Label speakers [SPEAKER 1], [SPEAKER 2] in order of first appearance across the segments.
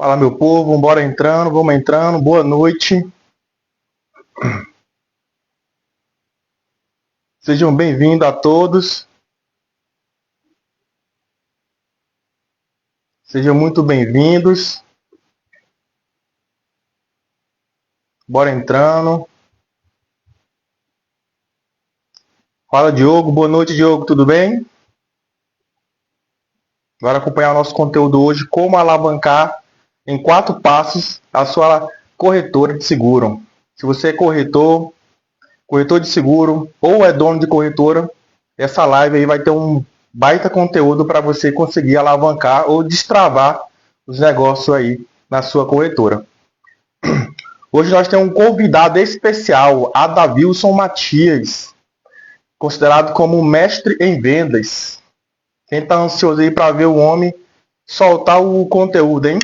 [SPEAKER 1] Fala, meu povo, bora entrando, vamos entrando. Boa noite. Sejam bem-vindos a todos. Sejam muito bem-vindos. Bora entrando. Fala, Diogo. Boa noite, Diogo. Tudo bem? Bora acompanhar o nosso conteúdo hoje, como alavancar em 4 passos a sua corretora de seguro. Se você é corretor de seguro ou é dono de corretora, essa live aí vai ter um baita conteúdo para você conseguir alavancar ou destravar os negócios aí na sua corretora. Hoje nós temos um convidado especial, Adavilson Matias, considerado como um mestre em vendas. Quem está ansioso aí para ver o homem soltar o conteúdo, hein?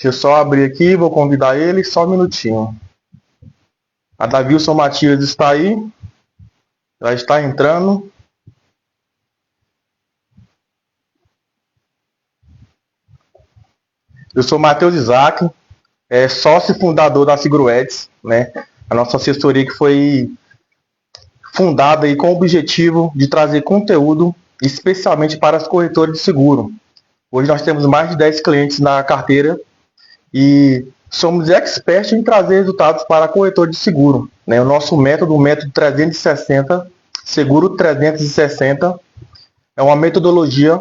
[SPEAKER 1] Deixa eu só abrir aqui, vou convidar ele, só um minutinho. Adavilson Matias está aí, já está entrando. Eu sou Matheus Isaac, sócio fundador da SeguroEds, né? A nossa assessoria que foi fundada aí com o objetivo de trazer conteúdo especialmente para as corretoras de seguro. Hoje nós temos mais de 10 clientes na carteira e somos experts em trazer resultados para corretor de seguro, né? O nosso método, o método 360, Seguro 360, é uma metodologia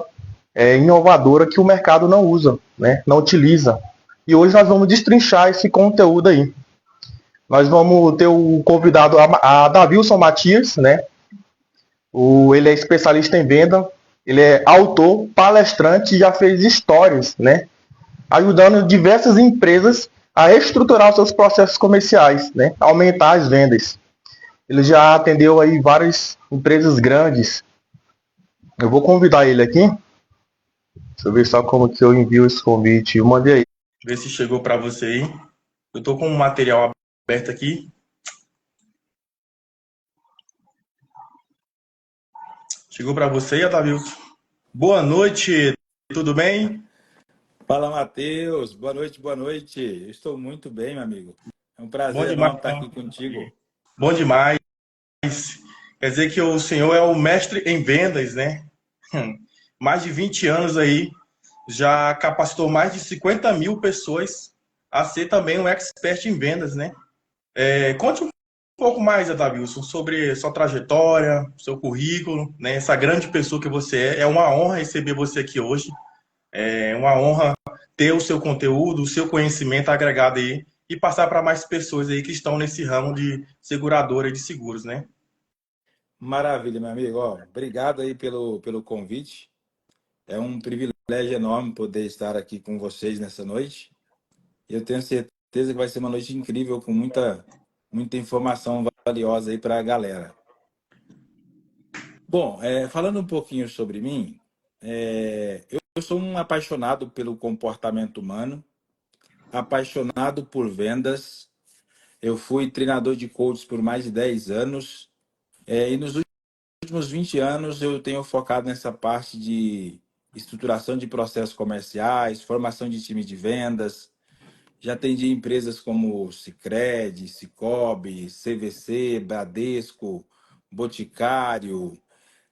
[SPEAKER 1] inovadora que o mercado não usa, né? Não utiliza. E hoje nós vamos destrinchar esse conteúdo aí. Nós vamos ter o convidado, a Davilson Matias, né? Ele é especialista em venda, ele é autor, palestrante e já fez histórias, né? Ajudando diversas empresas a reestruturar os seus processos comerciais, né? Aumentar as vendas. Ele já atendeu aí várias empresas grandes. Eu vou convidar ele aqui. Deixa eu ver só como que eu envio esse convite. Eu mandei aí. Ver se chegou para você aí. Eu tô com o material aberto aqui. Chegou para você, Adavilson? Boa noite, tudo bem?
[SPEAKER 2] Fala, Matheus. Boa noite, boa noite. Eu estou muito bem, meu amigo. É um
[SPEAKER 1] Bom
[SPEAKER 2] prazer
[SPEAKER 1] demais.
[SPEAKER 2] enorme estar aqui contigo.
[SPEAKER 1] Bom demais. Quer dizer que o senhor é o mestre em vendas, né? Mais de 20 anos aí, já capacitou mais de 50 mil pessoas a ser também um expert em vendas, né? Conte um pouco mais, Adavilson, sobre sua trajetória, seu currículo, né? Essa grande pessoa que você é. É uma honra receber você aqui hoje. É uma honra ter o seu conteúdo, o seu conhecimento agregado aí e passar para mais pessoas aí que estão nesse ramo de seguradora de seguros, né?
[SPEAKER 2] Maravilha, meu amigo. Ó, obrigado aí pelo convite. É um privilégio enorme poder estar aqui com vocês nessa noite. Eu tenho certeza que vai ser uma noite incrível com muita informação valiosa aí para a galera. Bom, falando um pouquinho sobre mim, eu sou um apaixonado pelo comportamento humano, apaixonado por vendas. Eu fui treinador de coaches por mais de 10 anos. E nos últimos 20 anos eu tenho focado nessa parte de estruturação de processos comerciais, formação de time de vendas. Já atendi empresas como Sicredi, Cicobi, CVC, Bradesco, Boticário,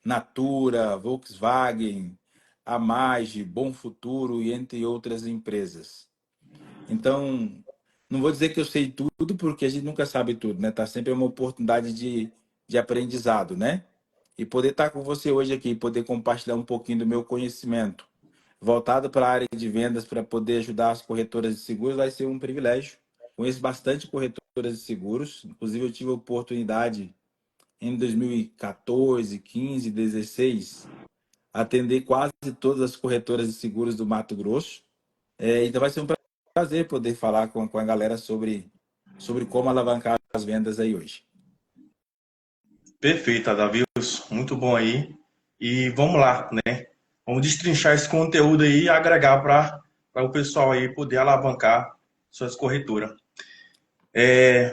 [SPEAKER 2] Natura, Volkswagen, Amage, Bom Futuro e entre outras empresas. Então, não vou dizer que eu sei tudo, porque a gente nunca sabe tudo, né? Tá sempre uma oportunidade de aprendizado, né? E poder estar com você hoje aqui, poder compartilhar um pouquinho do meu conhecimento, voltado para a área de vendas, para poder ajudar as corretoras de seguros, vai ser um privilégio. Conheço bastante corretoras de seguros, inclusive eu tive a oportunidade em 2014, 15, 16, atender quase todas as corretoras de seguros do Mato Grosso. Então vai ser um prazer poder falar com a galera sobre como alavancar as vendas aí hoje.
[SPEAKER 1] Perfeito, Adavilson. Muito bom aí. E vamos lá, né? Vamos destrinchar esse conteúdo aí e agregar para o pessoal aí poder alavancar suas corretoras.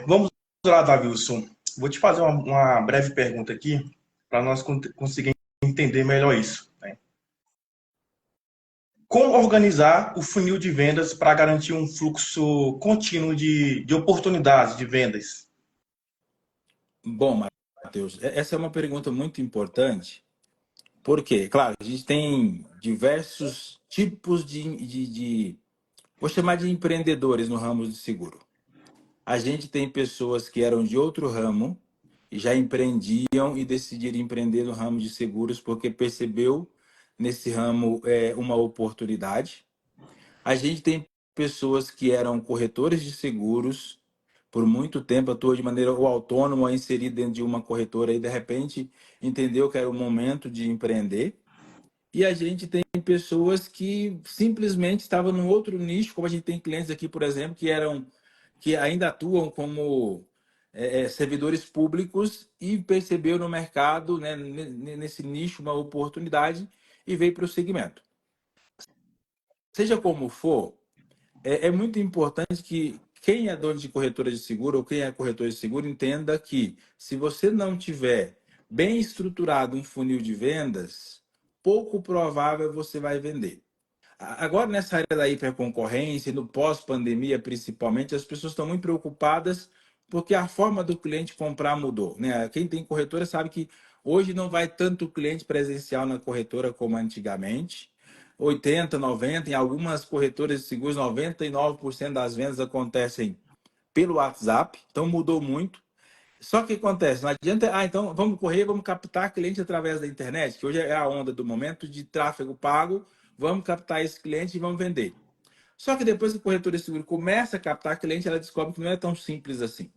[SPEAKER 1] Vamos lá, Adavilson. Vou te fazer uma breve pergunta aqui para nós conseguir entender melhor isso, né? como organizar o funil de vendas para garantir um fluxo contínuo de oportunidades de vendas?
[SPEAKER 2] Bom, Matheus, essa é uma pergunta muito importante, porque, claro, a gente tem diversos tipos vou chamar de empreendedores no ramo de seguro. A gente tem pessoas que eram de outro ramo e já empreendiam e decidiram empreender no ramo de seguros porque percebeu nesse ramo uma oportunidade. A gente tem pessoas que eram corretores de seguros, por muito tempo atuou de maneira ou autônoma ou inserido dentro de uma corretora e de repente entendeu que era o momento de empreender. E a gente tem pessoas que simplesmente estavam num outro nicho, como a gente tem clientes aqui, por exemplo, que ainda atuam como servidores públicos e percebeu no mercado, né, nesse nicho, uma oportunidade e veio para o segmento. Seja como for, é muito importante que quem é dono de corretora de seguro ou quem é corretor de seguro entenda que se você não tiver bem estruturado um funil de vendas, pouco provável você vai vender. Agora, nessa área da hiperconcorrência, no pós-pandemia principalmente, as pessoas estão muito preocupadas porque a forma do cliente comprar mudou, né? Quem tem corretora sabe que hoje não vai tanto cliente presencial na corretora como antigamente. 80, 90, em algumas corretoras de seguros, 99% das vendas acontecem pelo WhatsApp, então mudou muito. Só que acontece, não adianta, então vamos correr, vamos captar cliente através da internet, que hoje é a onda do momento de tráfego pago, vamos captar esse cliente e vamos vender. Só que depois que o corretor de seguro começa a captar cliente, ela descobre que não é tão simples assim.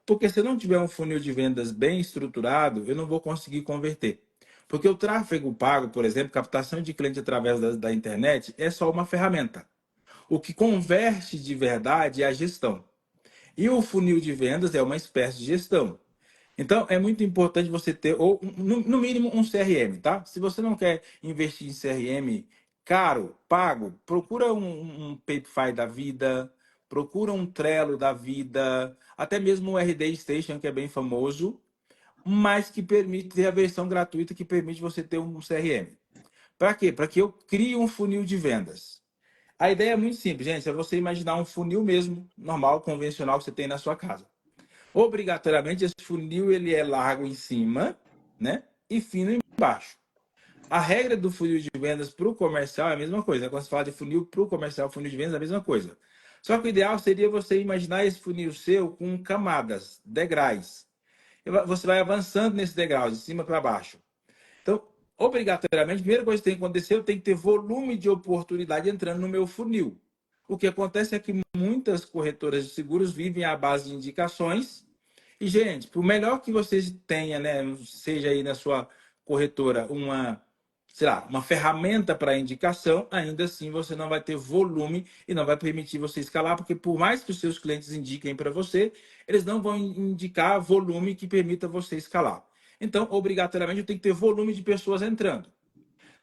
[SPEAKER 2] Porque se eu não tiver um funil de vendas bem estruturado, eu não vou conseguir converter. Porque o tráfego pago, por exemplo, captação de cliente através da internet, é só uma ferramenta. O que converte de verdade é a gestão. E o funil de vendas é uma espécie de gestão. Então, é muito importante você ter, ou no mínimo, um CRM, tá? Se você não quer investir em CRM caro, pago, procura um Paypal da vida, procura um Trello da vida, até mesmo um RD Station, que é bem famoso, mas que permite ter a versão gratuita que permite você ter um CRM. Para quê? Para que eu crie um funil de vendas. A ideia é muito simples, gente. É você imaginar um funil mesmo, normal, convencional, que você tem na sua casa. Obrigatoriamente, esse funil ele é largo em cima, né? E fino embaixo. A regra do funil de vendas para o comercial é a mesma coisa. Quando você fala de funil para o comercial, funil de vendas é a mesma coisa. Só que o ideal seria você imaginar esse funil seu com camadas, degraus. Você vai avançando nesses degraus, de cima para baixo. Então, obrigatoriamente, a primeira coisa que tem que acontecer, eu tenho que ter volume de oportunidade entrando no meu funil. O que acontece é que muitas corretoras de seguros vivem à base de indicações. E, gente, por melhor que vocês tenham, né, seja aí na sua corretora sei lá, uma ferramenta para indicação, ainda assim você não vai ter volume e não vai permitir você escalar, porque por mais que os seus clientes indiquem para você, eles não vão indicar volume que permita você escalar. Então, obrigatoriamente, eu tenho que ter volume de pessoas entrando.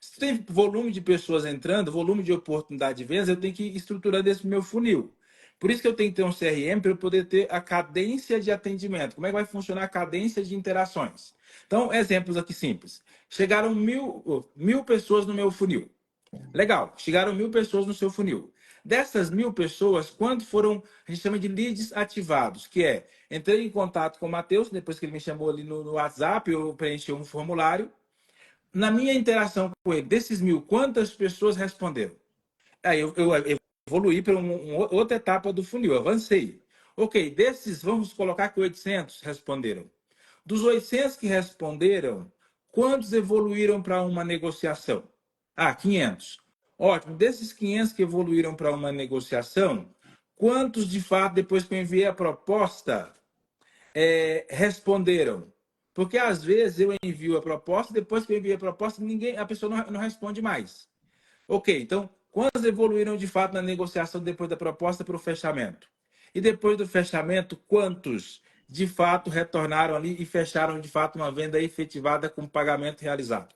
[SPEAKER 2] Se tem volume de pessoas entrando, volume de oportunidade de vendas, eu tenho que ir estruturando esse meu funil. Por isso que eu tenho que ter um CRM para eu poder ter a cadência de atendimento. Como é que vai funcionar a cadência de interações? Então, exemplos aqui simples. Chegaram mil pessoas no meu funil. Legal, chegaram 1.000 pessoas no seu funil. Dessas 1.000 pessoas, quanto foram, a gente chama de leads ativados, que é, entrei em contato com o Matheus, depois que ele me chamou ali no WhatsApp, eu preenchi um formulário. Na minha interação com ele, desses 1.000, quantas pessoas responderam? Aí eu evoluí para outra etapa do funil, avancei. Ok, desses, vamos colocar que 800 responderam. Dos 800 que responderam, quantos evoluíram para uma negociação? 500. Ótimo. Desses 500 que evoluíram para uma negociação, quantos de fato, depois que eu enviei a proposta, responderam? Porque às vezes eu envio a proposta, depois que eu enviei a proposta, a pessoa não responde mais. Ok, então, quantos evoluíram de fato na negociação depois da proposta para o fechamento? E depois do fechamento, quantos de fato retornaram ali e fecharam de fato uma venda efetivada com pagamento realizado?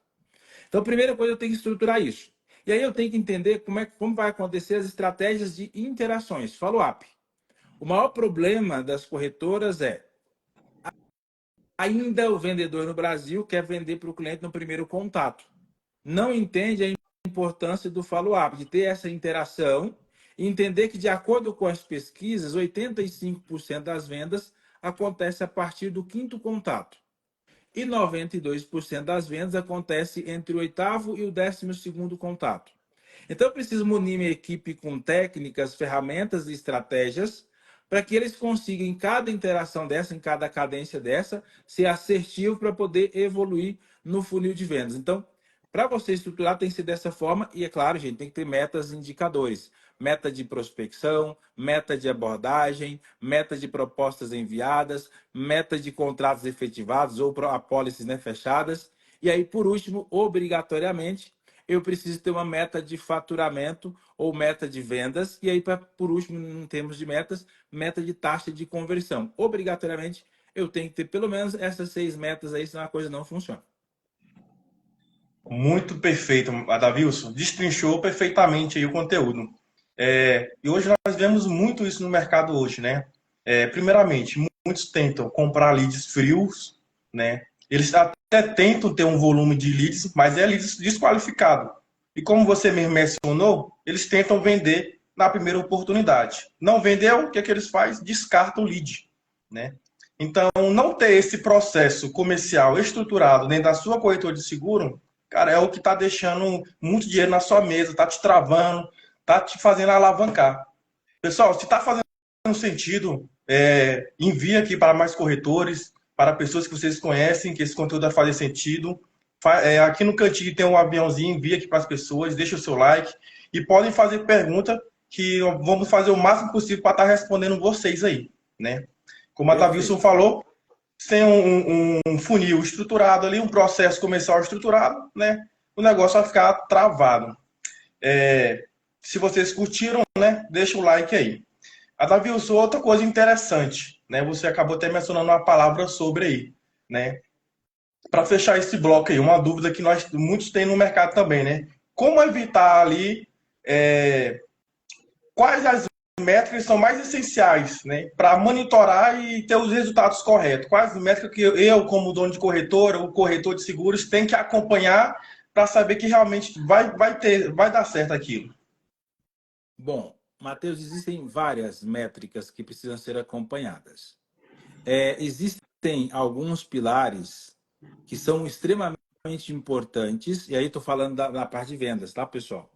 [SPEAKER 2] Então, a primeira coisa, eu tenho que estruturar isso. E aí eu tenho que entender como vai acontecer as estratégias de interações, follow-up. O maior problema das corretoras é ainda o vendedor no Brasil quer vender para o cliente no primeiro contato. Não entende a importância do follow-up, de ter essa interação e entender que, de acordo com as pesquisas, 85% das vendas acontece a partir do quinto contato. E 92% das vendas acontece entre o oitavo e o 12º contato. Então, eu preciso munir minha equipe com técnicas, ferramentas e estratégias para que eles consigam, em cada interação dessa, em cada cadência dessa, ser assertivo para poder evoluir no funil de vendas. Então, para você estruturar, tem que ser dessa forma. E, é claro, gente, tem que ter metas e indicadores. Meta de prospecção, meta de abordagem, meta de propostas enviadas, meta de contratos efetivados ou apólices, né, fechadas. E aí, por último, obrigatoriamente, eu preciso ter uma meta de faturamento ou meta de vendas. E aí, por último, em termos de metas, meta de taxa de conversão. Obrigatoriamente, eu tenho que ter pelo menos essas 6 metas aí, senão a coisa não funciona.
[SPEAKER 1] Muito perfeito, Adavilson. Destrinchou perfeitamente aí o conteúdo. E hoje nós vemos muito isso no mercado hoje, né? Primeiramente, muitos tentam comprar leads frios, né? Eles até tentam ter um volume de leads, mas é leads desqualificado. E como você mesmo mencionou, eles tentam vender na primeira oportunidade. Não vendeu, o que é que eles fazem? Descartam o lead, né? Então, não ter esse processo comercial estruturado dentro da sua corretora de seguro, cara, é o que está deixando muito dinheiro na sua mesa, está te travando, está te fazendo alavancar. Pessoal, se está fazendo sentido, envie aqui para mais corretores, para pessoas que vocês conhecem, que esse conteúdo vai fazer sentido. Aqui no cantinho tem um aviãozinho, envie aqui para as pessoas, deixa o seu like e podem fazer pergunta que vamos fazer o máximo possível para estar respondendo vocês aí, né? Como a Tavilson falou, sem um funil estruturado ali, um processo comercial estruturado, né? O negócio vai ficar travado. Se vocês curtiram, né? Deixa o like aí. Adavilson, outra coisa interessante, né? Você acabou até mencionando uma palavra sobre aí, né? Para fechar esse bloco aí, uma dúvida que muitos têm no mercado também, né? Como evitar ali quais as métricas são mais essenciais, né, para monitorar e ter os resultados corretos? Quais métricas que eu, como dono de corretora, o corretor de seguros, tem que acompanhar para saber que realmente vai dar certo aquilo?
[SPEAKER 2] Bom, Matheus, existem várias métricas que precisam ser acompanhadas. Existem alguns pilares que são extremamente importantes, e aí estou falando da parte de vendas, tá, pessoal?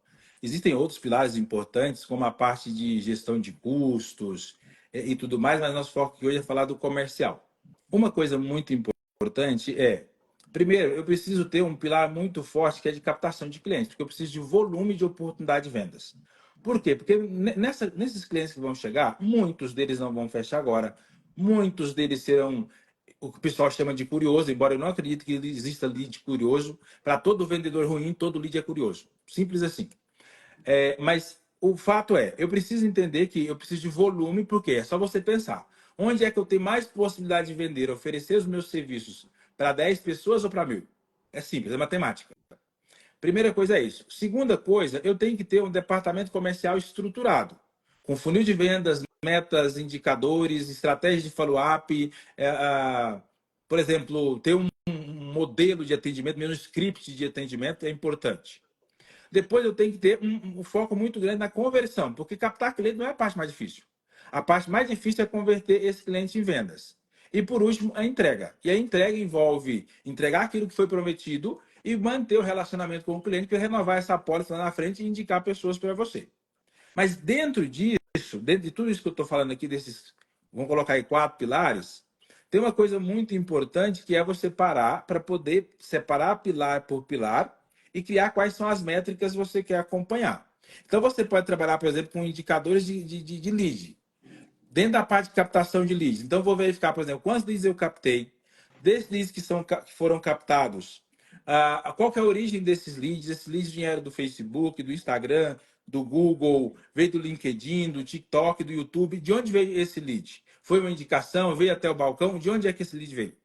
[SPEAKER 2] Existem outros pilares importantes, como a parte de gestão de custos e tudo mais, mas nosso foco aqui hoje é falar do comercial. Uma coisa muito importante primeiro, eu preciso ter um pilar muito forte que é de captação de clientes, porque eu preciso de volume de oportunidade de vendas. Por quê? Porque nesses clientes que vão chegar, muitos deles não vão fechar agora, muitos deles serão o que o pessoal chama de curioso, embora eu não acredite que exista lead curioso. Para todo vendedor ruim, todo lead é curioso. Simples assim. Mas o fato eu preciso entender que eu preciso de volume, porque é só você pensar. Onde é que eu tenho mais possibilidade de vender, oferecer os meus serviços para 10 pessoas ou para 1.000? É simples, é matemática. Primeira coisa é isso. Segunda coisa, eu tenho que ter um departamento comercial estruturado, com funil de vendas, metas, indicadores, estratégias de follow-up, por exemplo, ter um modelo de atendimento, mesmo um script de atendimento é importante. Depois eu tenho que ter um foco muito grande na conversão, porque captar cliente não é a parte mais difícil. A parte mais difícil é converter esse cliente em vendas. E por último, a entrega. E a entrega envolve entregar aquilo que foi prometido e manter o relacionamento com o cliente para renovar essa apólice lá na frente e indicar pessoas para você. Mas dentro disso, dentro de tudo isso que eu estou falando aqui, vamos colocar aí 4 pilares, tem uma coisa muito importante que é você parar para poder separar pilar por pilar e criar quais são as métricas que você quer acompanhar. Então você pode trabalhar, por exemplo, com indicadores de lead. Dentro da parte de captação de leads. Então, eu vou verificar, por exemplo, quantos leads eu captei, desses leads que foram captados, qual que é a origem desses leads? Esses leads vieram do Facebook, do Instagram, do Google, veio do LinkedIn, do TikTok, do YouTube. De onde veio esse lead? Foi uma indicação? Veio até o balcão? De onde é que esse lead veio?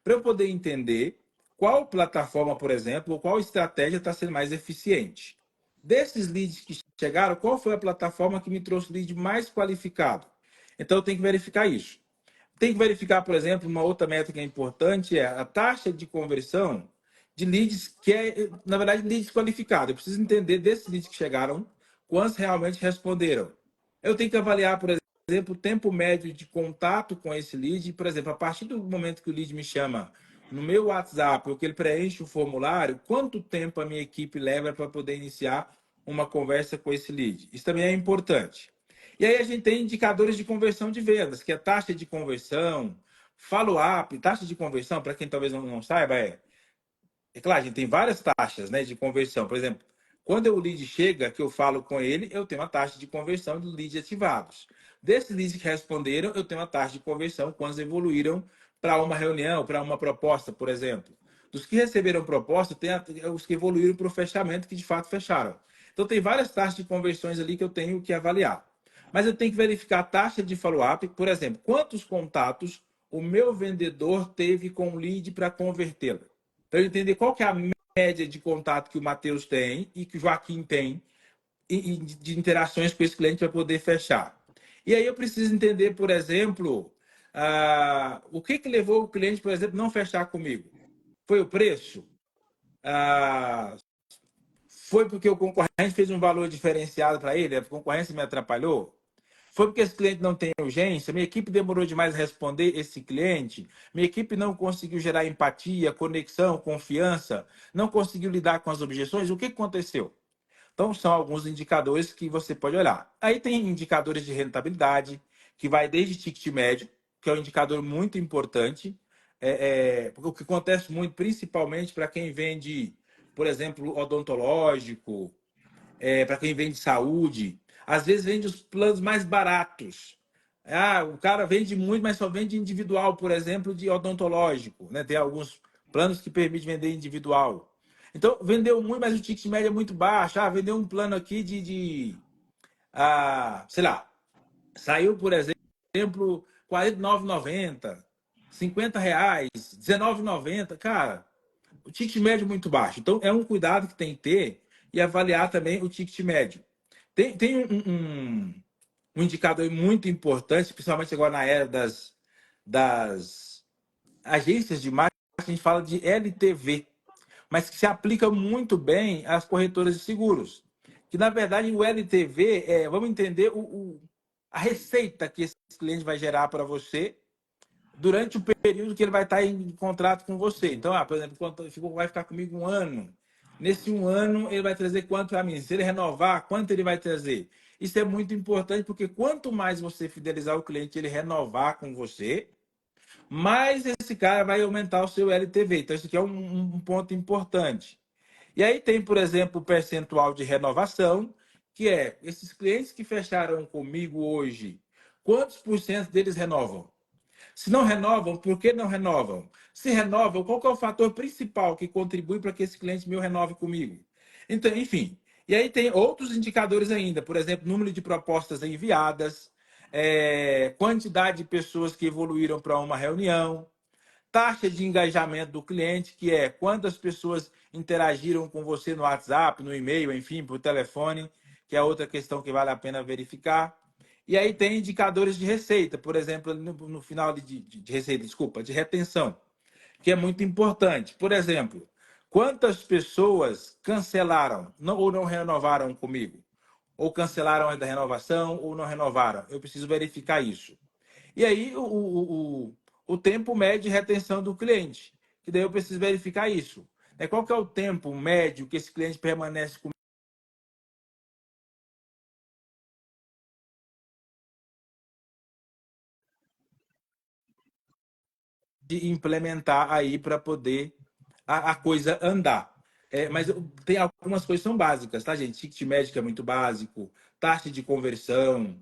[SPEAKER 2] Para eu poder entender qual plataforma, por exemplo, ou qual estratégia está sendo mais eficiente. Desses leads que chegaram, qual foi a plataforma que me trouxe lead mais qualificado? Então, eu tenho que verificar isso. Tem que verificar, por exemplo, uma outra métrica importante é a taxa de conversão de leads que é, na verdade, leads qualificados. Eu preciso entender desses leads que chegaram, quantos realmente responderam. Eu tenho que avaliar, por exemplo, o tempo médio de contato com esse lead. Por exemplo, a partir do momento que o lead me chama no meu WhatsApp ou que ele preenche o formulário, quanto tempo a minha equipe leva para poder iniciar uma conversa com esse lead? Isso também é importante. E aí a gente tem indicadores de conversão de vendas, que é taxa de conversão, follow-up. Taxa de conversão, para quem talvez não saiba, é claro, a gente tem várias taxas, né, de conversão. Por exemplo, quando o lead chega, que eu falo com ele, eu tenho uma taxa de conversão de leads ativados. Desses leads que responderam, eu tenho uma taxa de conversão quando evoluíram para uma reunião, para uma proposta, por exemplo. Dos que receberam proposta, tem os que evoluíram para o fechamento, que de fato fecharam. Então, tem várias taxas de conversões ali que eu tenho que avaliar. Mas eu tenho que verificar a taxa de follow-up, por exemplo, quantos contatos o meu vendedor teve com o lead para convertê-lo. Então, eu entender qual que é a média de contato que o Matheus tem e que o Joaquim tem e de interações com esse cliente para poder fechar. E aí eu preciso entender, por exemplo, o que levou o cliente, por exemplo, não fechar comigo? Foi o preço? Ah, foi porque o concorrente fez um valor diferenciado para ele? A concorrência me atrapalhou? Foi porque esse cliente não tem urgência? Minha equipe demorou demais a responder esse cliente? Minha equipe não conseguiu gerar empatia, conexão, confiança? Não conseguiu lidar com as objeções? O que aconteceu? Então, são alguns indicadores que você pode olhar. Aí tem indicadores de rentabilidade, que vai desde ticket médio, que é um indicador muito importante. Porque o que acontece muito, principalmente para quem vende, por exemplo, odontológico, para quem vende saúde, às vezes vende os planos mais baratos. O cara vende muito, mas só vende individual, por exemplo, de odontológico, né? Tem alguns planos que permitem vender individual. Então, vendeu muito, mas o ticket médio é muito baixo. Vendeu um plano aqui sei lá, saiu, por exemplo, R$ 49,90, R$ 50, R$ 19,90. Cara, o ticket médio é muito baixo. Então, é um cuidado que tem que ter e avaliar também o ticket médio. Tem um indicador muito importante, principalmente agora na era das agências de marketing, a gente fala de LTV, mas que se aplica muito bem às corretoras de seguros. Que, na verdade, o LTV vamos entender a receita que esse cliente vai gerar para você durante o período que ele vai estar em contrato com você. Então, por exemplo, vai ficar comigo um ano. Nesse um ano, ele vai trazer quanto a mim? Se ele renovar, quanto ele vai trazer? Isso é muito importante, porque quanto mais você fidelizar o cliente, ele renovar com você, mais esse cara vai aumentar o seu LTV. Então, isso aqui é um ponto importante. E aí tem, por exemplo, o percentual de renovação, que é esses clientes que fecharam comigo hoje, quantos por cento deles renovam? Se não renovam, por que não renovam? Se renovam, qual que é o fator principal que contribui para que esse cliente meu renove comigo? Então, enfim. E aí tem outros indicadores ainda, por exemplo, número de propostas enviadas, quantidade de pessoas que evoluíram para uma reunião, taxa de engajamento do cliente, que é quantas pessoas interagiram com você no WhatsApp, no e-mail, enfim, por telefone, que é outra questão que vale a pena verificar. E aí tem indicadores de receita, por exemplo, no final de receita, desculpa, de retenção, que é muito importante. Por exemplo, quantas pessoas cancelaram ou não renovaram comigo? Ou cancelaram a da renovação ou não renovaram? Eu preciso verificar isso. E aí o tempo médio de retenção do cliente, que daí eu preciso verificar isso. Qual que é o tempo médio que esse cliente permanece comigo? De implementar aí para poder a coisa andar. Mas tem algumas coisas que são básicas, tá, gente? Ticket médio é muito básico, taxa de conversão,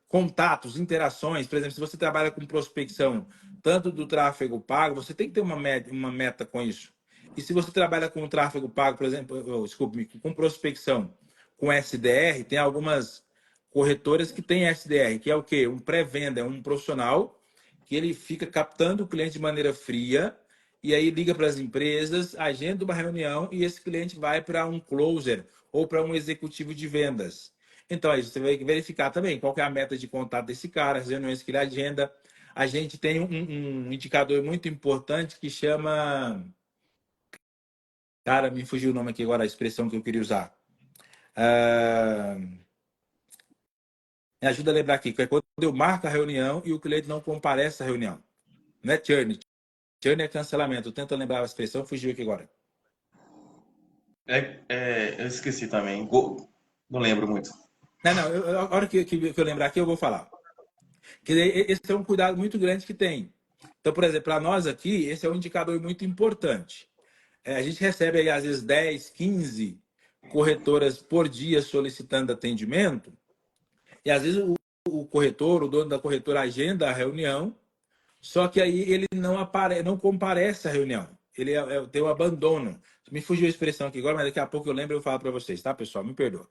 [SPEAKER 2] contatos, interações. Por exemplo, se você trabalha com prospecção, tanto do tráfego pago, você tem que ter uma meta com isso. E se você trabalha com tráfego pago, por exemplo, desculpe, com prospecção, com SDR, tem algumas corretoras que têm SDR, que é o quê? Um pré-venda, é um profissional que ele fica captando o cliente de maneira fria e aí liga para as empresas, agenda uma reunião e esse cliente vai para um closer ou para um executivo de vendas. Então, aí você vai verificar também qual que é a meta de contato desse cara, as reuniões que ele agenda. A gente tem um indicador muito importante que chama Cara, me fugiu o nome aqui agora, a expressão que eu queria usar. Ah, me ajuda a lembrar aqui, que é quando eu marco a reunião e o cliente não comparece à reunião. Não é churn. Churn é cancelamento. Tenta lembrar a expressão, fugiu aqui agora.
[SPEAKER 3] Eu esqueci também. Não lembro muito.
[SPEAKER 2] Não, não, a hora que eu lembrar aqui, eu vou falar. Que esse é um cuidado muito grande que tem. Então, por exemplo, para nós aqui, esse é um indicador muito importante. A gente recebe aí, às vezes, 10, 15 corretoras por dia solicitando atendimento, e às vezes o corretor, o dono da corretora, agenda a reunião, só que aí ele não comparece à reunião. Ele tem o abandono. Me fugiu a expressão aqui agora, mas daqui a pouco eu lembro e eu falo para vocês, tá, pessoal? Me perdoa.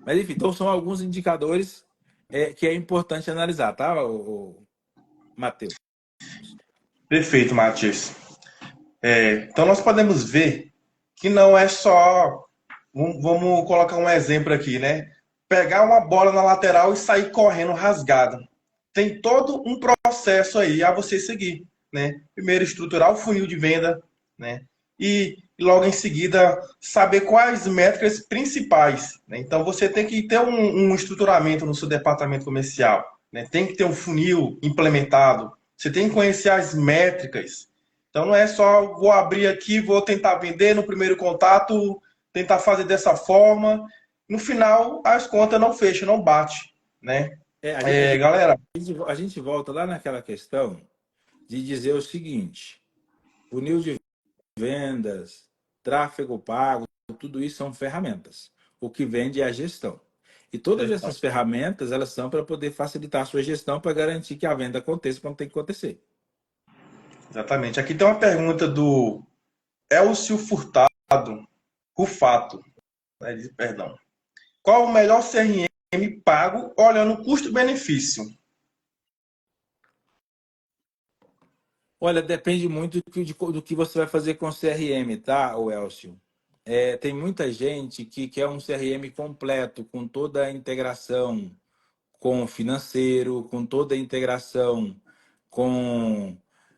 [SPEAKER 2] Mas enfim, então são alguns indicadores que é importante analisar, tá, Matheus?
[SPEAKER 3] Perfeito, Matias. Então nós podemos ver que não é só. Vamos colocar um exemplo aqui, né? Pegar uma bola na lateral e sair correndo rasgada. Tem todo um processo aí a você seguir, né? Primeiro estruturar o funil de venda, né? E logo em seguida saber quais métricas principais, né? Então você tem que ter um estruturamento no seu departamento comercial, né? Tem que ter um funil implementado. Você tem que conhecer as métricas. Então não é só vou abrir aqui, vou tentar vender no primeiro contato, tentar fazer dessa forma. No final as contas não fecham, não bate, né?
[SPEAKER 2] É, a gente,
[SPEAKER 3] Galera,
[SPEAKER 2] a gente volta lá naquela questão de dizer o seguinte: funil de vendas, tráfego pago, tudo isso são ferramentas. O que vende é a gestão. E todas essas ferramentas, elas são para poder facilitar a sua gestão, para garantir que a venda aconteça quando tem que acontecer.
[SPEAKER 3] exatamente. Aqui tem uma pergunta do Elcio Furtado, Rufato, né, perdão. Qual o melhor CRM pago olhando custo-benefício?
[SPEAKER 2] Olha, depende muito do que você vai fazer com o CRM, tá, o Elcio? Tem muita gente que quer um CRM completo, com toda a integração com o financeiro, com toda a integração com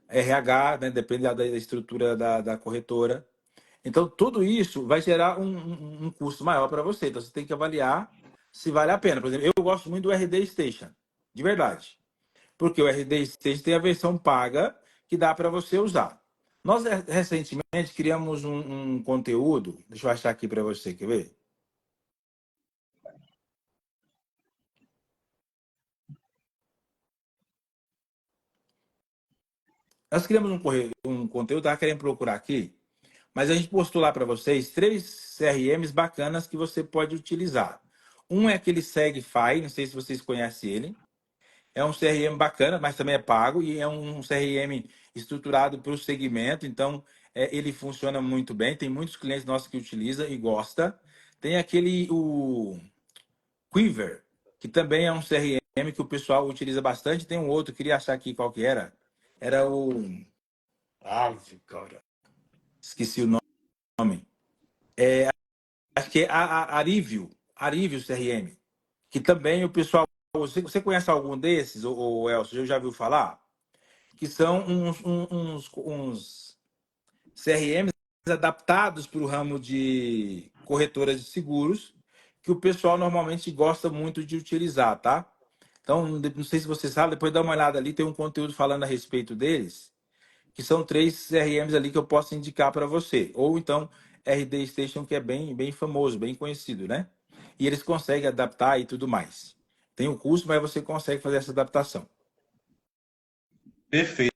[SPEAKER 2] RH, né? Depende da estrutura da corretora. Então, tudo isso vai gerar um custo maior para você. Então, você tem que avaliar se vale a pena. Por exemplo, eu gosto muito do RD Station, de verdade. Porque o RD Station tem a versão paga que dá para você usar. Nós, recentemente, criamos um conteúdo. Deixa eu achar aqui para você, quer ver? Nós criamos um conteúdo, estava querendo procurar aqui, mas a gente postou lá para vocês 3 CRMs bacanas que você pode utilizar. Um é aquele Segfy, não sei se vocês conhecem ele. É um CRM bacana, mas também é pago e é um CRM estruturado para o segmento, então ele funciona muito bem. Tem muitos clientes nossos que utilizam e gosta. Tem o Quiver, que também é um CRM que o pessoal utiliza bastante. Tem um outro, queria achar aqui qual que era. Era o... Ai, cara, esqueci o nome. Acho que é a Arívio CRM, que também o pessoal... Você conhece algum desses, ou Elcio? Já viu falar? Que são uns CRMs adaptados para o ramo de corretoras de seguros, que o pessoal normalmente gosta muito de utilizar, tá? Então, não sei se você sabe, depois dá uma olhada ali, tem um conteúdo falando a respeito deles, que são 3 CRMs ali que eu posso indicar para você. Ou então, RD Station, que é bem famoso, bem conhecido, né? E eles conseguem adaptar e tudo mais. Tem um custo, mas você consegue fazer essa adaptação.
[SPEAKER 3] Perfeito,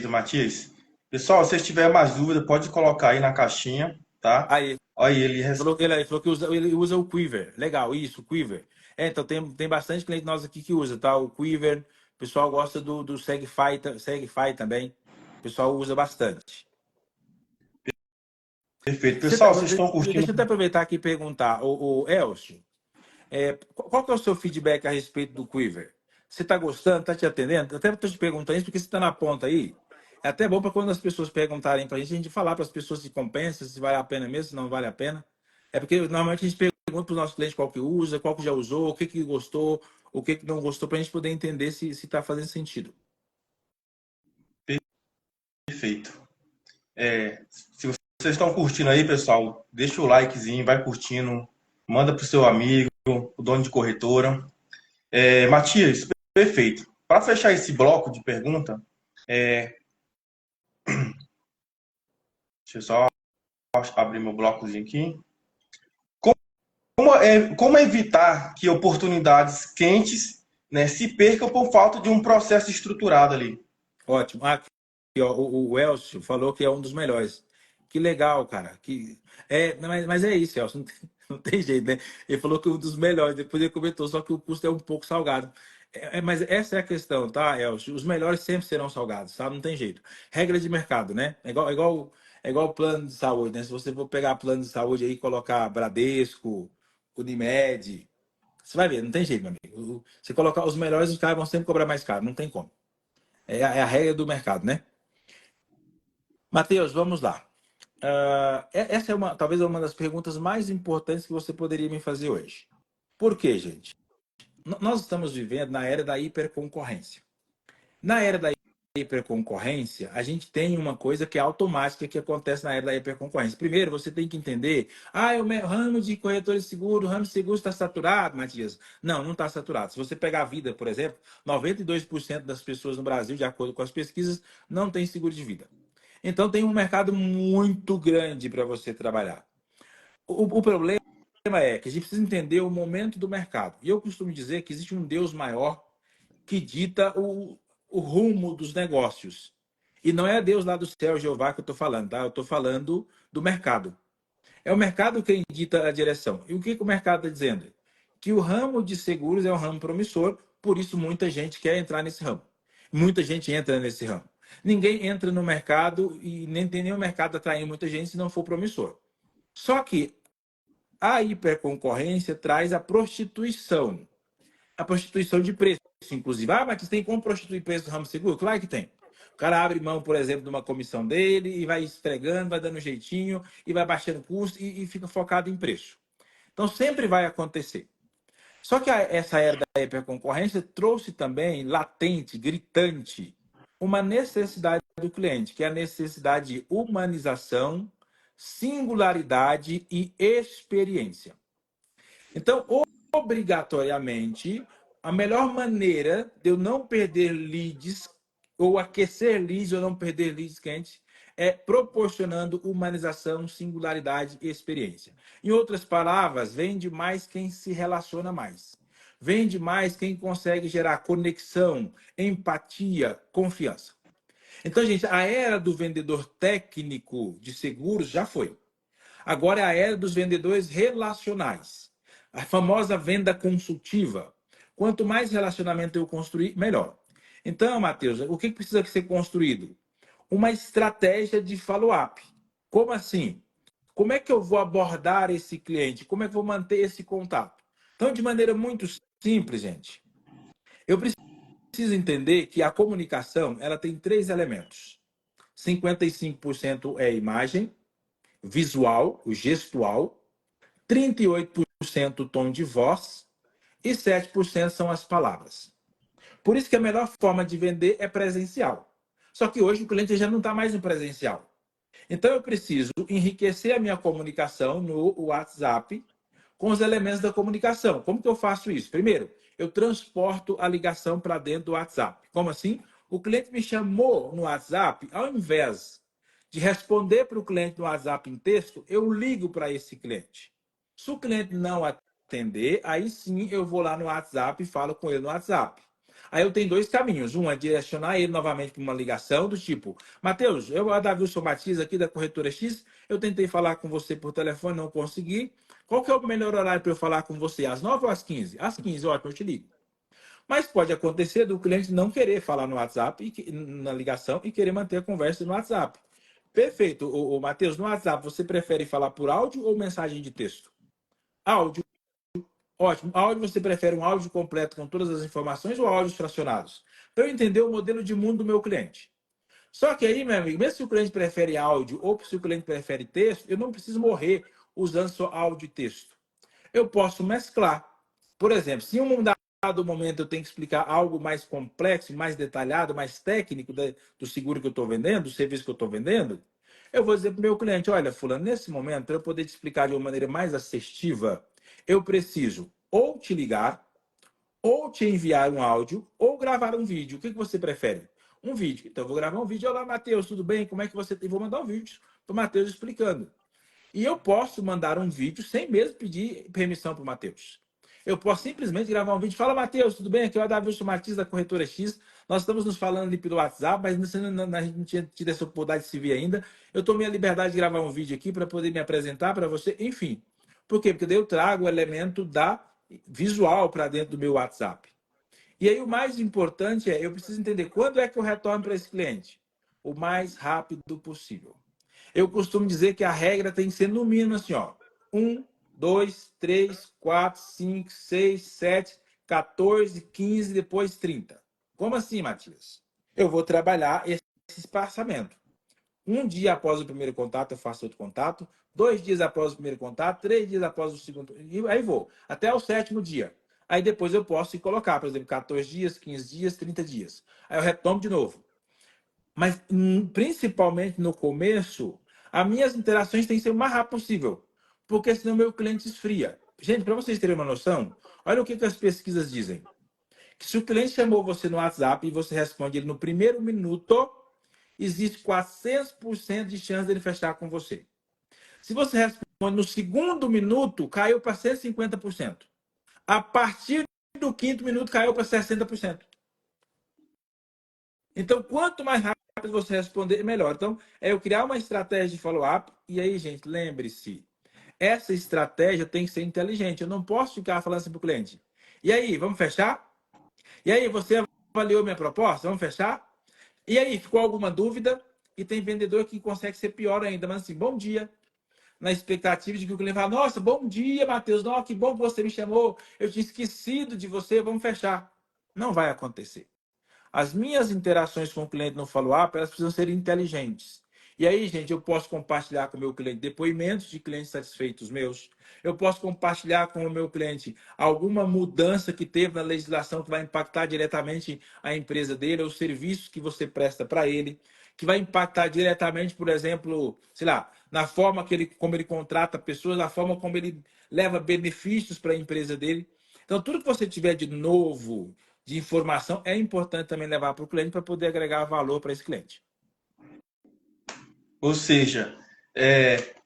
[SPEAKER 3] Matias. Pessoal, se vocês tiverem mais dúvida, pode colocar aí na caixinha, tá?
[SPEAKER 2] Aí,
[SPEAKER 3] Olha ele.
[SPEAKER 2] ele falou que ele usa o Quiver. Legal, isso, Quiver. Então tem bastante cliente nosso aqui que usa, tá? O Quiver. O pessoal gosta do Segfy também. O pessoal usa bastante.
[SPEAKER 3] Perfeito. Pessoal, vocês estão curtindo?
[SPEAKER 2] Deixa eu até aproveitar aqui e perguntar, o Elcio, qual que é o seu feedback a respeito do Quiver? Você está gostando? Está te atendendo? Até estou te perguntando isso porque você está na ponta aí. É até bom para quando as pessoas perguntarem para a gente falar para as pessoas se compensa, se vale a pena mesmo, se não vale a pena. É porque normalmente a gente pergunta para os nossos clientes qual que usa, qual que já usou, o que que gostou, o que que não gostou, para a gente poder entender se está fazendo sentido.
[SPEAKER 3] Perfeito. Se vocês estão curtindo aí, pessoal, deixa o likezinho, vai curtindo, manda pro seu amigo, o dono de corretora. Matias, perfeito. Para fechar esse bloco de pergunta, deixa eu só abrir meu blocozinho aqui. Como evitar que oportunidades quentes, né, se percam por falta de um processo estruturado ali?
[SPEAKER 2] Ótimo. Aqui, ó, o Elcio falou que é um dos melhores. Que legal, cara. Mas é isso, Elcio. Não tem, não tem jeito, né? Ele falou que é um dos melhores. Depois ele comentou, só que o custo é um pouco salgado. Mas essa é a questão, tá, Elcio? Os melhores sempre serão salgados, tá? Não tem jeito. Regra de mercado, né? É igual plano de saúde, né? Se você for pegar plano de saúde aí e colocar Bradesco, Unimed, você vai ver, não tem jeito, meu amigo. Você colocar os melhores, os caras vão sempre cobrar mais caro. Não tem como. É a regra do mercado, né? Matheus, vamos lá. Essa é talvez uma das perguntas mais importantes que você poderia me fazer hoje. Por quê, gente? Nós estamos vivendo na era da hiperconcorrência. Na era da hiperconcorrência, a gente tem uma coisa que é automática que acontece na era da hiperconcorrência. Primeiro, você tem que entender, o meu ramo de corretores de seguro, o ramo de seguro está saturado, Matias. Não, não está saturado. Se você pegar a vida, por exemplo, 92% das pessoas no Brasil, de acordo com as pesquisas, não tem seguro de vida. Então tem um mercado muito grande para você trabalhar. O problema é que a gente precisa entender o momento do mercado. E eu costumo dizer que existe um Deus maior que dita o rumo dos negócios. E não é Deus lá do céu, Jeová, que eu estou falando, tá? Eu estou falando do mercado. É o mercado quem dita a direção. E o que o mercado está dizendo? Que o ramo de seguros é um ramo promissor, por isso muita gente quer entrar nesse ramo. Muita gente entra nesse ramo. Ninguém entra no mercado e nem tem nenhum mercado atraindo muita gente se não for promissor. Só que a hiperconcorrência traz a prostituição. A prostituição de preço, inclusive. Mas tem como prostituir preço do ramo seguro? Claro que tem. O cara abre mão, por exemplo, de uma comissão dele e vai esfregando, vai dando um jeitinho e vai baixando custo e fica focado em preço. Então sempre vai acontecer. Só que essa era da hiperconcorrência trouxe também latente, gritante, uma necessidade do cliente, que é a necessidade de humanização, singularidade e experiência. Então, obrigatoriamente, a melhor maneira de eu não perder leads, ou aquecer leads ou não perder leads quentes, é proporcionando humanização, singularidade e experiência. Em outras palavras, vende mais quem se relaciona mais. Vende mais quem consegue gerar conexão, empatia, confiança. Então, gente, a era do vendedor técnico de seguros já foi. Agora é a era dos vendedores relacionais. A famosa venda consultiva. Quanto mais relacionamento eu construir, melhor. Então, Matheus, o que precisa ser construído? Uma estratégia de follow-up. Como assim? Como é que eu vou abordar esse cliente? Como é que eu vou manter esse contato? Então, de maneira muito simples, gente, eu preciso entender que a comunicação ela tem três elementos. 55% é imagem, visual, o gestual, 38% o tom de voz e 7% são as palavras. Por isso que a melhor forma de vender é presencial. Só que hoje o cliente já não está mais no presencial. Então eu preciso enriquecer a minha comunicação no WhatsApp com os elementos da comunicação. Como que eu faço isso? Primeiro, eu transporto a ligação para dentro do WhatsApp. Como assim? O cliente me chamou no WhatsApp, ao invés de responder para o cliente no WhatsApp em texto, eu ligo para esse cliente. Se o cliente não atender, aí sim eu vou lá no WhatsApp e falo com ele no WhatsApp. Aí eu tenho dois caminhos. Um é direcionar ele novamente para uma ligação do tipo: Matheus, eu, Adavilson Matias aqui da Corretora X, eu tentei falar com você por telefone, não consegui. Qual que é o melhor horário para eu falar com você? Às 9 ou às 15? Às 15, ótimo, eu te ligo. Mas pode acontecer do cliente não querer falar no WhatsApp, na ligação, e querer manter a conversa no WhatsApp. Perfeito. Matheus, no WhatsApp, você prefere falar por áudio ou mensagem de texto? Áudio. Ótimo. Áudio, você prefere um áudio completo com todas as informações ou áudios fracionados? Para eu entender o modelo de mundo do meu cliente. Só que aí, meu amigo, mesmo se o cliente prefere áudio ou se o cliente prefere texto, eu não preciso morrer usando só áudio e texto. Eu posso mesclar. Por exemplo, se em um dado momento eu tenho que explicar algo mais complexo, mais detalhado, mais técnico do seguro que eu estou vendendo, do serviço que eu estou vendendo, Eu vou dizer para o meu cliente, olha, fulano, nesse momento, para eu poder te explicar de uma maneira mais assertiva, eu preciso ou te ligar, ou te enviar um áudio, ou gravar um vídeo. O que você prefere? Um vídeo. Então, eu vou gravar um vídeo. Olá, Matheus, tudo bem? Como é que você tem? Vou mandar um vídeo para o Matheus explicando. E eu posso mandar um vídeo sem mesmo pedir permissão para o Matheus. Eu posso simplesmente gravar um vídeo. Fala, Matheus, tudo bem? Aqui é o Davi Martins da Corretora X. Nós estamos nos falando ali pelo WhatsApp, mas a gente não tinha tido essa oportunidade de se ver ainda. Eu tomei a liberdade de gravar um vídeo aqui para poder me apresentar para você. Enfim. Por quê? Porque daí eu trago o elemento da visual para dentro do meu WhatsApp. E aí o mais importante é, eu preciso entender quando é que eu retorno para esse cliente? O mais rápido possível. Eu costumo dizer que a regra tem que ser no mínimo assim, ó. 1, 2, 3, 4, 5, 6, 7, 14, 15, depois 30. Como assim, Matias? Eu vou trabalhar esse espaçamento. Um dia após o primeiro contato, eu faço outro contato. 2 dias após o primeiro contato. 3 dias após o segundo. E aí vou. Até o 7º dia. Aí depois eu posso colocar, por exemplo, 14 dias, 15 dias, 30 dias. Aí eu retomo de novo. Mas, principalmente no começo, as minhas interações têm que ser o mais rápido possível. Porque senão meu cliente esfria. Gente, para vocês terem uma noção, olha o que as pesquisas dizem. Que se o cliente chamou você no WhatsApp e você responde ele no primeiro minuto, existe 400% de chance dele fechar com você. Se você responde no segundo minuto, caiu para 150%. A partir do 5º minuto, caiu para 60%. Então, quanto mais rápido você responder, melhor. Então, é eu criar uma estratégia de follow-up. E aí, gente, lembre-se, essa estratégia tem que ser inteligente. Eu não posso ficar falando assim para o cliente. E aí, vamos fechar? E aí, você avaliou minha proposta? Vamos fechar? E aí, ficou alguma dúvida? E tem vendedor que consegue ser pior ainda, mas assim, bom dia. Na expectativa de que o cliente fale, nossa, bom dia, Matheus, nossa, que bom que você me chamou, eu tinha esquecido de você, vamos fechar. Não vai acontecer. As minhas interações com o cliente no follow-up, elas precisam ser inteligentes. E aí, gente, eu posso compartilhar com o meu cliente depoimentos de clientes satisfeitos meus. Eu posso compartilhar com o meu cliente alguma mudança que teve na legislação que vai impactar diretamente a empresa dele, os serviços que você presta para ele, que vai impactar diretamente, por exemplo, sei lá, na forma como ele contrata pessoas, na forma como ele leva benefícios para a empresa dele. Então, tudo que você tiver de novo, de informação, é importante também levar para o cliente para poder agregar valor para esse cliente.
[SPEAKER 3] Ou seja,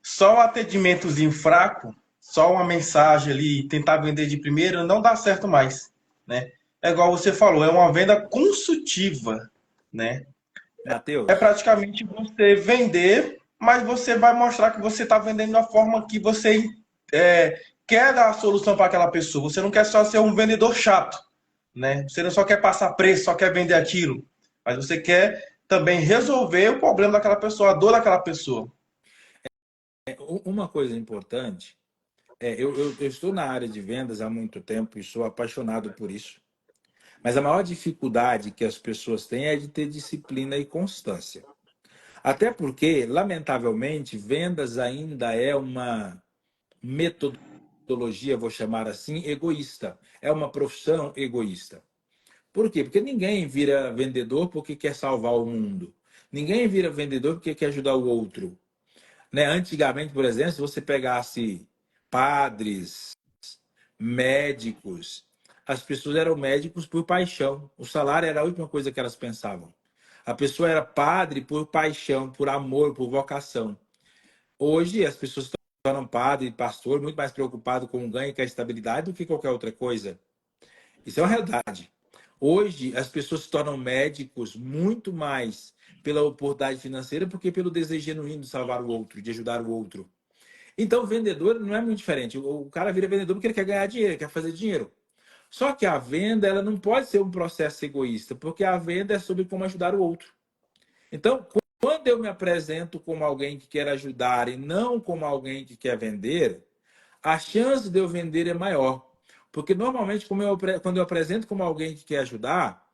[SPEAKER 3] só um atendimentozinho fraco, só uma mensagem ali, tentar vender de primeira, não dá certo mais, né? É igual você falou, é uma venda consultiva, né? É
[SPEAKER 2] Matheus,
[SPEAKER 3] praticamente você vender, mas você vai mostrar que você está vendendo da forma que você quer dar a solução para aquela pessoa. Você não quer só ser um vendedor chato, né? Você não só quer passar preço, só quer vender aquilo, mas você quer também resolver o problema daquela pessoa, a dor daquela pessoa.
[SPEAKER 2] uma coisa importante, eu estou na área de vendas há muito tempo e sou apaixonado por isso. Mas a maior dificuldade que as pessoas têm é de ter disciplina e constância. Até porque, lamentavelmente, vendas ainda é uma metodologia, vou chamar assim, egoísta. É uma profissão egoísta. Por quê? Porque ninguém vira vendedor porque quer salvar o mundo. Ninguém vira vendedor porque quer ajudar o outro. Né? Antigamente, por exemplo, se você pegasse padres, médicos, as pessoas eram médicos por paixão. O salário era a última coisa que elas pensavam. A pessoa era padre por paixão, por amor, por vocação. Hoje, as pessoas se tornam padre e pastor muito mais preocupado com o ganho e com a estabilidade do que qualquer outra coisa. Isso é uma realidade. Hoje, as pessoas se tornam médicos muito mais pela oportunidade financeira do que pelo desejo genuíno de salvar o outro, de ajudar o outro. Então, o vendedor não é muito diferente. O cara vira vendedor porque ele quer ganhar dinheiro, quer fazer dinheiro. Só que a venda, ela não pode ser um processo egoísta, porque a venda é sobre como ajudar o outro. Então, quando eu me apresento como alguém que quer ajudar e não como alguém que quer vender, a chance de eu vender é maior. Porque normalmente, quando eu apresento como alguém que quer ajudar,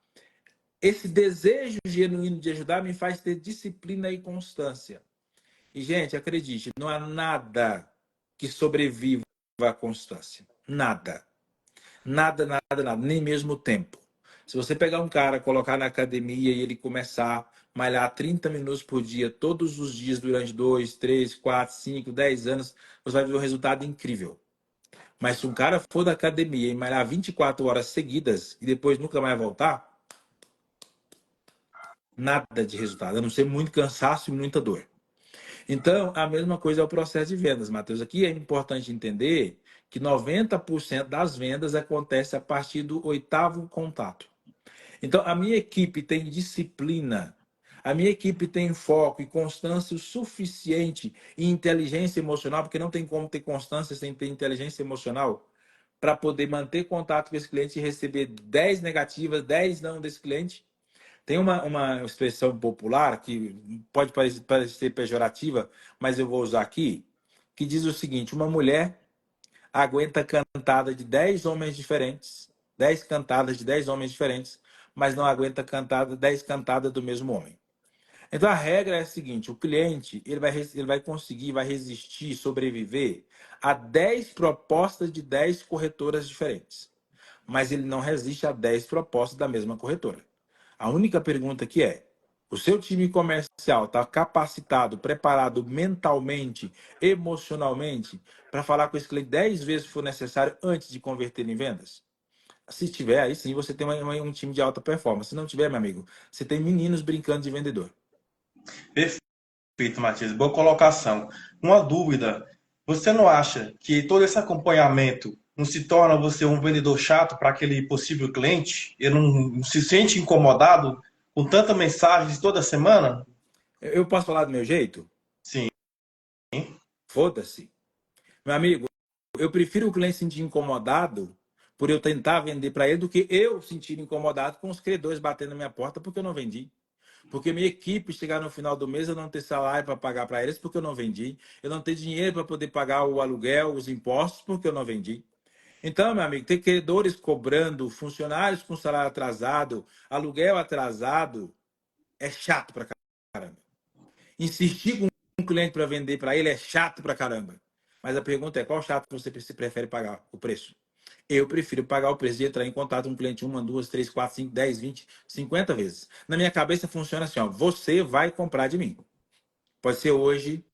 [SPEAKER 2] esse desejo genuíno de ajudar me faz ter disciplina e constância. E, gente, acredite, não há nada que sobreviva à constância. Nada. Nada, nada, nada. Nem mesmo o tempo. Se você pegar um cara, colocar na academia e ele começar malhar 30 minutos por dia, todos os dias, durante 2, 3, 4, 5, 10 anos, você vai ver um resultado incrível. Mas se um cara for da academia e malhar 24 horas seguidas e depois nunca mais voltar, nada de resultado, a não ser muito cansaço e muita dor. Então, a mesma coisa é o processo de vendas, Matheus. Aqui é importante entender que 90% das vendas acontece a partir do 8º contato. Então, a minha equipe tem disciplina, a minha equipe tem foco e constância o suficiente e inteligência emocional, porque não tem como ter constância sem ter inteligência emocional, para poder manter contato com esse cliente e receber 10 negativas, 10 não desse cliente. Tem uma expressão popular que pode parecer pejorativa, mas eu vou usar aqui, que diz o seguinte: uma mulher aguenta cantada de 10 homens diferentes, 10 cantadas de 10 homens diferentes, mas não aguenta 10 cantadas do mesmo homem. Então a regra é a seguinte: o cliente ele vai conseguir, vai resistir, sobreviver a 10 propostas de 10 corretoras diferentes, mas ele não resiste a 10 propostas da mesma corretora. A única pergunta que é: o seu time comercial está capacitado, preparado mentalmente, emocionalmente, para falar com esse cliente 10 vezes se for necessário antes de converter em vendas? Se tiver, aí sim você tem um time de alta performance. Se não tiver, meu amigo, você tem meninos brincando de vendedor.
[SPEAKER 3] Perfeito, Matias. Boa colocação. Uma dúvida: você não acha que todo esse acompanhamento não se torna você um vendedor chato para aquele possível cliente? Ele não se sente incomodado com tanta mensagem toda semana?
[SPEAKER 2] Eu posso falar do meu jeito?
[SPEAKER 3] Sim.
[SPEAKER 2] Foda-se. Meu amigo, eu prefiro o cliente se sentir incomodado por eu tentar vender para ele do que eu sentir incomodado com os credores batendo na minha porta porque eu não vendi. Porque minha equipe chegar no final do mês eu não ter salário para pagar para eles porque eu não vendi. Eu não ter dinheiro para poder pagar o aluguel, os impostos porque eu não vendi. Então, meu amigo, ter credores cobrando, funcionários com salário atrasado, aluguel atrasado, é chato pra caramba. Insistir com um cliente para vender para ele é chato pra caramba. Mas a pergunta é: qual chato você prefere pagar o preço? Eu prefiro pagar o preço de entrar em contato com um cliente 1, 2, 3, 4, 5, 10, 20, 50 vezes. Na minha cabeça funciona assim: ó, você vai comprar de mim. Pode ser hoje,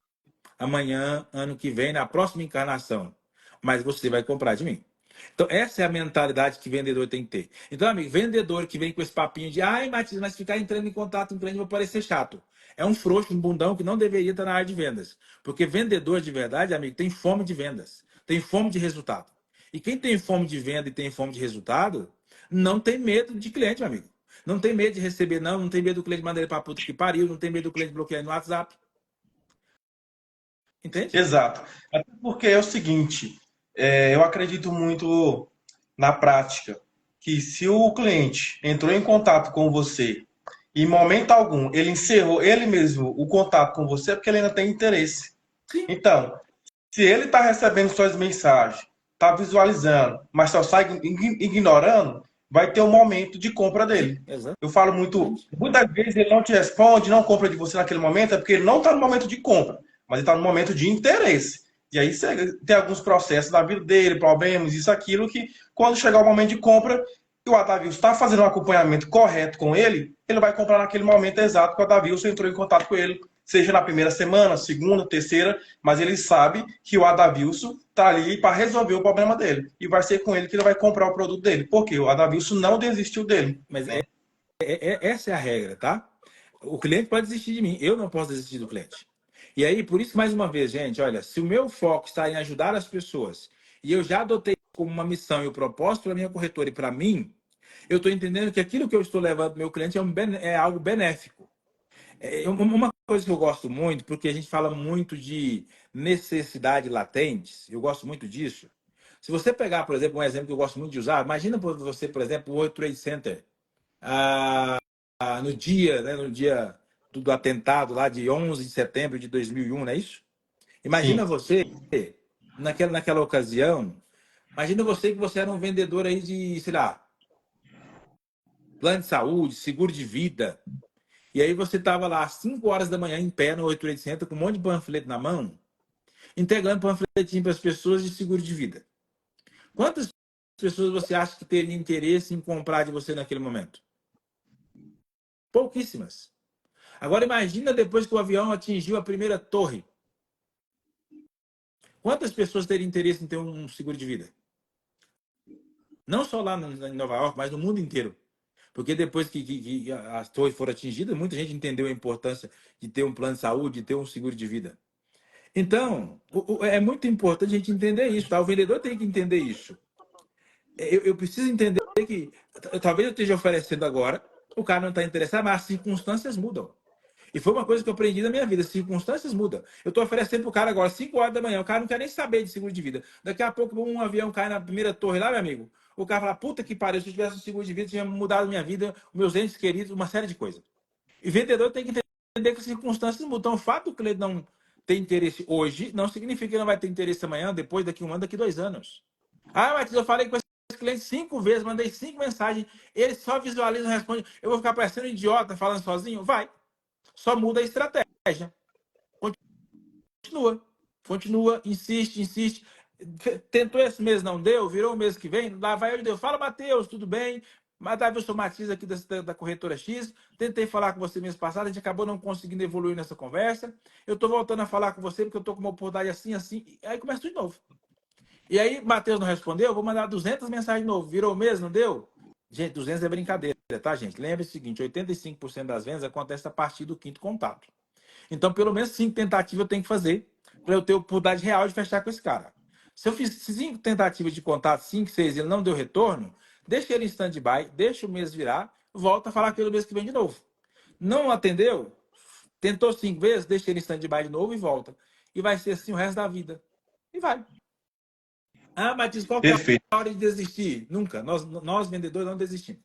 [SPEAKER 2] amanhã, ano que vem, na próxima encarnação. Mas você vai comprar de mim. Então, essa é a mentalidade que vendedor tem que ter. Então, amigo, vendedor que vem com esse papinho de ai, Matias, mas ficar entrando em contato com o cliente vai parecer chato. É um frouxo, um bundão que não deveria estar na área de vendas. Porque vendedor de verdade, amigo, tem fome de vendas. Tem fome de resultado. E quem tem fome de venda e tem fome de resultado, não tem medo de cliente, meu amigo. Não tem medo de receber, não tem medo do cliente mandar ele pra puta que pariu, não tem medo do cliente bloquear no WhatsApp. Entende?
[SPEAKER 3] Exato. Até porque é o seguinte, eu acredito muito na prática que se o cliente entrou em contato com você e em momento algum ele encerrou ele mesmo o contato com você, é porque ele ainda tem interesse.
[SPEAKER 2] Sim.
[SPEAKER 3] Então, se ele está recebendo suas mensagens, está visualizando, mas só sai ignorando, vai ter um momento de compra
[SPEAKER 2] Sim,
[SPEAKER 3] dele.
[SPEAKER 2] exato.
[SPEAKER 3] Eu falo muito, muitas vezes ele não te responde, não compra de você naquele momento, é porque ele não está no momento de compra, mas ele está no momento de interesse. E aí tem alguns processos da vida dele, problemas, isso, aquilo, que quando chegar o momento de compra, e o Adavilson está fazendo um acompanhamento correto com ele, ele vai comprar naquele momento exato que o Adavilson entrou em contato com ele, seja na primeira semana, segunda, terceira, mas ele sabe que o Adavilson está ali para resolver o problema dele. E vai ser com ele que ele vai comprar o produto dele. Porque o Adavilson não desistiu dele.
[SPEAKER 2] Mas
[SPEAKER 3] Né?
[SPEAKER 2] essa é a regra, tá? O cliente pode desistir de mim, eu não posso desistir do cliente. E aí, por isso, mais uma vez, gente, olha, se o meu foco está em ajudar as pessoas e eu já adotei como uma missão e o propósito para minha corretora e para mim, eu estou entendendo que aquilo que eu estou levando para o meu cliente é algo benéfico. Uma coisa que eu gosto muito, porque a gente fala muito de necessidade latentes, eu gosto muito disso. Se você pegar, por exemplo, um exemplo que eu gosto muito de usar, imagina você, por exemplo, o World Trade Center. Ah, no dia do atentado lá de 11 de setembro de 2001, não é isso? Imagina
[SPEAKER 3] Sim.
[SPEAKER 2] você, naquela ocasião, imagina você que você era um vendedor aí de, sei lá, plano de saúde, seguro de vida, e aí você estava lá às 5 horas da manhã em pé no 880 com um monte de panfleto na mão, entregando panfletinho para as pessoas de seguro de vida. Quantas pessoas você acha que teriam interesse em comprar de você naquele momento? Pouquíssimas. Agora imagina depois que o avião atingiu a primeira torre. Quantas pessoas teriam interesse em ter um seguro de vida? Não só lá em Nova York, mas no mundo inteiro. Porque depois que as torres foram atingidas, muita gente entendeu a importância de ter um plano de saúde, de ter um seguro de vida. Então, é muito importante a gente entender isso, tá? O vendedor tem que entender isso. Eu preciso entender que talvez eu esteja oferecendo agora, o cara não está interessado, mas as circunstâncias mudam. E foi uma coisa que eu aprendi na minha vida, as circunstâncias mudam. Eu estou oferecendo para o cara agora, 5 horas da manhã, o cara não quer nem saber de seguro de vida. Daqui a pouco um avião cai na primeira torre lá, meu amigo, o cara fala, puta que pariu, se eu tivesse um seguro de vida, tinha mudado minha vida, meus entes queridos, uma série de coisas. E vendedor tem que entender que as circunstâncias mudam. Então, o fato do cliente não ter interesse hoje, não significa que não vai ter interesse amanhã, depois, daqui 1 ano, daqui 2 anos. Ah, mas eu falei com esse cliente 5 vezes, mandei 5 mensagens, ele só visualiza e responde. Eu vou ficar parecendo um idiota falando sozinho? Vai. Só muda a estratégia. Continua, insiste. Tentou esse mês, não deu, virou o mês que vem, lá vai ele deu. Fala, Matheus, tudo bem? Madavilson Matias aqui da corretora X. Tentei falar com você mês passado, a gente acabou não conseguindo evoluir nessa conversa. Eu tô voltando a falar com você porque eu tô com uma oportunidade assim. Aí começa tudo de novo. E aí, Matheus não respondeu, eu vou mandar 200 mensagens de novo. Virou o mês, não deu? Gente, 200 é brincadeira, tá, gente? Lembre-se o seguinte, 85% das vendas acontece a partir do 5º contato. Então, pelo menos 5 tentativas eu tenho que fazer para eu ter oportunidade real de fechar com esse cara. Se eu fiz 5 tentativas de contato, 5, 6, e ele não deu retorno, deixa ele em stand-by, deixa o mês virar, volta a falar com ele no mês que vem de novo. Não atendeu? Tentou 5 vezes, deixa ele em stand-by de novo e volta. E vai ser assim o resto da vida. E vai. Ah, mas diz qual que é a hora de desistir? Nunca. Nós vendedores, não desistimos.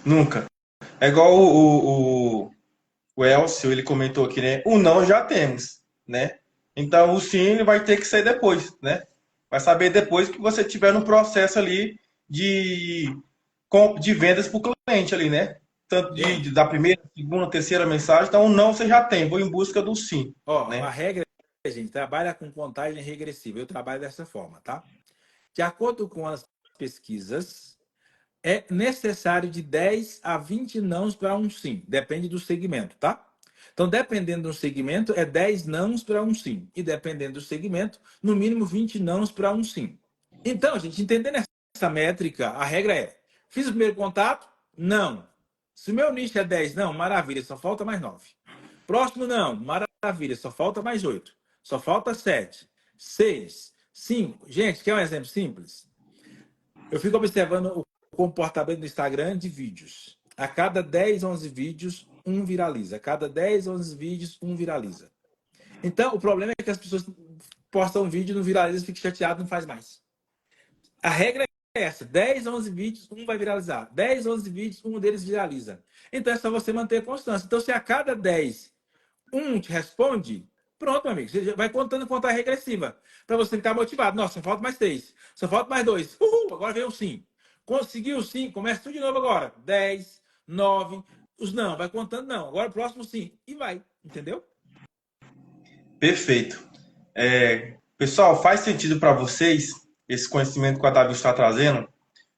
[SPEAKER 3] Nunca. É igual o Elcio, ele comentou aqui, né? O não já temos, né? Então o sim ele vai ter que ser depois, né? Vai saber depois que você tiver no processo ali de vendas para o cliente ali, né? Tanto da primeira, segunda, terceira mensagem. Então o não você já tem, vou em busca do sim.
[SPEAKER 2] Ó,
[SPEAKER 3] né?
[SPEAKER 2] a regra, a gente trabalha com contagem regressiva. Eu trabalho dessa forma, tá? De acordo com as pesquisas, é necessário de 10 a 20 nãos para um sim. Depende do segmento, tá? Então, dependendo do segmento, é 10 nãos para um sim. E dependendo do segmento, no mínimo 20 nãos para um sim. Então, gente, entendendo essa métrica, a regra é: fiz o primeiro contato? Não. Se o meu nicho é 10, não, maravilha, só falta mais 9. Próximo, não, maravilha, só falta mais 8. Só falta 7, 6, 5. Gente, quer um exemplo simples? Eu fico observando o comportamento do Instagram de vídeos. A cada 10, 11 vídeos, um viraliza. A cada 10, 11 vídeos, um viraliza. Então, o problema é que as pessoas postam um vídeo, não viraliza, fica chateado, não faz mais. A regra é essa: 10, 11 vídeos, um vai viralizar. 10, 11 vídeos, um deles viraliza. Então, é só você manter a constância. Então, se a cada 10, um te responde, pronto, meu amigo. Você vai contando contagem regressiva. Para você ficar motivado. Nossa, só falta mais 3. Só falta mais 2. Uhul, agora vem o sim. Conseguiu sim, começa tudo de novo agora. 10, 9, os não. Vai contando não. Agora o próximo sim. E vai. Entendeu?
[SPEAKER 3] Perfeito. Pessoal, faz sentido para vocês esse conhecimento que a Davi está trazendo?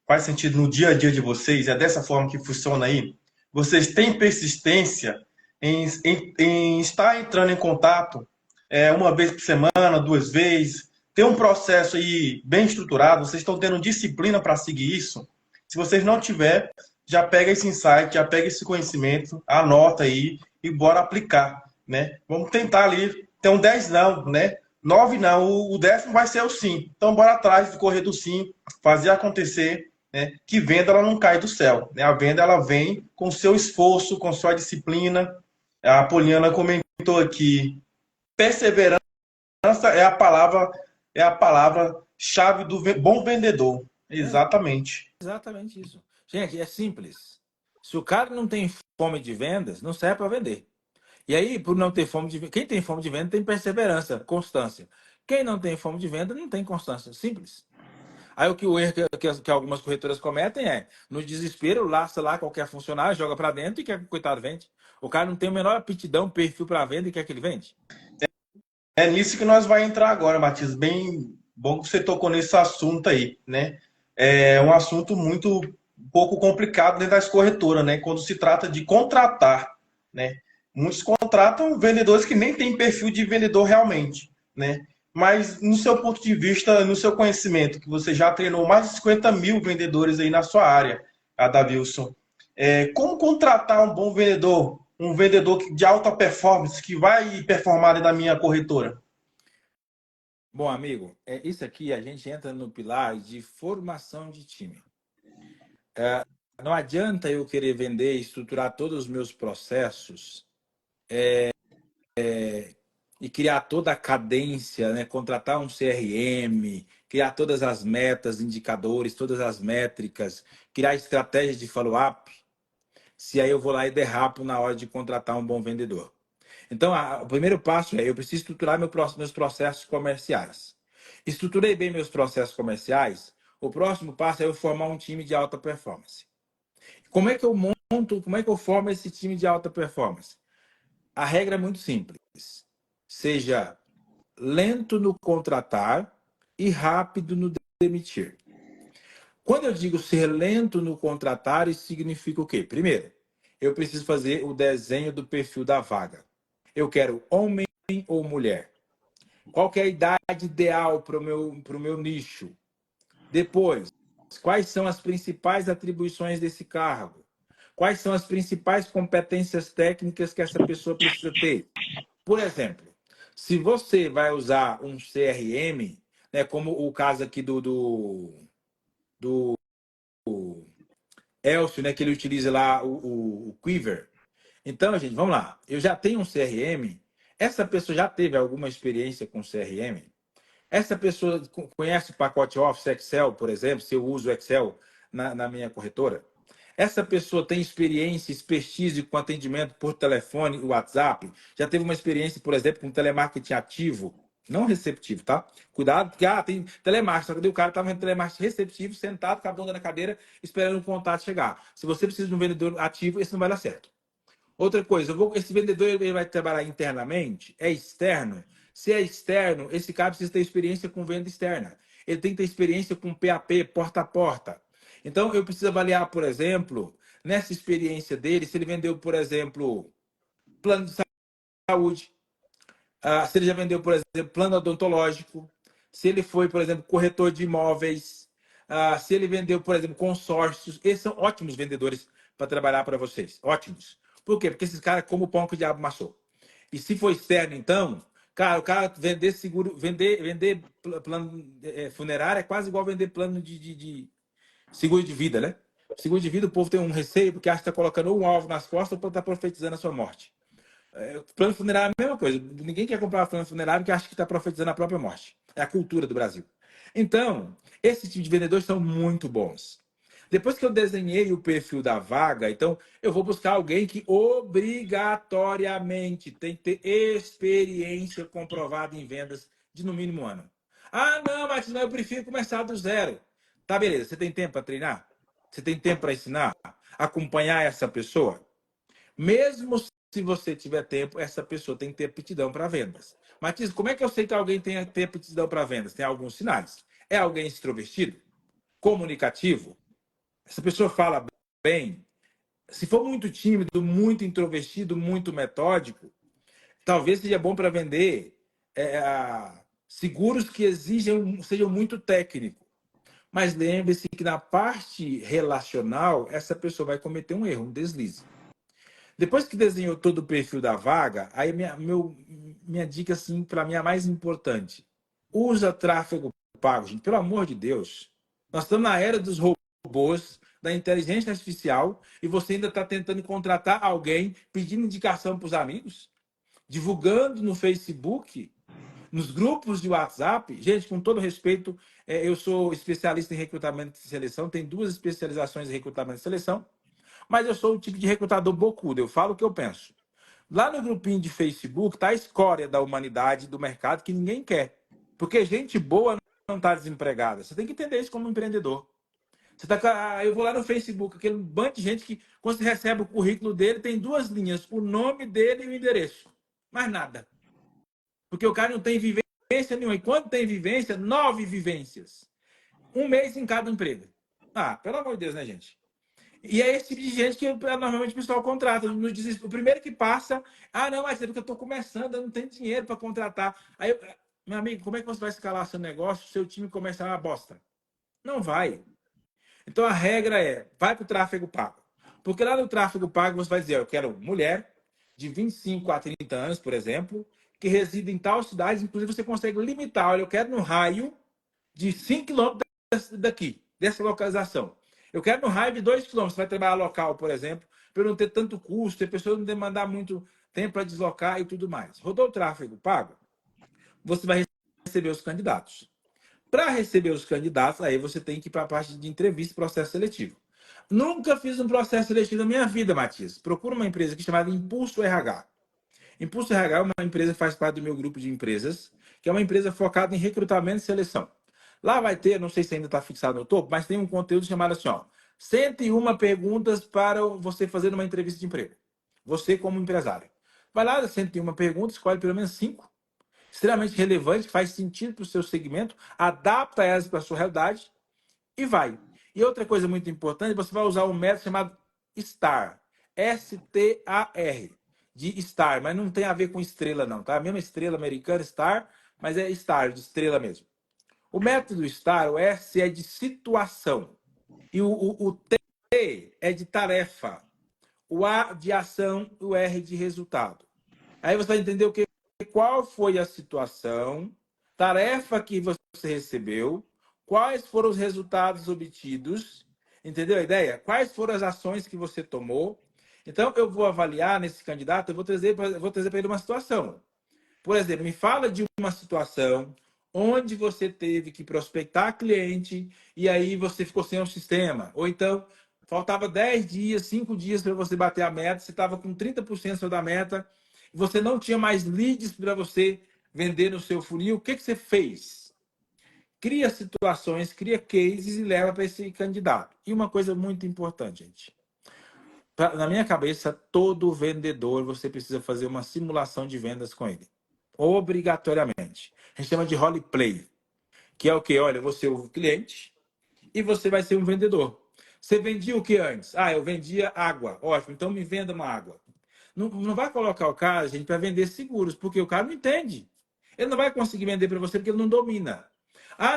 [SPEAKER 3] Faz sentido no dia a dia de vocês? É dessa forma que funciona aí? Vocês têm persistência em estar entrando em contato uma vez por semana, 2 vezes? Tem um processo aí bem estruturado? Vocês estão tendo disciplina para seguir isso? Se vocês não tiver, já pega esse insight, já pega esse conhecimento, anota aí e bora aplicar, né? Vamos tentar ali, tem um 10 não, né? 9 não, o 10º vai ser o sim. Então bora atrás de correr do sim, fazer acontecer, né? Que venda ela não cai do céu, né? A venda ela vem com seu esforço, com sua disciplina. A Poliana comentou aqui, perseverança é a palavra chave do bom vendedor. Exatamente.
[SPEAKER 2] Exatamente isso. Gente, é simples. Se o cara não tem fome de vendas, não serve para vender. E aí, por não ter fome de venda, quem tem fome de venda tem perseverança, constância. Quem não tem fome de venda não tem constância. Simples. Aí o erro que algumas corretoras cometem é, no desespero, laça lá qualquer funcionário, joga para dentro e quer que o coitado vende. O cara não tem o menor aptidão, perfil para venda e quer que ele vende.
[SPEAKER 3] É nisso que nós vai entrar agora, Matias. Bem bom que você tocou nesse assunto aí, né? É um assunto um pouco complicado dentro das corretoras, né? Quando se trata de contratar, né? Muitos contratam vendedores que nem têm perfil de vendedor realmente, né? Mas no seu ponto de vista, no seu conhecimento, que você já treinou mais de 50 mil vendedores aí na sua área, Adavilson, como contratar um bom vendedor, um vendedor de alta performance que vai performar dentro da minha corretora?
[SPEAKER 2] Bom, amigo, isso aqui a gente entra no pilar de formação de time. Não adianta eu querer vender e estruturar todos os meus processos e criar toda a cadência, né? Contratar um CRM, criar todas as metas, indicadores, todas as métricas, criar estratégias de follow-up, se aí eu vou lá e derrapo na hora de contratar um bom vendedor. Então, o primeiro passo é eu preciso estruturar meus processos comerciais. Estruturei bem meus processos comerciais, o próximo passo é eu formar um time de alta performance. Como é que eu monto, como é que eu formo esse time de alta performance? A regra é muito simples. Seja lento no contratar e rápido no demitir. Quando eu digo ser lento no contratar, isso significa o quê? Primeiro, eu preciso fazer o desenho do perfil da vaga. Eu quero homem ou mulher? Qual que é a idade ideal para o meu nicho? Depois, quais são as principais atribuições desse cargo? Quais são as principais competências técnicas que essa pessoa precisa ter? Por exemplo, se você vai usar um CRM, né, como o caso aqui do Elcio, né, que ele utiliza lá o Quiver. Então, gente, vamos lá. Eu já tenho um CRM. Essa pessoa já teve alguma experiência com CRM? Essa pessoa conhece o pacote Office Excel, por exemplo, se eu uso Excel na minha corretora? Essa pessoa tem experiência, expertise com atendimento por telefone e WhatsApp? Já teve uma experiência, por exemplo, com telemarketing ativo? Não receptivo, tá? Cuidado, porque tem telemarketing, só que o cara estava no telemarketing receptivo, sentado com a bunda na cadeira, esperando o contato chegar. Se você precisa de um vendedor ativo, esse não vai dar certo. Outra coisa, esse vendedor ele vai trabalhar internamente? É externo? Se é externo, esse cara precisa ter experiência com venda externa. Ele tem que ter experiência com PAP, porta a porta. Então, eu preciso avaliar, por exemplo, nessa experiência dele, se ele vendeu, por exemplo, plano de saúde, se ele já vendeu, por exemplo, plano odontológico, se ele foi, por exemplo, corretor de imóveis, se ele vendeu, por exemplo, consórcios. Esses são ótimos vendedores para trabalhar para vocês. Ótimos. Por quê? Porque esses caras como o pão que o diabo amassou. E se for externo, então, cara, o cara vender seguro, vender plano funerário é quase igual vender plano de seguro de vida, né? Seguro de vida, o povo tem um receio porque acha que está colocando um alvo nas costas para estar profetizando a sua morte. Plano funerário é a mesma coisa. Ninguém quer comprar plano funerário porque acha que está profetizando a própria morte. É a cultura do Brasil. Então, esse tipo de vendedores são muito bons. Depois que eu desenhei o perfil da vaga, então eu vou buscar alguém que obrigatoriamente tem que ter experiência comprovada em vendas de no mínimo um ano. Ah, não, mas não, eu prefiro começar do zero. Tá, beleza. Você tem tempo para treinar? Você tem tempo para ensinar? Acompanhar essa pessoa? Mesmo se você tiver tempo, essa pessoa tem que ter aptidão para vendas. Matias, como é que eu sei que alguém tem aptidão para vendas? Tem alguns sinais. É alguém extrovertido? Comunicativo? Essa pessoa fala bem? Se for muito tímido, muito introvertido, muito metódico, talvez seja bom para vender seguros que sejam muito técnicos. Mas lembre-se que na parte relacional, essa pessoa vai cometer um erro, um deslize. Depois que desenhou todo o perfil da vaga, aí minha dica, assim, para mim, é a mais importante. Usa tráfego pago, gente. Pelo amor de Deus. Nós estamos na era dos robôs, da inteligência artificial, e você ainda está tentando contratar alguém, pedindo indicação para os amigos, divulgando no Facebook, nos grupos de WhatsApp. Gente, com todo respeito, eu sou especialista em recrutamento e seleção, tenho 2 especializações em recrutamento e seleção, mas eu sou o tipo de recrutador bocudo, eu falo o que eu penso. Lá no grupinho de Facebook tá a escória da humanidade, do mercado, que ninguém quer. Porque gente boa não está desempregada. Você tem que entender isso como empreendedor. Eu vou lá no Facebook, aquele bando de gente que, quando você recebe o currículo dele, tem 2 linhas, o nome dele e o endereço. Mais nada. Porque o cara não tem vivência nenhuma. E quando tem vivência, 9 vivências. 1 mês em cada emprego. Pelo amor de Deus, né, gente? E é esse tipo de gente que normalmente o pessoal contrata. O primeiro que passa, não, mas é porque eu estou começando, eu não tenho dinheiro para contratar. Aí, meu amigo, como é que você vai escalar seu negócio se seu time começar uma bosta? Não vai. Então a regra é, vai para o tráfego pago. Porque lá no tráfego pago você vai dizer, eu quero mulher de 25 a 30 anos, por exemplo, que reside em tal cidade, inclusive você consegue limitar, olha, eu quero no raio de 5 quilômetros daqui, dessa localização. Eu quero no raio de 2 quilômetros, você vai trabalhar local, por exemplo, para não ter tanto custo, a pessoa não demandar muito tempo para deslocar e tudo mais. Rodou o tráfego pago, você vai receber os candidatos. Para receber os candidatos, aí você tem que ir para a parte de entrevista e processo seletivo. Nunca fiz um processo seletivo na minha vida, Matias. Procura uma empresa aqui chamada Impulso RH. Impulso RH é uma empresa que faz parte do meu grupo de empresas, que é uma empresa focada em recrutamento e seleção. Lá vai ter, não sei se ainda está fixado no topo, mas tem um conteúdo chamado assim, ó, 101 perguntas para você fazer uma entrevista de emprego. Você como empresário. Vai lá, 101 perguntas, escolhe pelo menos 5 extremamente relevante, que faz sentido para o seu segmento, adapta elas para a sua realidade e vai. E outra coisa muito importante, você vai usar um método chamado STAR. S-T-A-R. De STAR, mas não tem a ver com estrela não, tá? A mesma estrela americana, STAR, mas é STAR, de estrela mesmo. O método STAR, o S é de situação. E o T é de tarefa. O A de ação, o R de resultado. Aí você vai entender o que, qual foi a situação, tarefa que você recebeu, quais foram os resultados obtidos, entendeu a ideia? Quais foram as ações que você tomou. Então, eu vou avaliar nesse candidato, eu vou trazer para ele uma situação. Por exemplo, me fala de uma situação onde você teve que prospectar cliente e aí você ficou sem o sistema. Ou então, faltava 10 dias, 5 dias para você bater a meta, você estava com 30% da meta, e você não tinha mais leads para você vender no seu funil. O que você fez? Cria situações, cria cases e leva para esse candidato. E uma coisa muito importante, gente. Na minha cabeça, todo vendedor, você precisa fazer uma simulação de vendas com ele. Obrigatoriamente. A gente chama de roleplay. Que é o quê? Olha, você é o cliente e você vai ser um vendedor. Você vendia o que antes? Eu vendia água. Ótimo, então me venda uma água. Não vai colocar o cara, gente, para vender seguros, porque o cara não entende. Ele não vai conseguir vender para você porque ele não domina.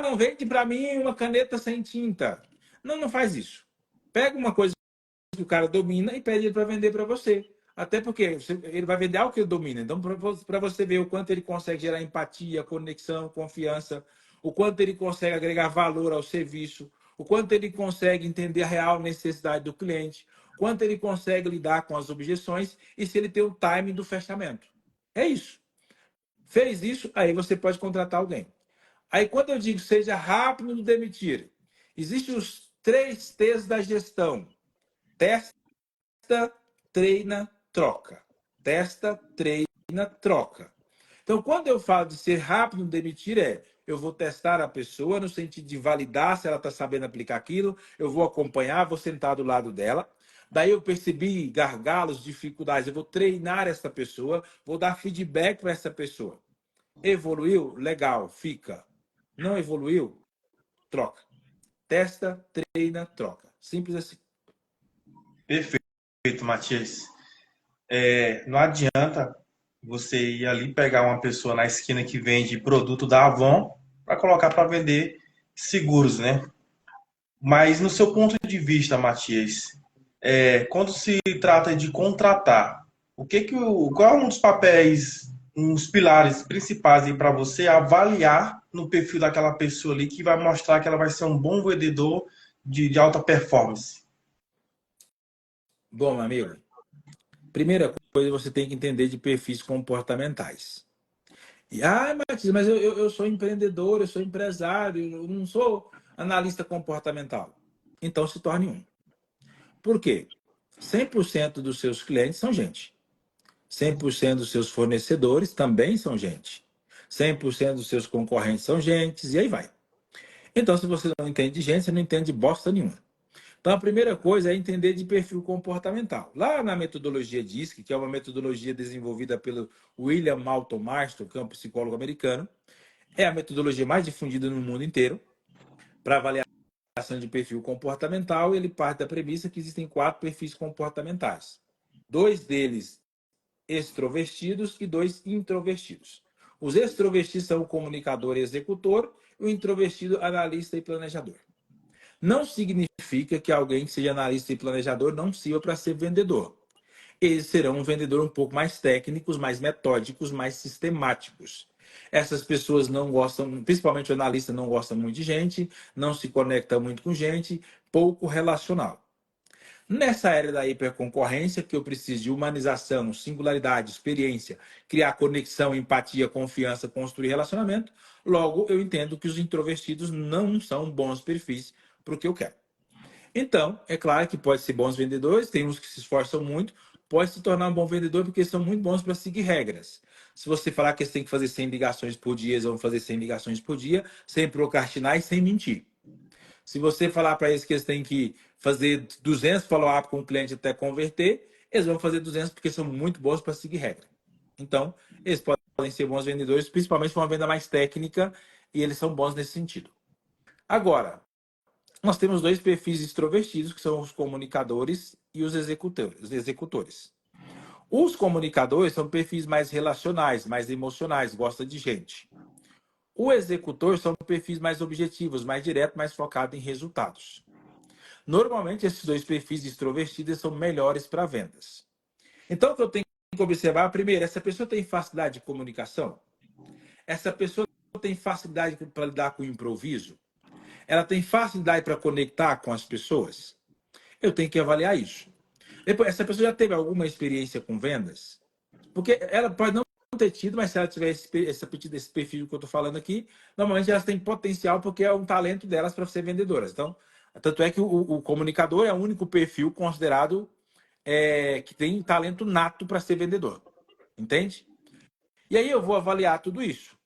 [SPEAKER 2] Não vende para mim uma caneta sem tinta. Não faz isso. Pega uma coisa que o cara domina e pede ele para vender para você. Até porque ele vai vender algo que ele domina. Então, para você ver o quanto ele consegue gerar empatia, conexão, confiança, o quanto ele consegue agregar valor ao serviço, o quanto ele consegue entender a real necessidade do cliente, quanto ele consegue lidar com as objeções e se ele tem o timing do fechamento. É isso. Fez isso, aí você pode contratar alguém. Aí, quando eu digo seja rápido no demitir, existem os 3 T's da gestão. Testa, treina, troca. Testa, treina, troca. Então, quando eu falo de ser rápido no demitir, eu vou testar a pessoa no sentido de validar se ela está sabendo aplicar aquilo, eu vou acompanhar, vou sentar do lado dela. Daí eu percebi gargalos, dificuldades, eu vou treinar essa pessoa, vou dar feedback para essa pessoa. Evoluiu? Legal, fica. Não evoluiu? Troca. Testa, treina, troca. Simples assim.
[SPEAKER 3] Perfeito, Matias. Não adianta você ir ali pegar uma pessoa na esquina que vende produto da Avon para colocar para vender seguros, né? Mas no seu ponto de vista, Matias, quando se trata de contratar, qual é um dos papéis, um dos pilares principais para você avaliar no perfil daquela pessoa ali que vai mostrar que ela vai ser um bom vendedor de alta performance?
[SPEAKER 2] Bom, meu amigo, primeira coisa você tem que entender de perfis comportamentais. Matias, mas eu sou empreendedor, eu sou empresário, eu não sou analista comportamental. Então se torne um. Por quê? 100% dos seus clientes são gente. 100% dos seus fornecedores também são gente. 100% dos seus concorrentes são gente, e aí vai. Então, se você não entende de gente, você não entende de bosta nenhuma. Então, a primeira coisa é entender de perfil comportamental. Lá na metodologia DISC, que é uma metodologia desenvolvida pelo William Malton Marston, que é um psicólogo americano, é a metodologia mais difundida no mundo inteiro para avaliar de perfil comportamental, ele parte da premissa que existem 4 perfis comportamentais. 2 deles extrovertidos e 2 introvertidos. Os extrovertidos são o comunicador e executor, e o introvertido, analista e planejador. Não significa que alguém que seja analista e planejador não sirva para ser vendedor. Eles serão um vendedor um pouco mais técnicos, mais metódicos, mais sistemáticos. Essas pessoas não gostam, principalmente o analista não gosta muito de gente, não se conecta muito com gente, pouco relacional. Nessa era da hiperconcorrência, que eu preciso de humanização, singularidade, experiência, criar conexão, empatia, confiança, construir relacionamento, logo eu entendo que os introvertidos não são bons perfis para o que eu quero. Então, é claro que pode ser bons vendedores, tem uns que se esforçam muito, pode se tornar um bom vendedor porque eles são muito bons para seguir regras. Se você falar que eles têm que fazer 100 ligações por dia, eles vão fazer 100 ligações por dia, sem procrastinar e sem mentir. Se você falar para eles que eles têm que fazer 200 follow-up com o cliente até converter, eles vão fazer 200 porque são muito bons para seguir regra. Então, eles podem ser bons vendedores, principalmente para uma venda mais técnica, e eles são bons nesse sentido. Agora, nós temos 2 perfis extrovertidos, que são os comunicadores e os executores. Os comunicadores são perfis mais relacionais, mais emocionais, gostam de gente. O executor são perfis mais objetivos, mais diretos, mais focados em resultados. Normalmente, esses 2 perfis extrovertidos são melhores para vendas. Então, o que eu tenho que observar, primeiro, essa pessoa tem facilidade de comunicação? Essa pessoa tem facilidade para lidar com o improviso? Ela tem facilidade para conectar com as pessoas? Eu tenho que avaliar isso. Depois, essa pessoa já teve alguma experiência com vendas? Porque ela pode não ter tido, mas se ela tiver esse perfil que eu estou falando aqui, normalmente elas têm potencial porque é um talento delas para ser vendedoras. Então, tanto é que o comunicador é o único perfil considerado que tem talento nato para ser vendedor. Entende? E aí eu vou avaliar tudo isso.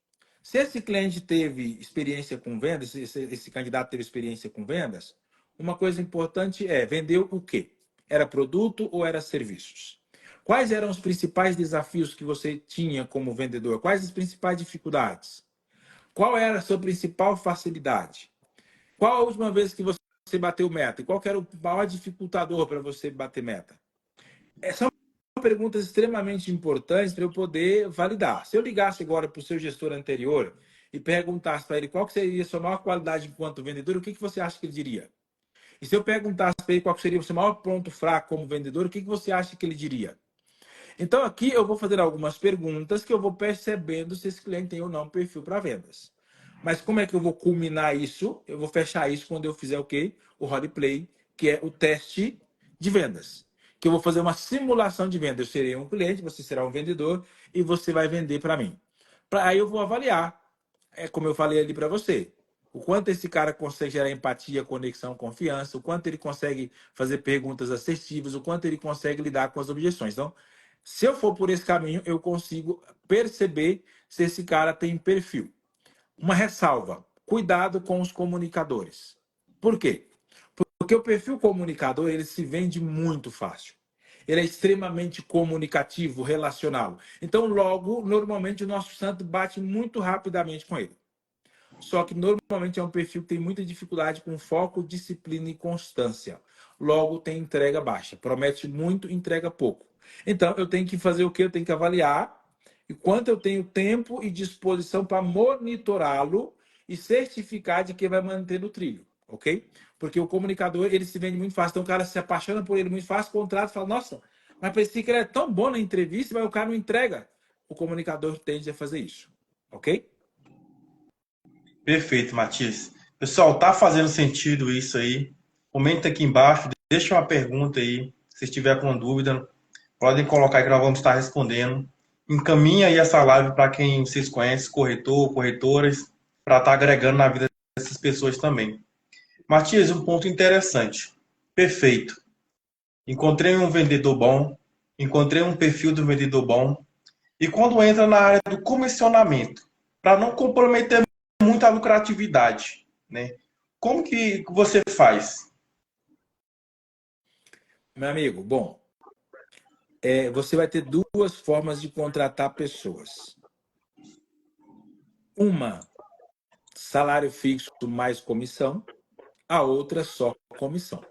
[SPEAKER 2] Se esse cliente teve experiência com vendas, esse candidato teve experiência com vendas, uma coisa importante é, vendeu o quê? Era produto ou era serviços? Quais eram os principais desafios que você tinha como vendedor? Quais as principais dificuldades? Qual era a sua principal facilidade? Qual a última vez que você bateu meta? E qual era o maior dificultador para você bater meta? São perguntas extremamente importantes para eu poder validar. Se eu ligasse agora para o seu gestor anterior e perguntasse para ele qual seria a sua maior qualidade enquanto vendedor, o que você acha que ele diria? E se eu perguntasse para ele qual seria o seu maior ponto fraco como vendedor, o que você acha que ele diria? Então aqui eu vou fazer algumas perguntas que eu vou percebendo se esse cliente tem ou não perfil para vendas. Mas como é que eu vou culminar isso? Eu vou fechar isso quando eu fizer o quê? O roleplay, que é o teste de vendas. Que eu vou fazer uma simulação de venda. Eu serei um cliente, você será um vendedor e você vai vender para mim. Aí eu vou avaliar, como eu falei ali para você, o quanto esse cara consegue gerar empatia, conexão, confiança, o quanto ele consegue fazer perguntas assertivas, o quanto ele consegue lidar com as objeções. Então, se eu for por esse caminho, eu consigo perceber se esse cara tem perfil. Uma ressalva: cuidado com os comunicadores. Por quê? Porque o perfil comunicador ele se vende muito fácil. Ele é extremamente comunicativo, relacional. Então, logo, normalmente o nosso santo bate muito rapidamente com ele. Só que normalmente é um perfil que tem muita dificuldade com foco, disciplina e constância. Logo, tem entrega baixa. Promete muito, entrega pouco. Então, eu tenho que fazer o quê? Eu tenho que avaliar e quanto eu tenho tempo e disposição para monitorá-lo e certificar de que vai manter no trilho, ok? Porque o comunicador, ele se vende muito fácil. Então, o cara se apaixona por ele muito fácil, contrata e fala, nossa, mas parecia que ele é tão bom na entrevista, mas o cara não entrega. O comunicador tende a fazer isso, ok?
[SPEAKER 3] Perfeito, Matias. Pessoal, tá fazendo sentido isso aí? Comenta aqui embaixo, deixa uma pergunta aí. Se estiver com dúvida, podem colocar aí que nós vamos estar respondendo. Encaminha aí essa live para quem vocês conhecem, corretor, corretoras, para estar agregando na vida dessas pessoas também. Matias, um ponto interessante. Perfeito. Encontrei um vendedor bom, encontrei um perfil do vendedor bom. E quando entra na área do comissionamento, para não comprometer muito a lucratividade, né? Como que você faz?
[SPEAKER 2] Meu amigo, bom, você vai ter 2 formas de contratar pessoas. Uma, salário fixo mais comissão. a outra só comissão.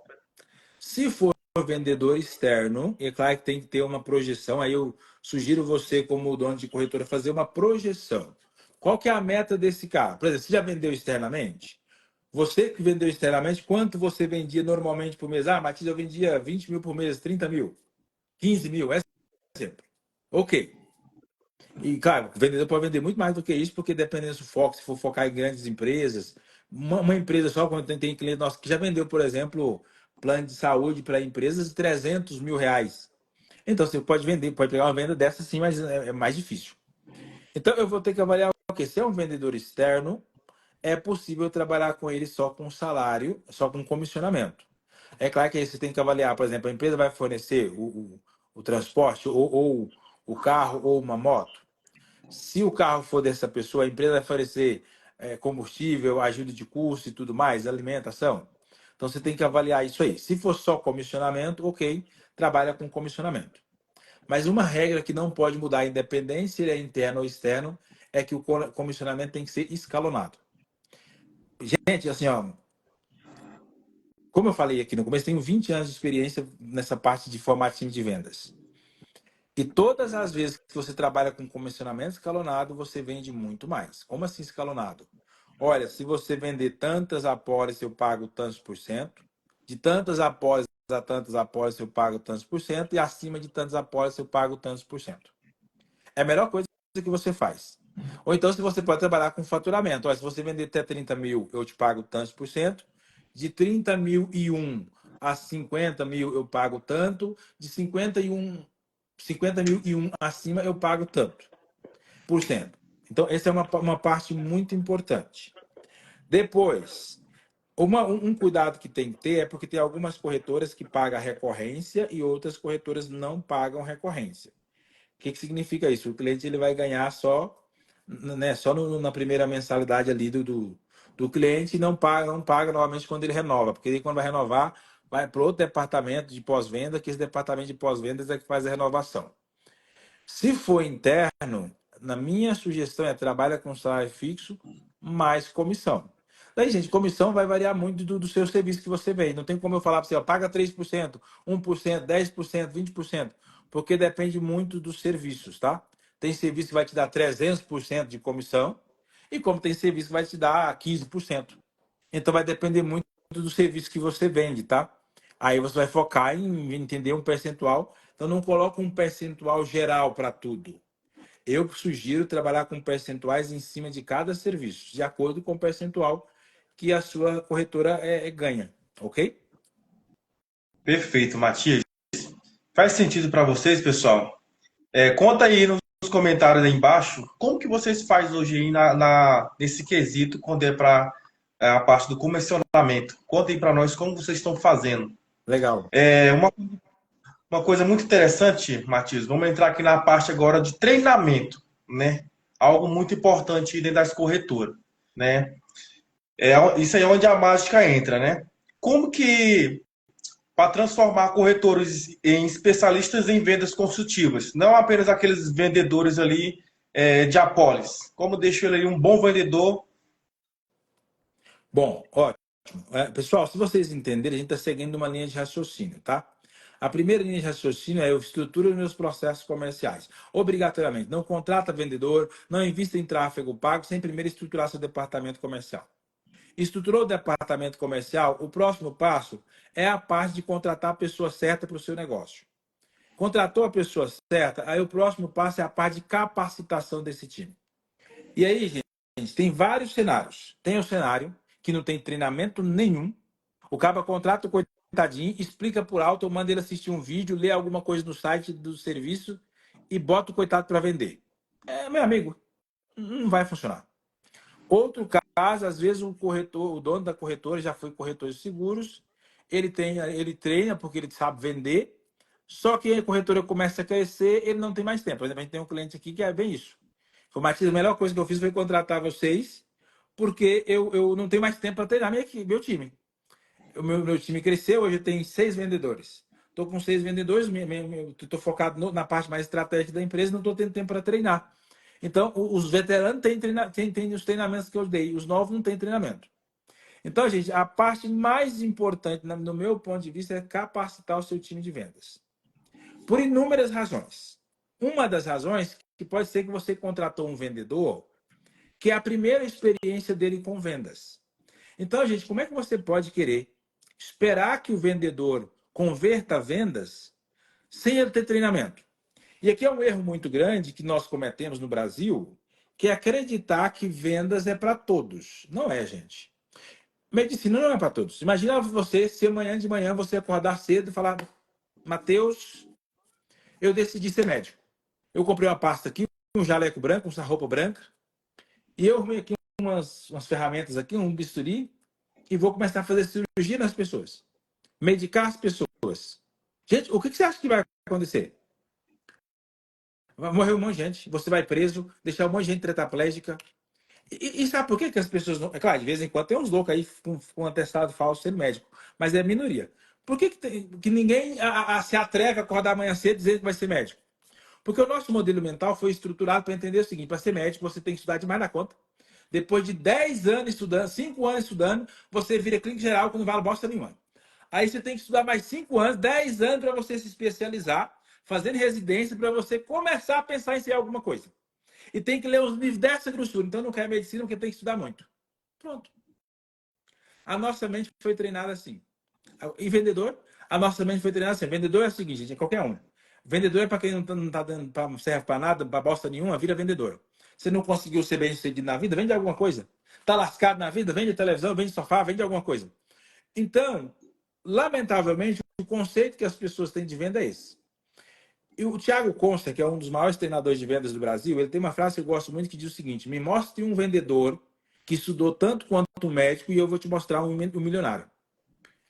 [SPEAKER 2] Se for vendedor externo, é claro que tem que ter uma projeção, aí eu sugiro você, como dono de corretora, fazer uma projeção. Qual que é a meta desse cara? Por exemplo, você já vendeu externamente? Você que vendeu externamente, quanto você vendia normalmente por mês? Ah, Matias, eu vendia 20 mil por mês, 30 mil, 15 mil, é sempre. Ok. E, claro, o vendedor pode vender muito mais do que isso, porque dependendo do foco, se for focar em grandes empresas, uma empresa só, quando tem cliente nosso que já vendeu, por exemplo, plano de saúde para empresas de 300 mil reais. Então, você pode vender, pode pegar uma venda dessa sim, mas é mais difícil. Então, eu vou ter que avaliar o quê? Se é um vendedor externo, é possível trabalhar com ele só com salário, só com comissionamento. É claro que aí você tem que avaliar, por exemplo, a empresa vai fornecer o transporte, ou o carro, ou uma moto. Se o carro for dessa pessoa, a empresa vai oferecer combustível, ajuda de custo e tudo mais, alimentação. Então você tem que avaliar isso aí. Se for só comissionamento, ok, trabalha com comissionamento. Mas uma regra que não pode mudar, independente se ele é interno ou externo, é que o comissionamento tem que ser escalonado. Gente, assim, ó, como eu falei aqui no começo, tenho 20 anos de experiência nessa parte de formatinho de vendas. E todas as vezes que você trabalha com comissionamento escalonado, você vende muito mais. Como assim escalonado? Olha, se você vender tantas apólices, eu pago tantos por cento. De tantas apólices a tantas apólices, eu pago tantos por cento. E acima de tantas apólices, eu pago tantos por cento. É a melhor coisa que você faz. Ou então, se você pode trabalhar com faturamento. Olha, se você vender até 30 mil, eu te pago tantos por cento. De 30.001 a 50 mil, eu pago tanto. De 50.001 acima, eu pago tanto por cento. Então, essa é uma parte muito importante. Depois, um cuidado que tem que ter é porque tem algumas corretoras que pagam recorrência e outras corretoras não pagam recorrência. O que significa isso? O cliente ele vai ganhar só, né, só na primeira mensalidade ali do cliente e não paga novamente quando ele renova, porque ele, quando vai renovar, vai para outro departamento de pós-venda, que esse departamento de pós-vendas é que faz a renovação. Se for interno, na minha sugestão é trabalha com salário fixo mais comissão. Daí, gente, comissão vai variar muito do seu serviço que você vende. Não tem como eu falar para você, ó, paga 3%, 1%, 10%, 20%, porque depende muito dos serviços, tá? Tem serviço que vai te dar 300% de comissão e como tem serviço que vai te dar 15%. Então vai depender muito do serviço que você vende, tá? Aí você vai focar em entender um percentual. Então não coloca um percentual geral para tudo. Eu sugiro trabalhar com percentuais em cima de cada serviço, de acordo com o percentual que a sua corretora ganha, ok?
[SPEAKER 3] Perfeito, Matias. Faz sentido para vocês, pessoal? Conta aí nos comentários aí embaixo como que vocês fazem hoje aí nesse quesito quando é para a parte do comissionamento. Conta aí para nós como vocês estão fazendo.
[SPEAKER 2] Legal.
[SPEAKER 3] Uma coisa muito interessante, Matias, vamos entrar aqui na parte agora de treinamento, né? Algo muito importante dentro das corretoras, né? Isso aí é onde a mágica entra, né? Como que, para transformar corretores em especialistas em vendas consultivas, não apenas aqueles vendedores ali de apólice, como deixa ele um bom vendedor?
[SPEAKER 2] Bom, ótimo. Pessoal, se vocês entenderem, a gente está seguindo uma linha de raciocínio, tá? A primeira linha de raciocínio é eu estruturo meus processos comerciais. Obrigatoriamente, não contrata vendedor, não invista em tráfego pago sem primeiro estruturar seu departamento comercial. Estruturou o departamento comercial, o próximo passo é a parte de contratar a pessoa certa para o seu negócio. Contratou a pessoa certa, aí o próximo passo é a parte de capacitação desse time. E aí, gente, tem vários cenários. Tem o cenário que não tem treinamento nenhum. O cara contrata o coitadinho, explica por alto, eu mando ele assistir um vídeo, ler alguma coisa no site do serviço e bota o coitado para vender. Meu amigo, não vai funcionar. Outro caso, às vezes o corretor, o dono da corretora já foi corretor de seguros, ele treina porque ele sabe vender, só que a corretora começa a crescer, ele não tem mais tempo. Por exemplo, a gente tem um cliente aqui que é bem isso. Foi, Matias, a melhor coisa que eu fiz foi contratar vocês, porque eu não tenho mais tempo para treinar meu time. Meu time cresceu, hoje eu tenho 6 vendedores. Estou com 6 vendedores, estou focado na parte mais estratégica da empresa, não estou tendo tempo para treinar. Então, os veteranos têm os treinamentos que eu dei, os novos não têm treinamento. Então, gente, a parte mais importante, no meu ponto de vista, é capacitar o seu time de vendas. Por inúmeras razões. Uma das razões que pode ser que você contratou um vendedor que é a primeira experiência dele com vendas. Então, gente, como é que você pode querer esperar que o vendedor converta vendas sem ele ter treinamento? E aqui é um erro muito grande que nós cometemos no Brasil, que é acreditar que vendas é para todos. Não é, gente. Medicina não é para todos. Imagina você, se amanhã de manhã você acordar cedo e falar: Matheus, eu decidi ser médico. Eu comprei uma pasta aqui, um jaleco branco, uma roupa branca, e eu arrumei aqui umas ferramentas aqui, um bisturi, e vou começar a fazer cirurgia nas pessoas. Medicar as pessoas. Gente, o que você acha que vai acontecer? Vai morrer um monte de gente, você vai preso, deixar um monte de gente tetraplégica. E sabe por que, que as pessoas não. É claro, de vez em quando tem uns loucos aí com atestado falso sendo médico, mas é a minoria. Por que, que ninguém se atreve a acordar amanhã cedo e dizer que vai ser médico? Porque o nosso modelo mental foi estruturado para entender o seguinte: para ser médico, você tem que estudar demais na conta. Depois de 10 anos estudando, 5 anos estudando, você vira clínico geral quando não vale bosta nenhuma. Aí você tem que estudar mais 5 anos, 10 anos para você se especializar, fazendo residência para você começar a pensar em ser alguma coisa. E tem que ler os livros dessa grossura. Então não quer medicina porque tem que estudar muito. Pronto. A nossa mente foi treinada assim. E vendedor, a nossa mente foi treinada assim. Vendedor é o seguinte, gente, é qualquer um. Vendedor é para quem não tá dando, não serve para nada, para bosta nenhuma, vira vendedor. Você não conseguiu ser bem sucedido na vida, vende alguma coisa. Tá lascado na vida, vende televisão, vende sofá, vende alguma coisa. Então, lamentavelmente, o conceito que as pessoas têm de venda é esse. E o Thiago Consta, que é um dos maiores treinadores de vendas do Brasil, ele tem uma frase que eu gosto muito que diz o seguinte: me mostre um vendedor que estudou tanto quanto um médico e eu vou te mostrar um milionário.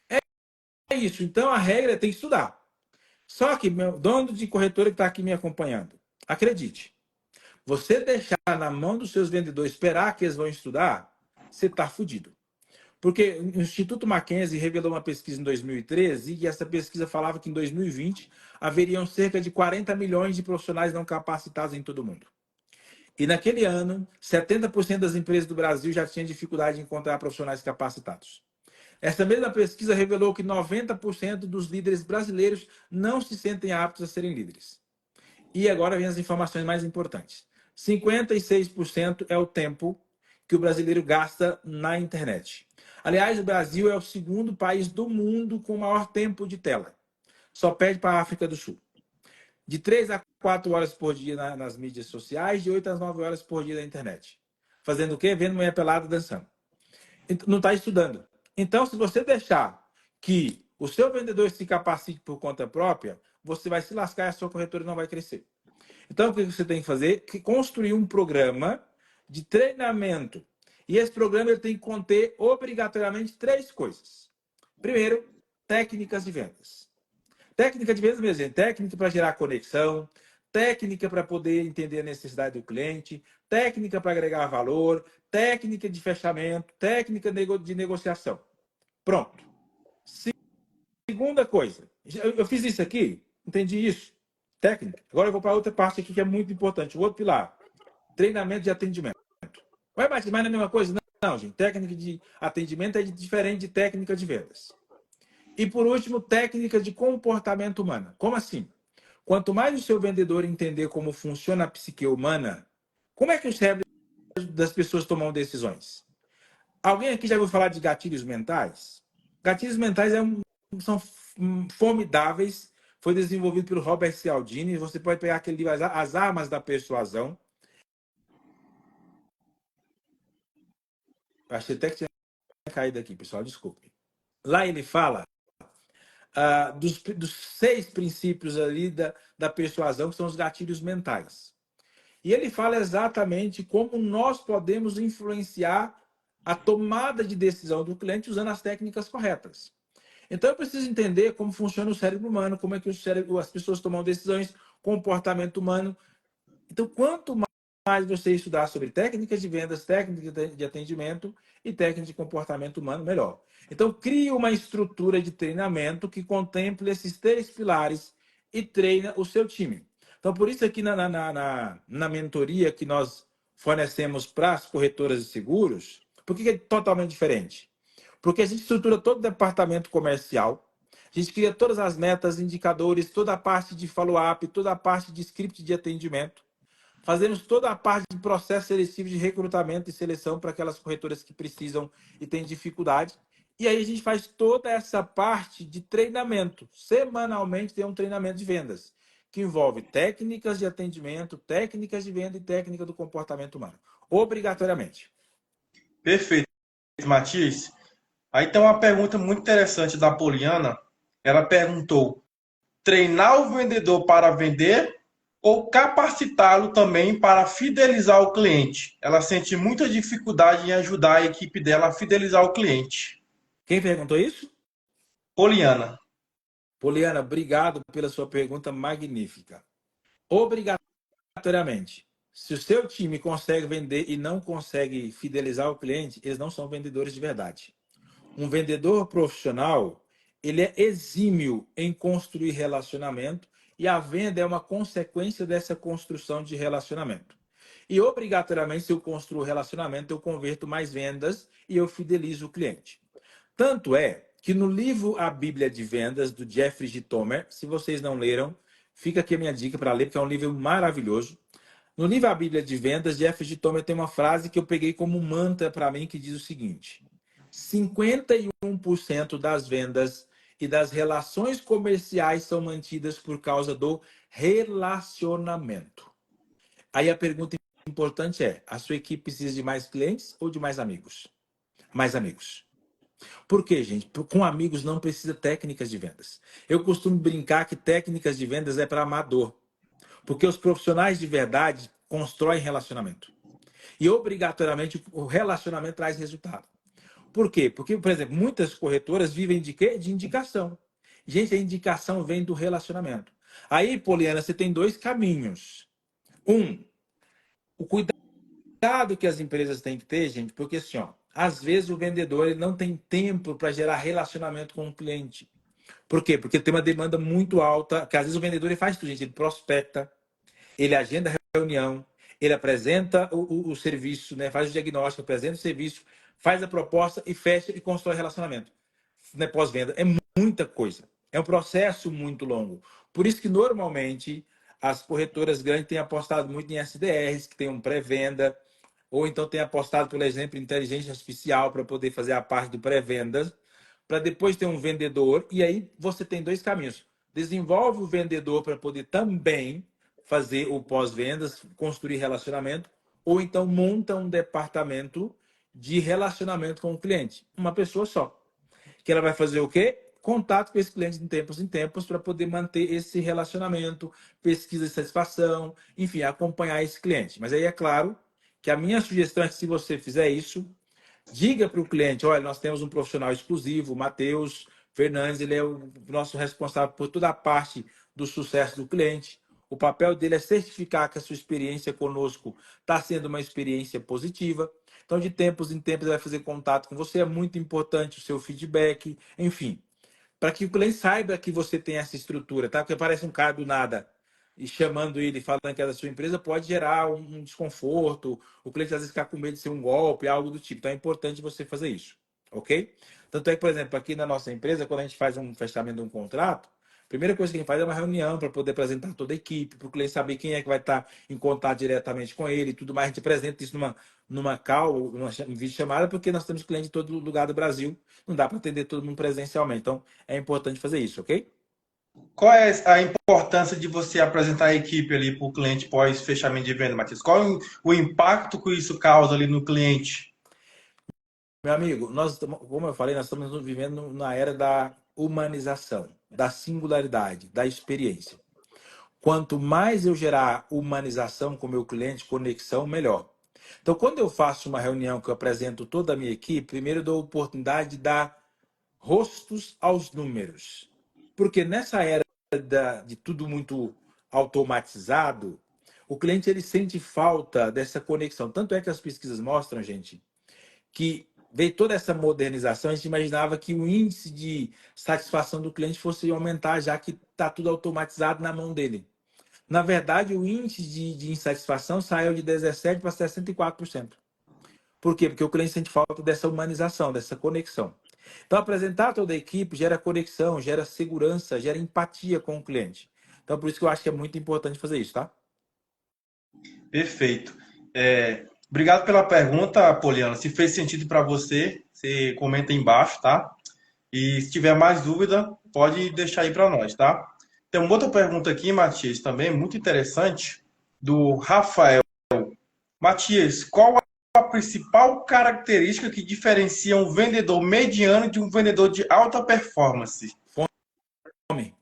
[SPEAKER 2] É isso. Então a regra é tem que estudar. Só que, meu dono de corretora que está aqui me acompanhando, acredite, você deixar na mão dos seus vendedores esperar que eles vão estudar, você está fudido. Porque o Instituto Mackenzie revelou uma pesquisa em 2013 e essa pesquisa falava que em 2020 haveriam cerca de 40 milhões de profissionais não capacitados em todo o mundo. E naquele ano, 70% das empresas do Brasil já tinham dificuldade em encontrar profissionais capacitados. Essa mesma pesquisa revelou que 90% dos líderes brasileiros não se sentem aptos a serem líderes. E agora vem as informações mais importantes. 56% é o tempo que o brasileiro gasta na internet. Aliás, o Brasil é o segundo país do mundo com maior tempo de tela. Só perde para a África do Sul. De 3 a 4 horas por dia nas mídias sociais, de 8 a 9 horas por dia na internet. Fazendo o quê? Vendo mulher pelada dançando. Não está estudando. Então, se você deixar que o seu vendedor se capacite por conta própria, você vai se lascar e a sua corretora não vai crescer. Então, o que você tem que fazer? Construir um programa de treinamento. E esse programa ele tem que conter obrigatoriamente 3 coisas. Primeiro, técnicas de vendas. Técnica de vendas mesmo, técnica para gerar conexão, técnica para poder entender a necessidade do cliente, técnica para agregar valor, técnica de fechamento, técnica de negociação. Pronto. Segunda coisa, eu fiz isso aqui, entendi isso, técnica. Agora eu vou para outra parte aqui que é muito importante, o outro pilar, treinamento de atendimento. Vai mais na mesma coisa? Não, gente, técnica de atendimento é diferente de técnica de vendas. E por último, técnica de comportamento humano. Como assim? Quanto mais o seu vendedor entender como funciona a psique humana, como é que o cérebro das pessoas tomam decisões? Alguém aqui já ouviu falar de gatilhos mentais? Gatilhos mentais são formidáveis. Foi desenvolvido pelo Robert Cialdini. Você pode pegar aquele livro As Armas da Persuasão. Achei até que tinha caído aqui, pessoal. Desculpe. Lá ele fala dos 6 princípios ali da persuasão, que são os gatilhos mentais. E ele fala exatamente como nós podemos influenciar a tomada de decisão do cliente usando as técnicas corretas. Então eu preciso entender como funciona o cérebro humano, como é que as pessoas tomam decisões, comportamento humano. Então, quanto mais você estudar sobre técnicas de vendas, técnicas de atendimento e técnicas de comportamento humano, melhor. Então, crie uma estrutura de treinamento que contemple esses 3 pilares e treina o seu time. Então, por isso aqui na mentoria que nós fornecemos para as corretoras de seguros, por que é totalmente diferente? Porque a gente estrutura todo o departamento comercial, a gente cria todas as metas, indicadores, toda a parte de follow-up, toda a parte de script de atendimento. Fazemos toda a parte de processo seletivo de recrutamento e seleção para aquelas corretoras que precisam e têm dificuldade. E aí a gente faz toda essa parte de treinamento. Semanalmente tem um treinamento de vendas, que envolve técnicas de atendimento, técnicas de venda e técnica do comportamento humano. Obrigatoriamente.
[SPEAKER 3] Perfeito, Matias. Aí tem uma pergunta muito interessante da Poliana. Ela perguntou: treinar o vendedor para vender ou capacitá-lo também para fidelizar o cliente? Ela sente muita dificuldade em ajudar a equipe dela a fidelizar o cliente.
[SPEAKER 2] Quem perguntou isso?
[SPEAKER 3] Poliana.
[SPEAKER 2] Poliana, obrigado pela sua pergunta magnífica. Obrigatoriamente. Se o seu time consegue vender e não consegue fidelizar o cliente, eles não são vendedores de verdade. Um vendedor profissional, ele é exímio em construir relacionamento e a venda é uma consequência dessa construção de relacionamento. E obrigatoriamente, se eu construo relacionamento, eu converto mais vendas e eu fidelizo o cliente. Tanto é que no livro A Bíblia de Vendas, do Jeffrey G. Tomer, se vocês não leram, fica aqui a minha dica para ler, porque é um livro maravilhoso. No livro A Bíblia de Vendas, Jeffrey G. Tomer tem uma frase que eu peguei como mantra para mim, que diz o seguinte: 51% das vendas e das relações comerciais são mantidas por causa do relacionamento. Aí a pergunta importante é: a sua equipe precisa de mais clientes ou de mais amigos? Mais amigos. Por quê, gente? Com amigos não precisa técnicas de vendas. Eu costumo brincar que técnicas de vendas é para amador, porque os profissionais de verdade constroem relacionamento. E obrigatoriamente o relacionamento traz resultado. Por quê? Porque, por exemplo, muitas corretoras vivem de quê? De indicação. Gente, a indicação vem do relacionamento. Aí, Poliana, você tem dois caminhos. Um, o cuidado que as empresas têm que ter, gente, porque assim, ó, às vezes o vendedor ele não tem tempo para gerar relacionamento com o cliente. Por quê? Porque tem uma demanda muito alta, que às vezes o vendedor ele faz tudo, gente. Ele prospecta, ele agenda reunião, ele apresenta o serviço, né? Faz o diagnóstico, apresenta o serviço, faz a proposta e fecha e constrói relacionamento. Né? Pós-venda é muita coisa. É um processo muito longo. Por isso que normalmente as corretoras grandes têm apostado muito em SDRs, que tem um pré-venda, ou então têm apostado, por exemplo, em inteligência artificial para poder fazer a parte do pré-venda, para depois ter um vendedor. E aí você tem dois caminhos. Desenvolve o vendedor para poder também fazer o pós-vendas, construir relacionamento, ou então monta um departamento de relacionamento com o cliente. Uma pessoa só. Que ela vai fazer o quê? Contato com esse cliente de tempos em tempos para poder manter esse relacionamento, pesquisa de satisfação, enfim, acompanhar esse cliente. Mas aí é claro que a minha sugestão é que se você fizer isso, diga para o cliente, olha, nós temos um profissional exclusivo, o Matheus Fernandes, ele é o nosso responsável por toda a parte do sucesso do cliente. O papel dele é certificar que a sua experiência conosco está sendo uma experiência positiva. Então, de tempos em tempos, ele vai fazer contato com você. É muito importante o seu feedback, enfim, para que o cliente saiba que você tem essa estrutura, tá? Porque aparece um cara do nada e chamando ele, falando que é da sua empresa, pode gerar um desconforto. O cliente às vezes fica com medo de ser um golpe, algo do tipo. Então, é importante você fazer isso, ok? Tanto é que, por exemplo, aqui na nossa empresa, quando a gente faz um fechamento de um contrato, a primeira coisa que a gente faz é uma reunião para poder apresentar toda a equipe, para o cliente saber quem é que vai estar em contato diretamente com ele e tudo mais. A gente apresenta isso numa call, numa videochamada, porque nós temos clientes de todo lugar do Brasil. Não dá para atender todo mundo presencialmente. Então, é importante fazer isso, ok?
[SPEAKER 3] Qual é a importância de você apresentar a equipe ali para o cliente pós fechamento de venda, Matheus? Qual é o impacto que isso causa ali no cliente?
[SPEAKER 2] Meu amigo, como eu falei, nós estamos vivendo na era da humanização, da singularidade, da experiência. Quanto mais eu gerar humanização com o meu cliente, conexão, melhor. Então, quando eu faço uma reunião que eu apresento toda a minha equipe, primeiro eu dou a oportunidade de dar rostos aos números. Porque nessa era de tudo muito automatizado, o cliente ele sente falta dessa conexão. Tanto é que as pesquisas mostram, gente, que veio toda essa modernização, a gente imaginava que o índice de satisfação do cliente fosse aumentar, já que está tudo automatizado na mão dele. Na verdade, o índice de insatisfação saiu de 17% para 64%. Por quê? Porque o cliente sente falta dessa humanização, dessa conexão. Então, apresentar toda a equipe gera conexão, gera segurança, gera empatia com o cliente. Então, por isso que eu acho que é muito importante fazer isso, tá?
[SPEAKER 3] Perfeito. Obrigado pela pergunta, Poliana. Se fez sentido para você, você comenta aí embaixo, tá? E se tiver mais dúvida, pode deixar aí para nós, tá? Tem uma outra pergunta aqui, Matias, também muito interessante, do Rafael. Matias, qual a principal característica que diferencia um vendedor mediano de um vendedor de alta performance?
[SPEAKER 2] Fome.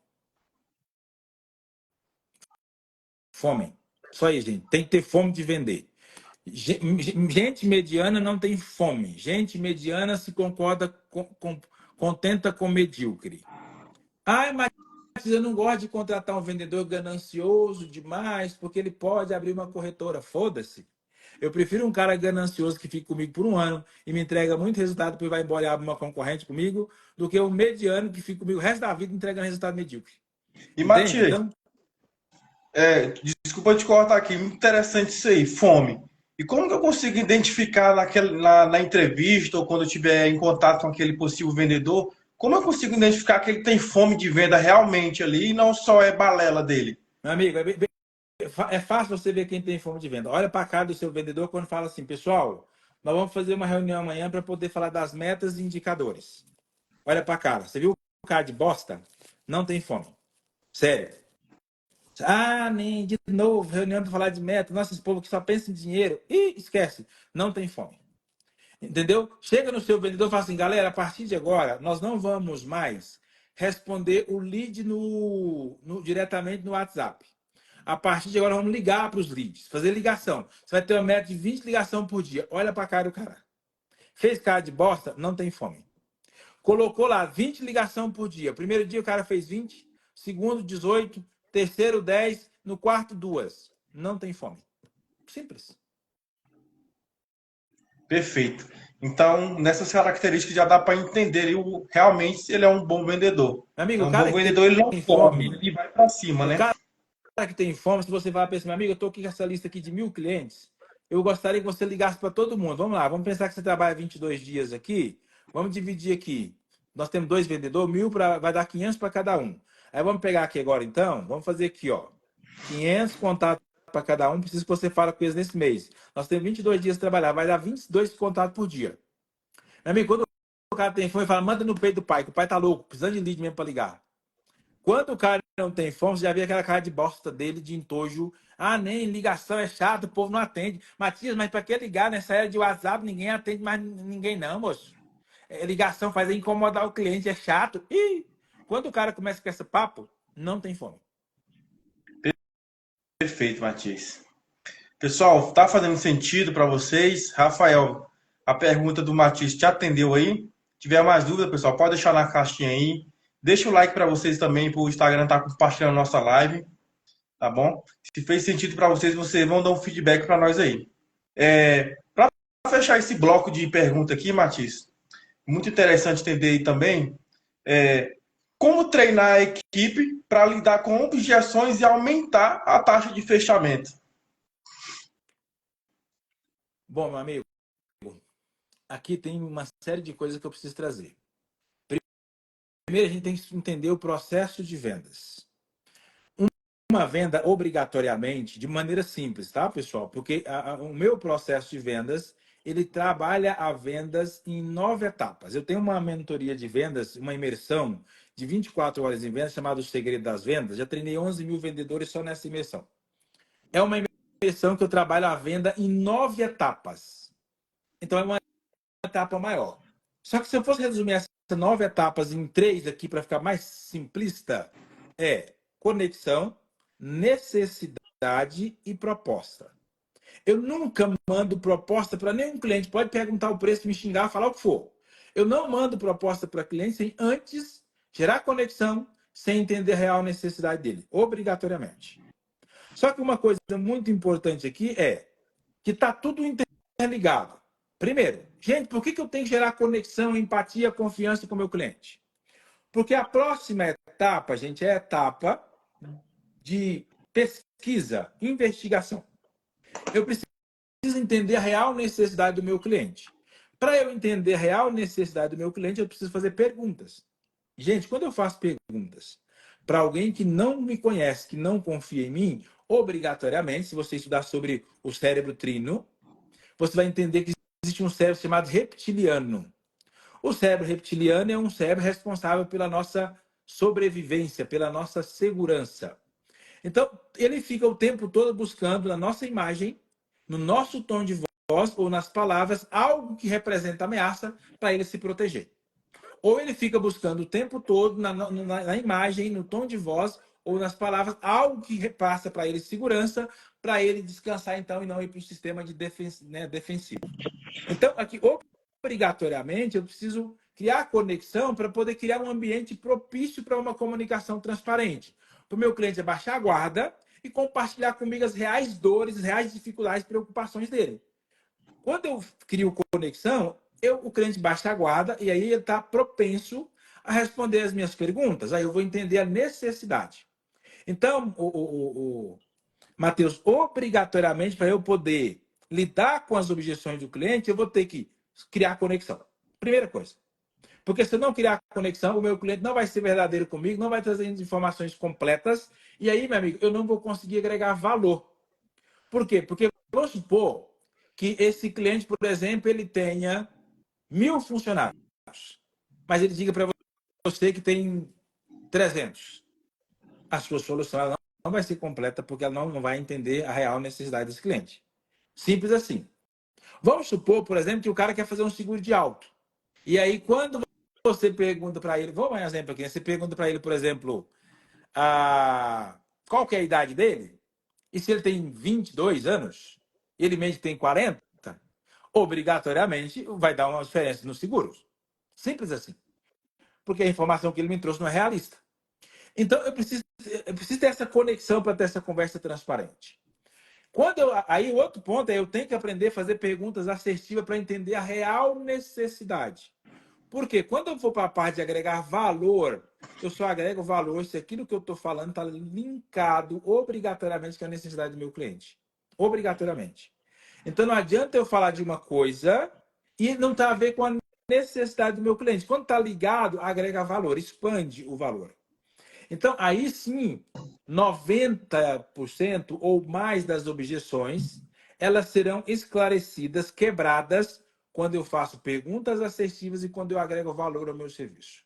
[SPEAKER 2] Fome. Só isso, gente. Tem que ter fome de vender. Gente mediana não tem fome. Gente mediana se contenta com medíocre. Ai, mas eu não gosto de contratar um vendedor ganancioso demais, porque ele pode abrir uma corretora. Foda-se. Eu prefiro um cara ganancioso que fique comigo por um ano e me entrega muito resultado, depois vai embora e abre uma concorrente comigo, do que um mediano que fica comigo o resto da vida entregando resultado medíocre.
[SPEAKER 3] E
[SPEAKER 2] Entende?
[SPEAKER 3] Matias,
[SPEAKER 2] Então,
[SPEAKER 3] desculpa te cortar aqui, muito interessante isso aí, fome. E como que eu consigo identificar na entrevista ou quando eu estiver em contato com aquele possível vendedor, como eu consigo identificar que ele tem fome de venda realmente ali e não só é balela dele?
[SPEAKER 2] meu amigo, é fácil você ver quem tem fome de venda. Olha para a cara do seu vendedor quando fala assim, pessoal, nós vamos fazer uma reunião amanhã para poder falar das metas e indicadores. Olha para a cara. Você viu o cara de bosta? Não tem fome. Sério. Ah, nem de novo, reunião para falar de meta. Nossa, esse povo que só pensa em dinheiro. Ih, esquece. Não tem fome. Entendeu? Chega no seu vendedor e fala assim, galera, a partir de agora, nós não vamos mais responder o lead diretamente no WhatsApp. A partir de agora, vamos ligar para os leads, fazer ligação. Você vai ter uma meta de 20 ligações por dia. Olha para a cara do cara. Fez cara de bosta? Não tem fome. Colocou lá 20 ligações por dia. Primeiro dia o cara fez 20, segundo 18, terceiro 10, no quarto 2. Não tem fome. Simples.
[SPEAKER 3] Perfeito. Então, nessas características já dá para entender realmente se ele é um bom vendedor.
[SPEAKER 2] Meu amigo,
[SPEAKER 3] É
[SPEAKER 2] o
[SPEAKER 3] um bom
[SPEAKER 2] cara que
[SPEAKER 3] vendedor, ele não
[SPEAKER 2] tem
[SPEAKER 3] come,
[SPEAKER 2] fome,
[SPEAKER 3] ele vai para cima,
[SPEAKER 2] o
[SPEAKER 3] né?
[SPEAKER 2] cara que tem fome, se você vai para esse meu amigo, eu estou aqui com essa lista aqui de 1.000 clientes, eu gostaria que você ligasse para todo mundo. Vamos lá, vamos pensar que você trabalha 22 dias aqui, vamos dividir aqui. Nós temos 2 vendedores, 1.000 vai dar 500 para cada um. Aí vamos pegar aqui agora então, vamos fazer aqui, ó, 500 contatos para cada um, preciso que você fale com eles nesse mês. Nós temos 22 dias de trabalhar, vai dar 22 contatos por dia. Meu amigo, quando o cara tem fome, fala, manda no peito do pai, que o pai tá louco, precisando de lead mesmo para ligar. Quando o cara não tem fome, você já vê aquela cara de bosta dele, de entojo. Ah, nem ligação é chato, o povo não atende. Matias, mas para que ligar nessa era de WhatsApp? Ninguém atende mais ninguém não, moço. Ligação faz incomodar o cliente, é chato. E quando o cara começa com esse papo, não tem fome.
[SPEAKER 3] Perfeito, Matias. Pessoal, tá fazendo sentido para vocês? Rafael, a pergunta do Matias te atendeu aí? Se tiver mais dúvida, pessoal, pode deixar na caixinha aí. Deixa o like para vocês também, para o Instagram tá compartilhando nossa live, tá bom? Se fez sentido para vocês, vocês vão dar um feedback para nós aí. Para fechar esse bloco de pergunta aqui, Matias, muito interessante entender aí também como treinar a equipe para lidar com objeções e aumentar a taxa de fechamento.
[SPEAKER 2] Bom, meu amigo, aqui tem uma série de coisas que eu preciso trazer. Primeiro, a gente tem que entender o processo de vendas. Uma venda obrigatoriamente, de maneira simples, tá, pessoal? Porque o meu processo de vendas, ele trabalha a vendas em 9 etapas. Eu tenho uma mentoria de vendas, uma imersão de 24 horas em vendas, chamada O Segredo das Vendas. Já treinei 11.000 vendedores só nessa imersão. É uma imersão que eu trabalho a venda em 9 etapas. Então, é uma etapa maior. Só que se eu fosse resumir essas 9 etapas em 3 aqui, para ficar mais simplista, conexão, necessidade e proposta. Eu nunca mando proposta para nenhum cliente. Pode perguntar o preço, me xingar, falar o que for. Eu não mando proposta para cliente sem antes gerar conexão, sem entender a real necessidade dele, obrigatoriamente. Só que uma coisa muito importante aqui é que está tudo interligado. Primeiro, gente, por que eu tenho que gerar conexão, empatia, confiança com o meu cliente? Porque a próxima etapa, gente, é a etapa de pesquisa, investigação. Eu preciso entender a real necessidade do meu cliente. Para eu entender a real necessidade do meu cliente, eu preciso fazer perguntas. Gente, quando eu faço perguntas para alguém que não me conhece, que não confia em mim, obrigatoriamente, se você estudar sobre o cérebro trino, você vai entender que existe um cérebro chamado reptiliano. O cérebro reptiliano é um cérebro responsável pela nossa sobrevivência, pela nossa segurança. Então, ele fica o tempo todo buscando na nossa imagem, no nosso tom de voz ou nas palavras, algo que representa ameaça para ele se proteger. Ou ele fica buscando o tempo todo na imagem, no tom de voz ou nas palavras, algo que repassa para ele segurança, para ele descansar então e não ir para o sistema de defensivo. Então, aqui, obrigatoriamente, eu preciso criar conexão para poder criar um ambiente propício para uma comunicação transparente. Para o meu cliente abaixar a guarda e compartilhar comigo as reais dores, as reais dificuldades, preocupações dele. Quando eu crio conexão, o cliente baixa a guarda e aí ele está propenso a responder as minhas perguntas. Aí eu vou entender a necessidade. Então, Matheus, obrigatoriamente, para eu poder lidar com as objeções do cliente, eu vou ter que criar conexão. Primeira coisa. Porque se eu não criar conexão, o meu cliente não vai ser verdadeiro comigo, não vai trazer informações completas. E aí, meu amigo, eu não vou conseguir agregar valor. Por quê? Porque vamos supor que esse cliente, por exemplo, ele tenha 1.000 funcionários, mas ele diga para você que tem 300. A sua solução ela não vai ser completa porque ela não vai entender a real necessidade desse cliente. Simples assim. Vamos supor, por exemplo, que o cara quer fazer um seguro de auto. E aí, quando você pergunta para ele, vamos dar um exemplo aqui, você pergunta para ele, por exemplo, qual que é a idade dele? E se ele tem 22 anos, e ele mente que tem 40, obrigatoriamente vai dar uma diferença nos seguros. Simples assim. Porque a informação que ele me trouxe não é realista. Então, eu preciso ter essa conexão para ter essa conversa transparente. Aí, o outro ponto é eu tenho que aprender a fazer perguntas assertivas para entender a real necessidade. Por quê? Quando eu for para a parte de agregar valor, eu só agrego valor se aquilo que eu estou falando está linkado obrigatoriamente com a necessidade do meu cliente. Obrigatoriamente. Então, não adianta eu falar de uma coisa e não está a ver com a necessidade do meu cliente. Quando está ligado, agrega valor, expande o valor. Então, aí sim, 90% ou mais das objeções, elas serão esclarecidas, quebradas, quando eu faço perguntas assertivas e quando eu agrego valor ao meu serviço.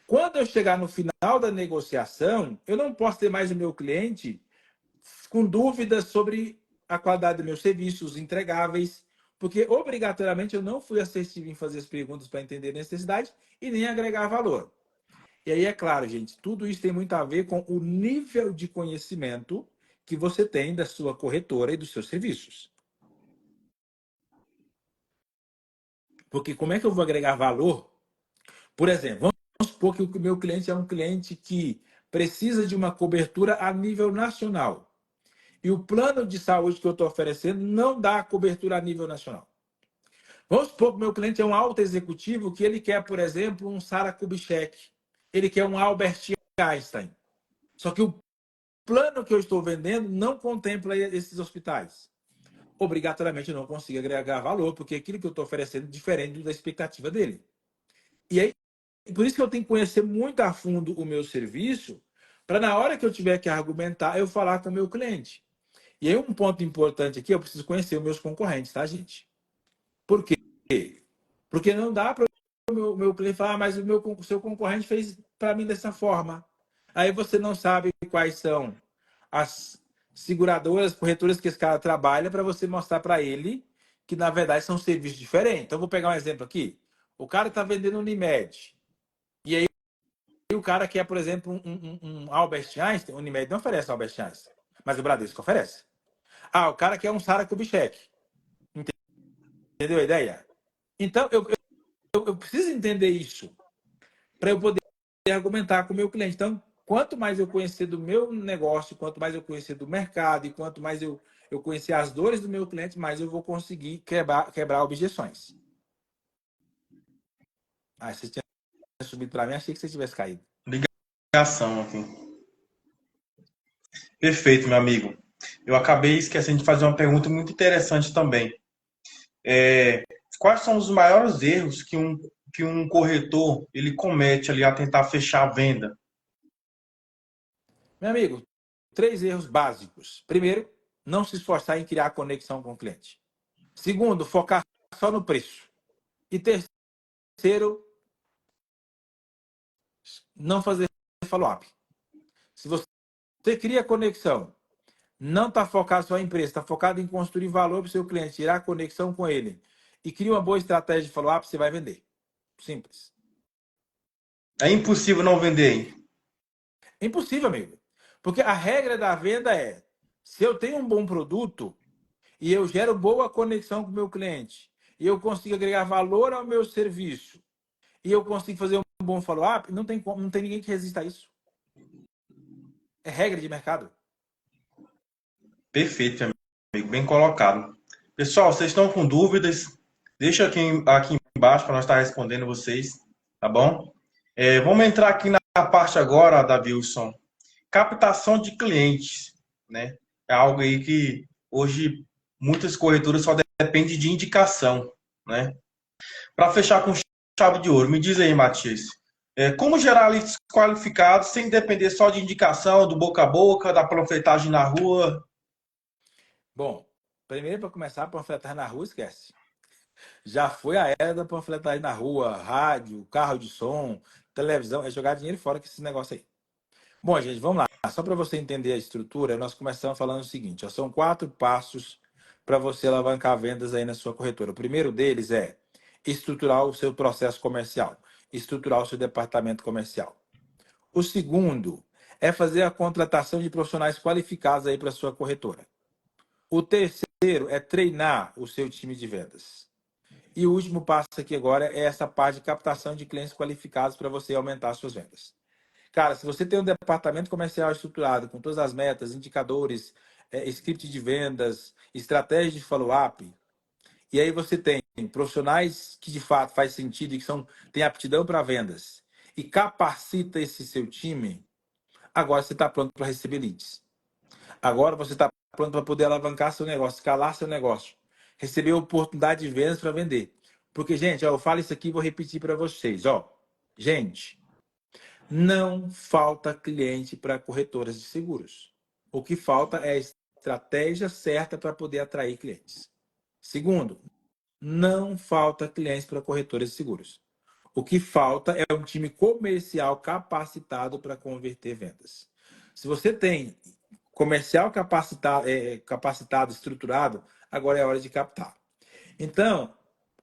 [SPEAKER 2] Quando eu chegar no final da negociação, eu não posso ter mais o meu cliente com dúvidas sobre a qualidade dos meus serviços, entregáveis, porque obrigatoriamente eu não fui assertivo em fazer as perguntas para entender a necessidade e nem agregar valor. E aí, é claro, gente, tudo isso tem muito a ver com o nível de conhecimento que você tem da sua corretora e dos seus serviços. Porque como é que eu vou agregar valor? Por exemplo, vamos supor que o meu cliente é um cliente que precisa de uma cobertura a nível nacional. E o plano de saúde que eu estou oferecendo não dá cobertura a nível nacional. Vamos supor que o meu cliente é um alto executivo que ele quer, por exemplo, um Sarah Kubitschek. Ele quer um Albert Einstein. Só que o plano que eu estou vendendo não contempla esses hospitais. Obrigatoriamente eu não consigo agregar valor, porque aquilo que eu estou oferecendo é diferente da expectativa dele. E aí, por isso que eu tenho que conhecer muito a fundo o meu serviço, para na hora que eu tiver que argumentar, eu falar com o meu cliente. E aí um ponto importante aqui, eu preciso conhecer os meus concorrentes, tá, gente? Por quê? Porque não dá para o meu cliente falar, mas o seu concorrente fez para mim dessa forma. Aí você não sabe quais são as seguradoras, corretoras que esse cara trabalha para você mostrar para ele que, na verdade, são serviços diferentes. Então, vou pegar um exemplo aqui. O cara está vendendo Unimed. E aí o cara quer, por exemplo, um Albert Einstein. O Unimed não oferece Albert Einstein, mas o Bradesco oferece. O cara quer um Sarah Kubitschek. Entendeu a ideia? Então, eu preciso entender isso para eu poder argumentar com o meu cliente. Então, quanto mais eu conhecer do meu negócio, quanto mais eu conhecer do mercado e quanto mais eu conhecer as dores do meu cliente, mais eu vou conseguir quebrar objeções. Você tinha subido para mim, achei que você tivesse caído.
[SPEAKER 3] Ligação aqui. Perfeito, meu amigo. Eu acabei esquecendo de fazer uma pergunta muito interessante também. quais são os maiores erros que um corretor ele comete ali a tentar fechar a venda?
[SPEAKER 2] Meu amigo, 3 erros básicos. Primeiro, não se esforçar em criar conexão com o cliente. Segundo, focar só no preço. E terceiro, não fazer follow-up. Se você cria conexão, não está focado só em preço, está focado em construir valor para o seu cliente, tirar conexão com ele e cria uma boa estratégia de follow-up, você vai vender. Simples.
[SPEAKER 3] É impossível não vender, hein?
[SPEAKER 2] É impossível, amigo. Porque a regra da venda é, se eu tenho um bom produto e eu gero boa conexão com o meu cliente e eu consigo agregar valor ao meu serviço e eu consigo fazer um bom follow-up, não tem ninguém que resista a isso. É regra de mercado.
[SPEAKER 3] Perfeito, amigo, bem colocado. Pessoal, vocês estão com dúvidas? Deixa aqui embaixo para nós estar respondendo vocês, tá bom? Vamos entrar aqui na parte agora, Davi Wilson. Captação de clientes, né? É algo aí que hoje muitas corretoras só dependem de indicação, né? Para fechar com chave de ouro, me diz aí, Matias, como gerar leads qualificados sem depender só de indicação, do boca a boca, da panfletagem na rua?
[SPEAKER 2] Bom, primeiro para começar, panfletagem na rua, esquece. Já foi a era da panfletagem na rua, rádio, carro de som, televisão, é jogar dinheiro fora com esse negócio aí. Bom, gente, vamos lá. Só para você entender a estrutura, nós começamos falando o seguinte, ó, são 4 passos para você alavancar vendas aí na sua corretora. O primeiro deles é estruturar o seu processo comercial, estruturar o seu departamento comercial. O segundo é fazer a contratação de profissionais qualificados aí para a sua corretora. O terceiro é treinar o seu time de vendas. E o último passo aqui agora é essa parte de captação de clientes qualificados para você aumentar suas vendas. Cara, se você tem um departamento comercial estruturado com todas as metas, indicadores, script de vendas, estratégia de follow-up, e aí você tem profissionais que de fato faz sentido e que têm aptidão para vendas, e capacita esse seu time, agora você está pronto para receber leads. Agora você está pronto para poder alavancar seu negócio, escalar seu negócio, receber oportunidade de vendas para vender. Porque, gente, ó, eu falo isso aqui e vou repetir para vocês. Ó, gente, não falta cliente para corretoras de seguros. O que falta é a estratégia certa para poder atrair clientes. Segundo, não falta clientes para corretoras de seguros. O que falta é um time comercial capacitado para converter vendas. Se você tem comercial capacitado, estruturado, agora é hora de captar. Então,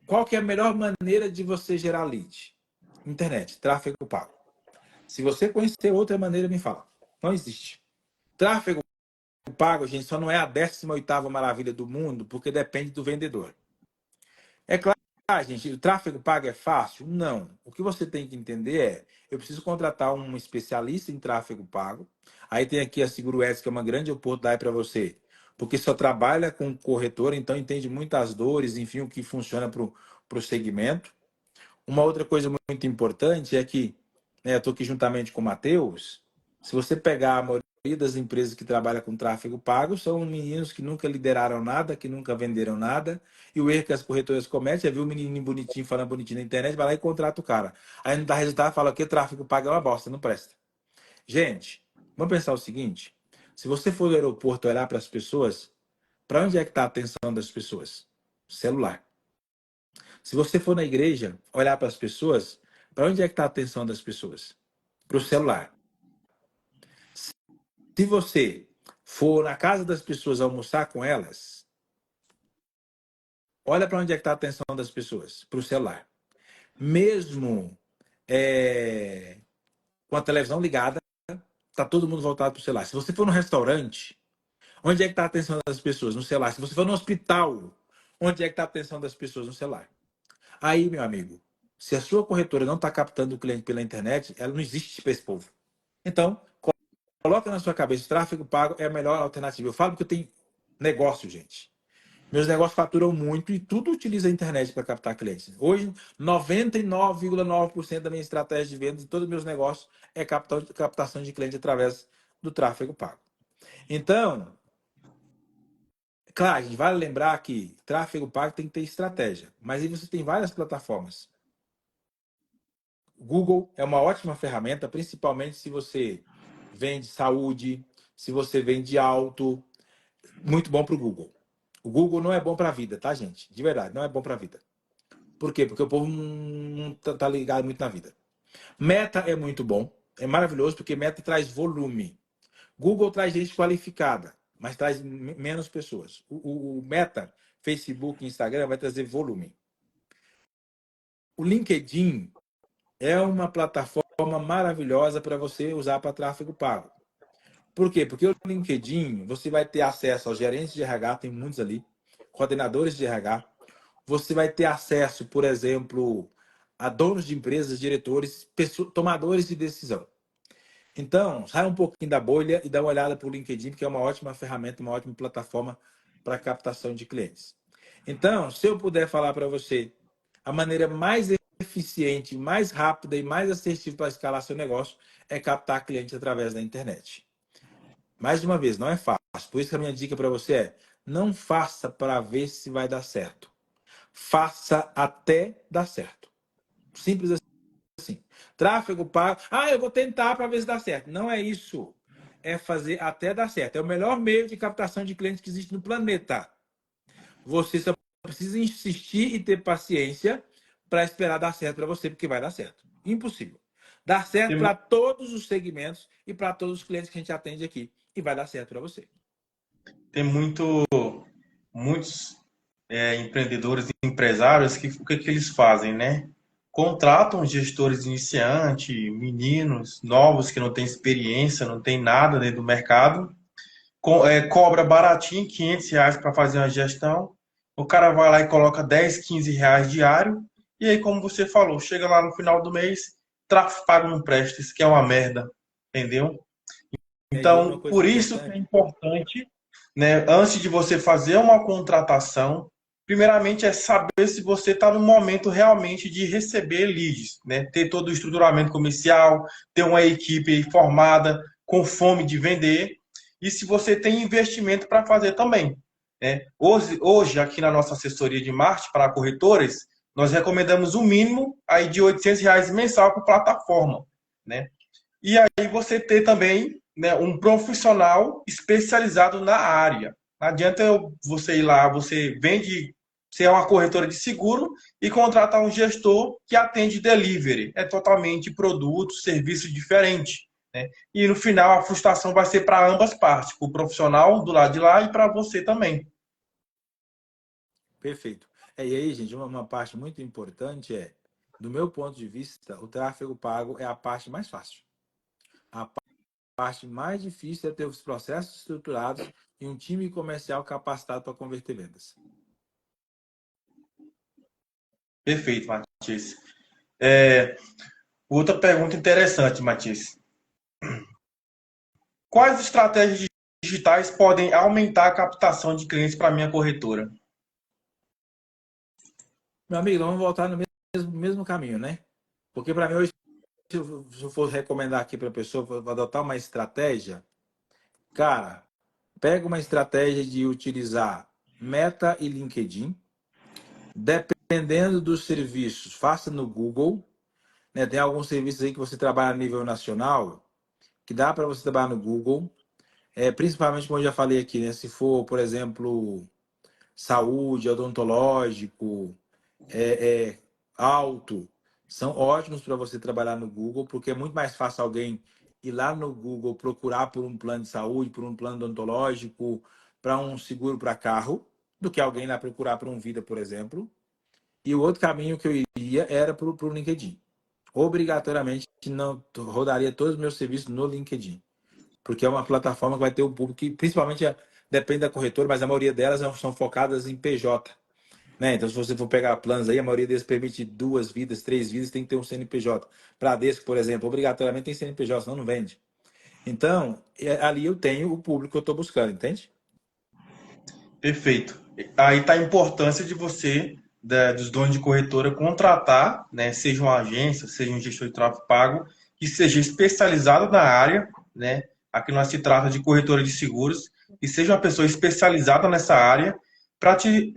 [SPEAKER 2] qual que é a melhor maneira de você gerar lead? Internet, tráfego pago. Se você conhecer outra maneira, me fala. Não existe. Tráfego pago, gente, só não é a 18ª maravilha do mundo, porque depende do vendedor. É claro, gente, o tráfego pago é fácil? Não. O que você tem que entender é, eu preciso contratar um especialista em tráfego pago. Aí tem aqui a SeguroX, que é uma grande oportunidade para você, porque só trabalha com corretor, então entende muitas dores, enfim, o que funciona para o segmento. Uma outra coisa muito importante é que, né, eu estou aqui juntamente com o Matheus, se você pegar a maioria das empresas que trabalham com tráfego pago, são meninos que nunca lideraram nada, que nunca venderam nada, e o erro que as corretoras cometem é ver o menininho bonitinho falando bonitinho na internet, vai lá e contrata o cara. Aí não dá resultado, fala que tráfego pago é uma bosta, não presta. Gente, vamos pensar o seguinte, se você for no aeroporto olhar para as pessoas, para onde é que está a atenção das pessoas? Celular. Se você for na igreja olhar para as pessoas, para onde é que está a atenção das pessoas? Para o celular. Se você for na casa das pessoas almoçar com elas, olha para onde é que está a atenção das pessoas? Para o celular. Mesmo com a televisão ligada, está todo mundo voltado para o celular. Se você for no restaurante, onde é que está a atenção das pessoas? No celular. Se você for no hospital, onde é que está a atenção das pessoas? No celular. Aí, meu amigo, se a sua corretora não está captando o cliente pela internet, ela não existe para esse povo. Então, coloca na sua cabeça, tráfego pago é a melhor alternativa. Eu falo porque eu tenho negócio, gente. Meus negócios faturam muito e tudo utiliza a internet para captar clientes. Hoje, 99,9% da minha estratégia de venda de todos os meus negócios é captação de cliente através do tráfego pago. Então, Claro, a gente vale lembrar que tráfego pago tem que ter estratégia, mas aí você tem várias plataformas. Google é uma ótima ferramenta, principalmente se você vende saúde, se você vende auto, muito bom para o Google. O Google não é bom para a vida, tá, gente? De verdade, não é bom para a vida. Por quê? Porque o povo não tá ligado muito na vida. Meta é muito bom, é maravilhoso porque Meta traz volume. Google traz gente qualificada, mas traz menos pessoas. O Meta, Facebook, Instagram vai trazer volume. O LinkedIn é uma plataforma maravilhosa para você usar para tráfego pago. Por quê? Porque o LinkedIn, você vai ter acesso aos gerentes de RH, tem muitos ali, coordenadores de RH. Você vai ter acesso, por exemplo, a donos de empresas, diretores, tomadores de decisão. Então, sai um pouquinho da bolha e dá uma olhada para o LinkedIn, que é uma ótima ferramenta, uma ótima plataforma para captação de clientes. Então, se eu puder falar para você a maneira mais eficiente, mais rápida e mais assertiva para escalar seu negócio é captar clientes através da internet. Mais uma vez, não é fácil. Por isso que a minha dica para você é: não faça para ver se vai dar certo. Faça até dar certo. Simples assim. Tráfego pago. Ah, eu vou tentar para ver se dá certo. Não é isso. É fazer até dar certo. É o melhor meio de captação de clientes que existe no planeta. Você só precisa insistir e ter paciência para esperar dar certo para você, porque vai dar certo. Impossível. Dar certo
[SPEAKER 3] Tem,
[SPEAKER 2] para todos os segmentos e para todos os clientes que a gente atende aqui. E vai dar certo para você.
[SPEAKER 3] tem muitos empreendedores e empresários que o que, que eles fazem, né? Contratam gestores iniciantes, meninos novos que não têm experiência, não têm nada dentro do mercado, cobra baratinho, R$ 500 para fazer uma gestão. O cara vai lá e coloca 10, R$ 15 diário. E aí, como você falou, chega lá no final do mês, tráfego pago não presta, isso que é uma merda, entendeu?
[SPEAKER 2] E uma
[SPEAKER 3] Então,
[SPEAKER 2] coisa
[SPEAKER 3] por isso que é
[SPEAKER 2] importante.
[SPEAKER 3] importante, né, antes de você fazer uma contratação, primeiramente é saber se você está no momento realmente de receber leads, né? Ter todo o estruturamento comercial, ter uma equipe formada, com fome de vender, e se você tem investimento para fazer também, né? Hoje, aqui na nossa assessoria de marketing para corretores, nós recomendamos um mínimo aí de R$ 800 mensal por plataforma, né? E aí você ter também, né, um profissional especializado na área. Não adianta você ir lá, você vende, você é uma corretora de seguro e contratar um gestor que atende delivery. É totalmente produto, serviço diferente. Né? E no final a frustração vai ser para ambas partes, para o profissional do lado de lá e para você também.
[SPEAKER 2] Perfeito. E aí, gente, uma parte muito importante é, do meu ponto de vista, o tráfego pago é a parte mais fácil. A parte mais difícil é ter os processos estruturados e um time comercial capacitado para converter vendas.
[SPEAKER 3] Perfeito, Matias. Outra pergunta interessante, Matias. Quais estratégias digitais podem aumentar a captação de clientes para a minha corretora?
[SPEAKER 2] Meu amigo, vamos voltar no mesmo caminho, né? Porque para mim, hoje, se eu for recomendar aqui para a pessoa adotar uma estratégia, cara, pega uma estratégia de utilizar Meta e LinkedIn, dependendo dos serviços, faça no Google, né? Tem alguns serviços aí que você trabalha a nível nacional, que dá para você trabalhar no Google, principalmente como eu já falei aqui, né? Se for, por exemplo, saúde, odontológico, auto, são ótimos para você trabalhar no Google, porque é muito mais fácil alguém ir lá no Google procurar por um plano de saúde, por um plano odontológico, para um seguro para carro, do que alguém lá procurar por um Vida, por exemplo. E o outro caminho que eu iria era para o LinkedIn. Obrigatoriamente, não rodaria todos os meus serviços no LinkedIn, porque é uma plataforma que vai ter o público que, principalmente, depende da corretora, mas a maioria delas são focadas em PJ. Né? Então, se você for pegar planos aí, a maioria deles permite 2 vidas, 3 vidas, tem que ter um CNPJ. Bradesco, por exemplo, obrigatoriamente tem CNPJ, senão não vende. Então, ali eu tenho o público que eu estou buscando, entende?
[SPEAKER 3] Perfeito. Aí está a importância de você, dos donos de corretora, contratar, né, seja uma agência, seja um gestor de tráfego pago, que seja especializado na área, né? Aqui nós se trata de corretora de seguros, e seja uma pessoa especializada nessa área para te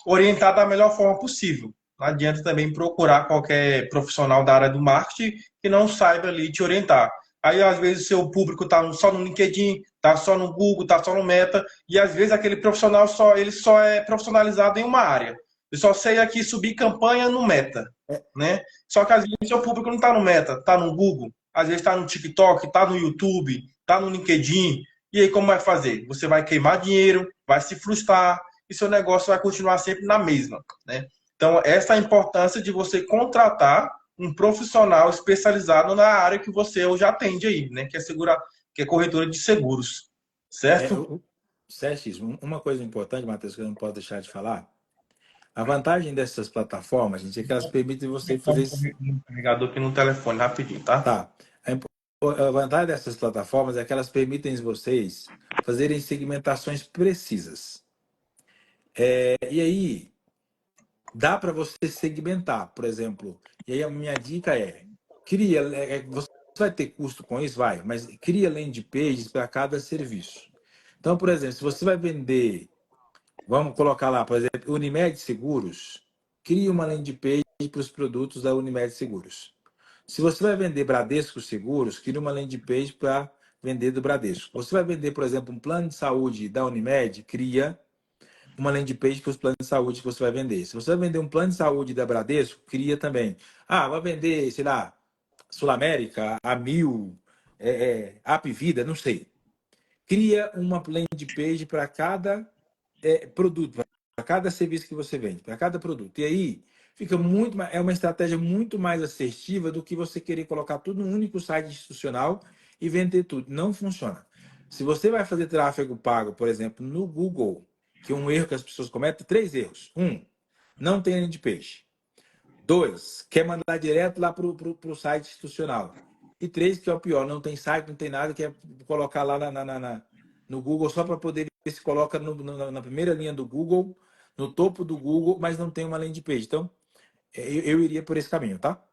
[SPEAKER 3] orientar da melhor forma possível. Não adianta também procurar qualquer profissional da área do marketing que não saiba ali te orientar. Aí, às vezes, o seu público está só no LinkedIn, está só no Google, está só no Meta, e às vezes aquele profissional ele só é profissionalizado em uma área. Eu só sei aqui subir campanha no Meta, né? Só que às vezes o seu público não está no Meta, está no Google, às vezes está no TikTok, está no YouTube, está no LinkedIn. E aí como vai fazer? Você vai queimar dinheiro, vai se frustrar e seu negócio vai continuar sempre na mesma, né? Então, essa é a importância de você contratar um profissional especializado na área que você hoje atende aí, né? Que é corretora de seguros,
[SPEAKER 2] É,
[SPEAKER 3] certo?
[SPEAKER 2] Sérgio, uma coisa importante, Matheus, que eu não posso deixar de falar. A vantagem dessas plataformas, gente, é que elas permitem você fazer isso.
[SPEAKER 3] Um carregador aqui no telefone, rapidinho, tá?
[SPEAKER 2] Tá. A vantagem dessas plataformas é que elas permitem vocês fazerem segmentações precisas. E aí, dá para você segmentar, por exemplo. E aí, a minha dica você vai ter custo com isso? Vai, mas cria landing pages para cada serviço. Então, por exemplo, se você vai vender, vamos colocar lá, por exemplo, Unimed Seguros, cria uma landing page para os produtos da Unimed Seguros. Se você vai vender Bradesco Seguros, cria uma landing page para vender do Bradesco. Você vai vender, por exemplo, um plano de saúde da Unimed, cria uma landing page para os planos de saúde que você vai vender. Se você vai vender um plano de saúde da Bradesco, cria também. Ah, vai vender, sei lá, Sul América, Amil, Apvida, não sei. Cria uma landing page para cada produto, para cada serviço que você vende, para cada produto. E aí fica é uma estratégia muito mais assertiva do que você querer colocar tudo num único site institucional e vender tudo. Não funciona. Se você vai fazer tráfego pago, por exemplo, no Google, que é um erro que as pessoas cometem, 3 erros. Não tem landing page. 2, quer mandar direto lá para o site institucional. E 3, que é o pior, não tem site, não tem nada, quer colocar lá no Google só para poder ver se coloca na primeira linha do Google, no topo do Google, mas não tem uma landing page. Então, eu iria por esse caminho, tá?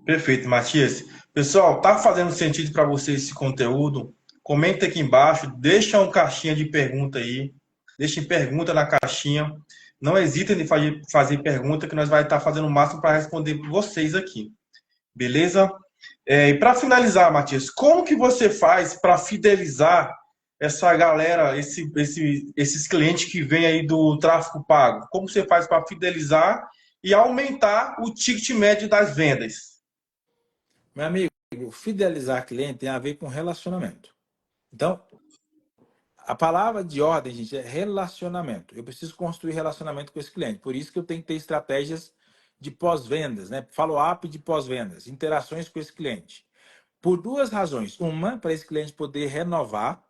[SPEAKER 3] Perfeito, Matias. Pessoal, tá fazendo sentido para vocês esse conteúdo? Comenta aqui embaixo, deixa uma caixinha de pergunta aí, deixem pergunta na caixinha. Não hesitem de fazer pergunta que nós vai estar fazendo o máximo para responder vocês aqui. Beleza? E para finalizar, Matias, como que você faz para fidelizar essa galera, esses clientes que vêm aí do tráfego pago? Como você faz para fidelizar e aumentar o ticket médio das vendas?
[SPEAKER 2] Meu amigo, fidelizar cliente tem a ver com relacionamento. Então, a palavra de ordem, gente, é relacionamento. Eu preciso construir relacionamento com esse cliente. Por isso que eu tenho que ter estratégias de pós-vendas, né? Follow-up de pós-vendas, interações com esse cliente. Por 2 razões. Uma, para esse cliente poder renovar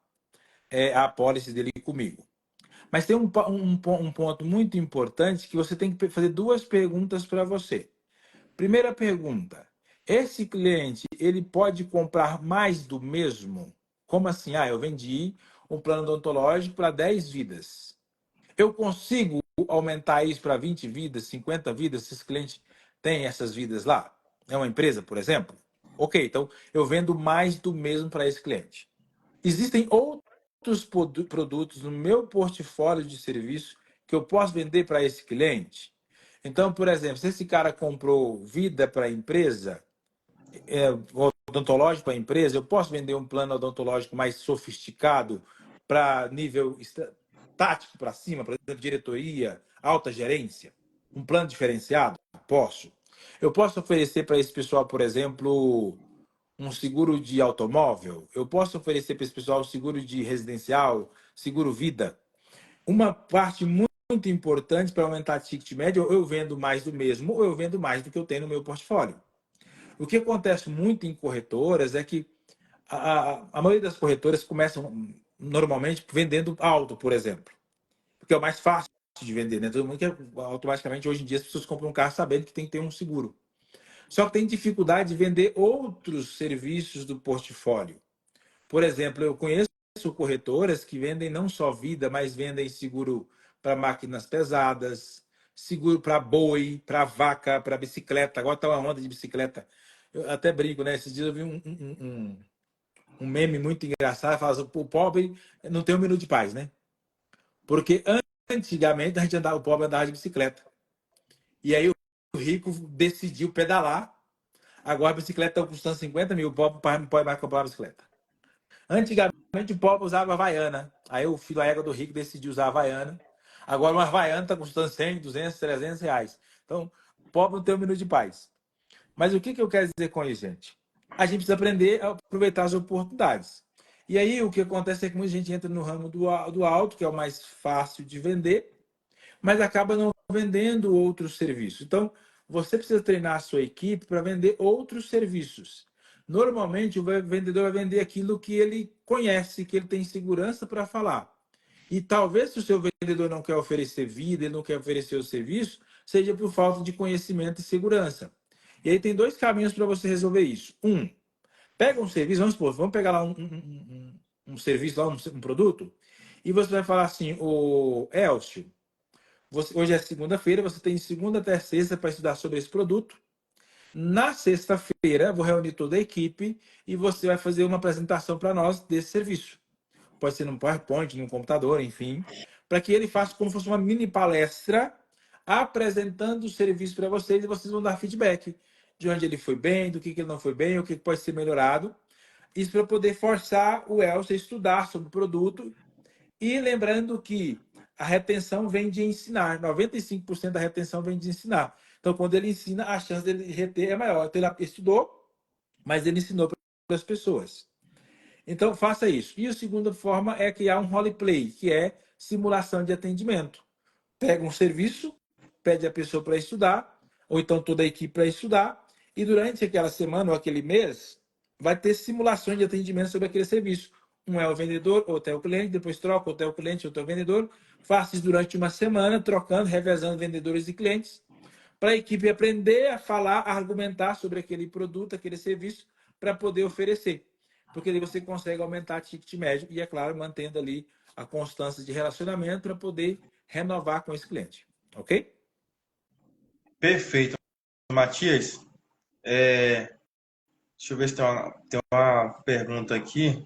[SPEAKER 2] a apólice dele comigo. Mas tem um ponto muito importante que você tem que fazer 2 perguntas para você. Primeira pergunta: esse cliente, ele pode comprar mais do mesmo? Como assim? Ah, eu vendi um plano odontológico para 10 vidas. Eu consigo aumentar isso para 20 vidas, 50 vidas, se esse cliente tem essas vidas lá? É uma empresa, por exemplo? Ok, então eu vendo mais do mesmo para esse cliente. Existem outros produtos no meu portfólio de serviço que eu posso vender para esse cliente? Então, por exemplo, se esse cara comprou vida para a empresa, odontológico para a empresa, eu posso vender um plano odontológico mais sofisticado para nível tático para cima, por exemplo, diretoria, alta gerência? Um plano diferenciado? Posso. Eu posso oferecer para esse pessoal, por exemplo, um seguro de automóvel? Eu posso oferecer para esse pessoal um seguro de residencial, seguro vida? Uma parte muito importante para aumentar a ticket médio, ou eu vendo mais do mesmo, ou eu vendo mais do que eu tenho no meu portfólio. O que acontece muito em corretoras é que a maioria das corretoras começam normalmente vendendo alto, por exemplo, porque é o mais fácil de vender, né? Todo mundo quer, automaticamente, hoje em dia, as pessoas compram um carro sabendo que tem que ter um seguro. Só que tem dificuldade de vender outros serviços do portfólio. Por exemplo, eu conheço corretoras que vendem não só vida, mas vendem seguro para máquinas pesadas, seguro para boi, para vaca, para bicicleta. Agora está uma onda de bicicleta. Eu até brinco, né? Esses dias eu vi um meme muito engraçado, fala assim, o pobre não tem um minuto de paz, né? Porque antigamente a gente andava, o pobre andava de bicicleta. E aí o rico decidiu pedalar. Agora a bicicleta está custando 50 mil, o pobre não pode mais comprar a bicicleta. Antigamente o pobre usava Havaiana. Aí o filho da égua do rico decidiu usar Havaiana. Agora uma Havaiana está custando 100, 200, 300 reais. Então, o pobre não tem um minuto de paz. Mas o que eu quero dizer com isso, gente? A gente precisa aprender a aproveitar as oportunidades. E aí o que acontece é que muita gente entra no ramo do alto, que é o mais fácil de vender, mas acaba não vendendo outros serviços. Então, você precisa treinar a sua equipe para vender outros serviços. Normalmente, o vendedor vai vender aquilo que ele conhece, que ele tem segurança para falar. E talvez, se o seu vendedor não quer oferecer vida, ele não quer oferecer o serviço, seja por falta de conhecimento e segurança. E aí tem dois caminhos para você resolver isso. Um, pega um serviço, vamos pegar lá um serviço, lá um produto, e você vai falar assim, o Elcio, hoje é segunda-feira, você tem segunda até sexta para estudar sobre esse produto. Na sexta-feira, vou reunir toda a equipe e você vai fazer uma apresentação para nós desse serviço. Pode ser num PowerPoint, num computador, enfim, para que ele faça como se fosse uma mini palestra apresentando o serviço para vocês e vocês vão dar feedback de onde ele foi bem, do que ele não foi bem, o que pode ser melhorado. Isso para poder forçar o Elcio a estudar sobre o produto. E lembrando que a retenção vem de ensinar. 95% da retenção vem de ensinar. Então, quando ele ensina, a chance dele reter é maior. Então, ele estudou, mas ele ensinou para as pessoas. Então, faça isso. E a segunda forma é criar um roleplay, que é simulação de atendimento. Pega um serviço, pede a pessoa para estudar, ou então toda a equipe para estudar, e durante aquela semana ou aquele mês, vai ter simulações de atendimento sobre aquele serviço. Um é o vendedor, outro é o cliente, depois troca, outro é o cliente, outro é o vendedor. Faça isso durante uma semana, trocando, revezando vendedores e clientes, para a equipe aprender a falar, a argumentar sobre aquele produto, aquele serviço, para poder oferecer. Porque aí você consegue aumentar o ticket médio e, é claro, mantendo ali a constância de relacionamento para poder renovar com esse cliente. Ok?
[SPEAKER 3] Perfeito, Matias. Deixa eu ver se tem uma pergunta aqui.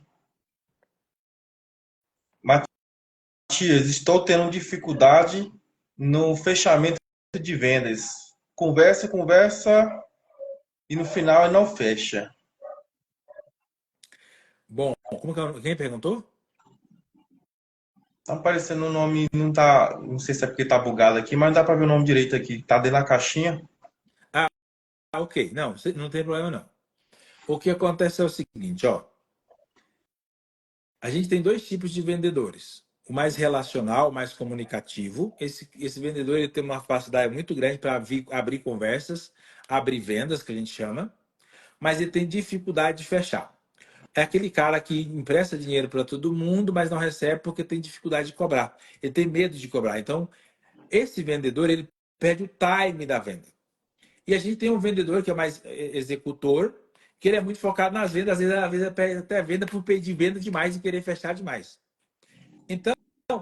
[SPEAKER 3] Matias, estou tendo dificuldade no fechamento de vendas. Conversa, conversa e no final não fecha.
[SPEAKER 2] Bom, quem perguntou?
[SPEAKER 3] Tá aparecendo o nome, não tá, não sei se é porque tá bugado aqui, mas não dá para ver o nome direito aqui. Tá dentro da caixinha.
[SPEAKER 2] Ok. Não tem problema não. O que acontece é o seguinte, ó. A gente tem dois tipos de vendedores. O mais relacional, o mais comunicativo. Esse vendedor ele tem uma capacidade muito grande para abrir conversas, abrir vendas, que a gente chama, mas ele tem dificuldade de fechar. É aquele cara que empresta dinheiro para todo mundo, mas não recebe porque tem dificuldade de cobrar. Ele tem medo de cobrar. Então, esse vendedor, ele perde o time da venda. E a gente tem um vendedor que é mais executor, que ele é muito focado nas vendas, às vezes perde até venda por pedir venda demais e querer fechar demais. Então,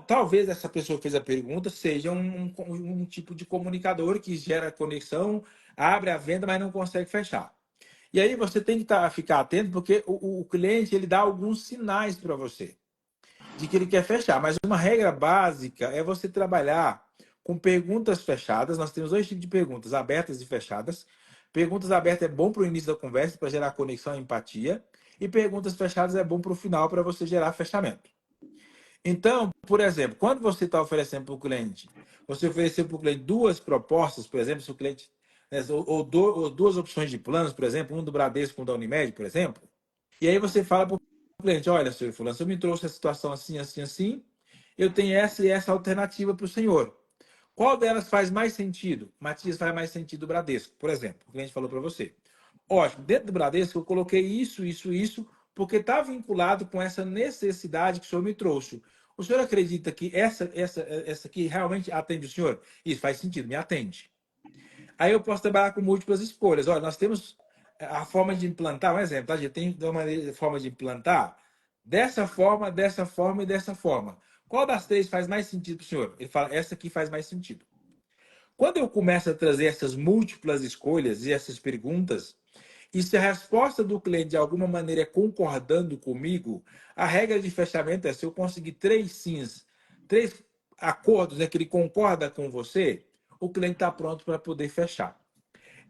[SPEAKER 2] talvez essa pessoa que fez a pergunta seja um tipo de comunicador que gera conexão, abre a venda, mas não consegue fechar. E aí você tem que ficar atento, porque o cliente ele dá alguns sinais para você de que ele quer fechar. Mas uma regra básica é você trabalhar com perguntas fechadas. Nós temos dois tipos de perguntas, abertas e fechadas. Perguntas abertas é bom para o início da conversa, para gerar conexão e empatia. E perguntas fechadas é bom para o final, para você gerar fechamento. Então, por exemplo, quando você está oferecendo para o cliente, você ofereceu para o cliente duas propostas, por exemplo, se o cliente, né, ou duas opções de planos, por exemplo, um do Bradesco, um da Unimed, por exemplo, e aí você fala para o cliente, olha, senhor fulano, você me trouxe a situação assim, assim, assim, eu tenho essa e essa alternativa para o senhor. Qual delas faz mais sentido? Matias, faz mais sentido o Bradesco, por exemplo. O cliente falou para você. Ótimo, dentro do Bradesco eu coloquei isso, porque está vinculado com essa necessidade que o senhor me trouxe. O senhor acredita que essa aqui realmente atende o senhor? Isso faz sentido, me atende. Aí eu posso trabalhar com múltiplas escolhas. Olha, nós temos a forma de implantar, um exemplo, tá? A gente tem uma forma de implantar dessa forma e dessa forma. Qual das três faz mais sentido para o senhor? Ele fala, essa aqui faz mais sentido. Quando eu começo a trazer essas múltiplas escolhas e essas perguntas, E se a resposta do cliente de alguma maneira é concordando comigo, a regra de fechamento é: se eu conseguir 3 sims, 3 acordos, né, que ele concorda com você, o cliente está pronto para poder fechar.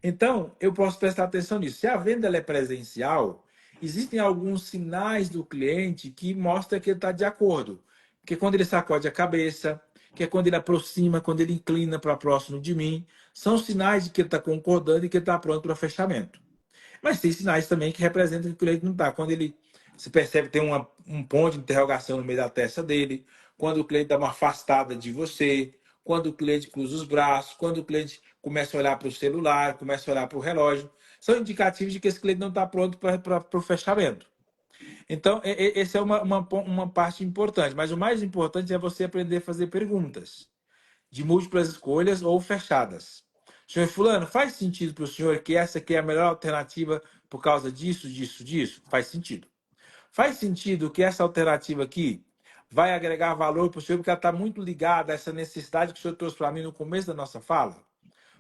[SPEAKER 2] Então, eu posso prestar atenção nisso. Se a venda ela é presencial, existem alguns sinais do cliente que mostram que ele está de acordo. Porque quando ele sacode a cabeça, que é quando ele aproxima, quando ele inclina para próximo de mim, são sinais de que ele está concordando e que ele está pronto para fechamento. Mas tem sinais também que representam que o cliente não está. Quando ele se percebe que tem um ponto de interrogação no meio da testa dele, quando o cliente dá uma afastada de você, quando o cliente cruza os braços, quando o cliente começa a olhar para o celular, começa a olhar para o relógio, são indicativos de que esse cliente não está pronto para o fechamento. Então, essa é uma parte importante. Mas o mais importante é você aprender a fazer perguntas de múltiplas escolhas ou fechadas. Senhor fulano, faz sentido para o senhor que essa aqui é a melhor alternativa por causa disso, disso, disso? Faz sentido. Faz sentido que essa alternativa aqui vai agregar valor para o senhor porque ela está muito ligada a essa necessidade que o senhor trouxe para mim no começo da nossa fala?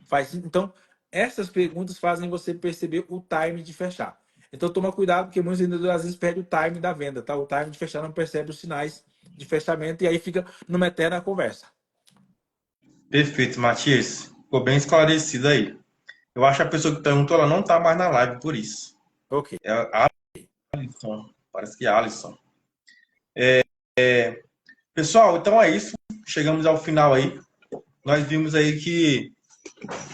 [SPEAKER 2] Faz sentido? Então, essas perguntas fazem você perceber o time de fechar. Então, toma cuidado, porque muitos vendedores às vezes perdem o time da venda, tá? O time de fechar não percebe os sinais de fechamento e aí fica numa eterna conversa.
[SPEAKER 3] Perfeito, Matias. Ficou bem esclarecido aí. Eu acho que a pessoa que perguntou, ela não está mais na live por isso.
[SPEAKER 2] Ok.
[SPEAKER 3] É a Alisson. Parece que é a Alisson. Pessoal, então é isso. Chegamos ao final aí. Nós vimos aí que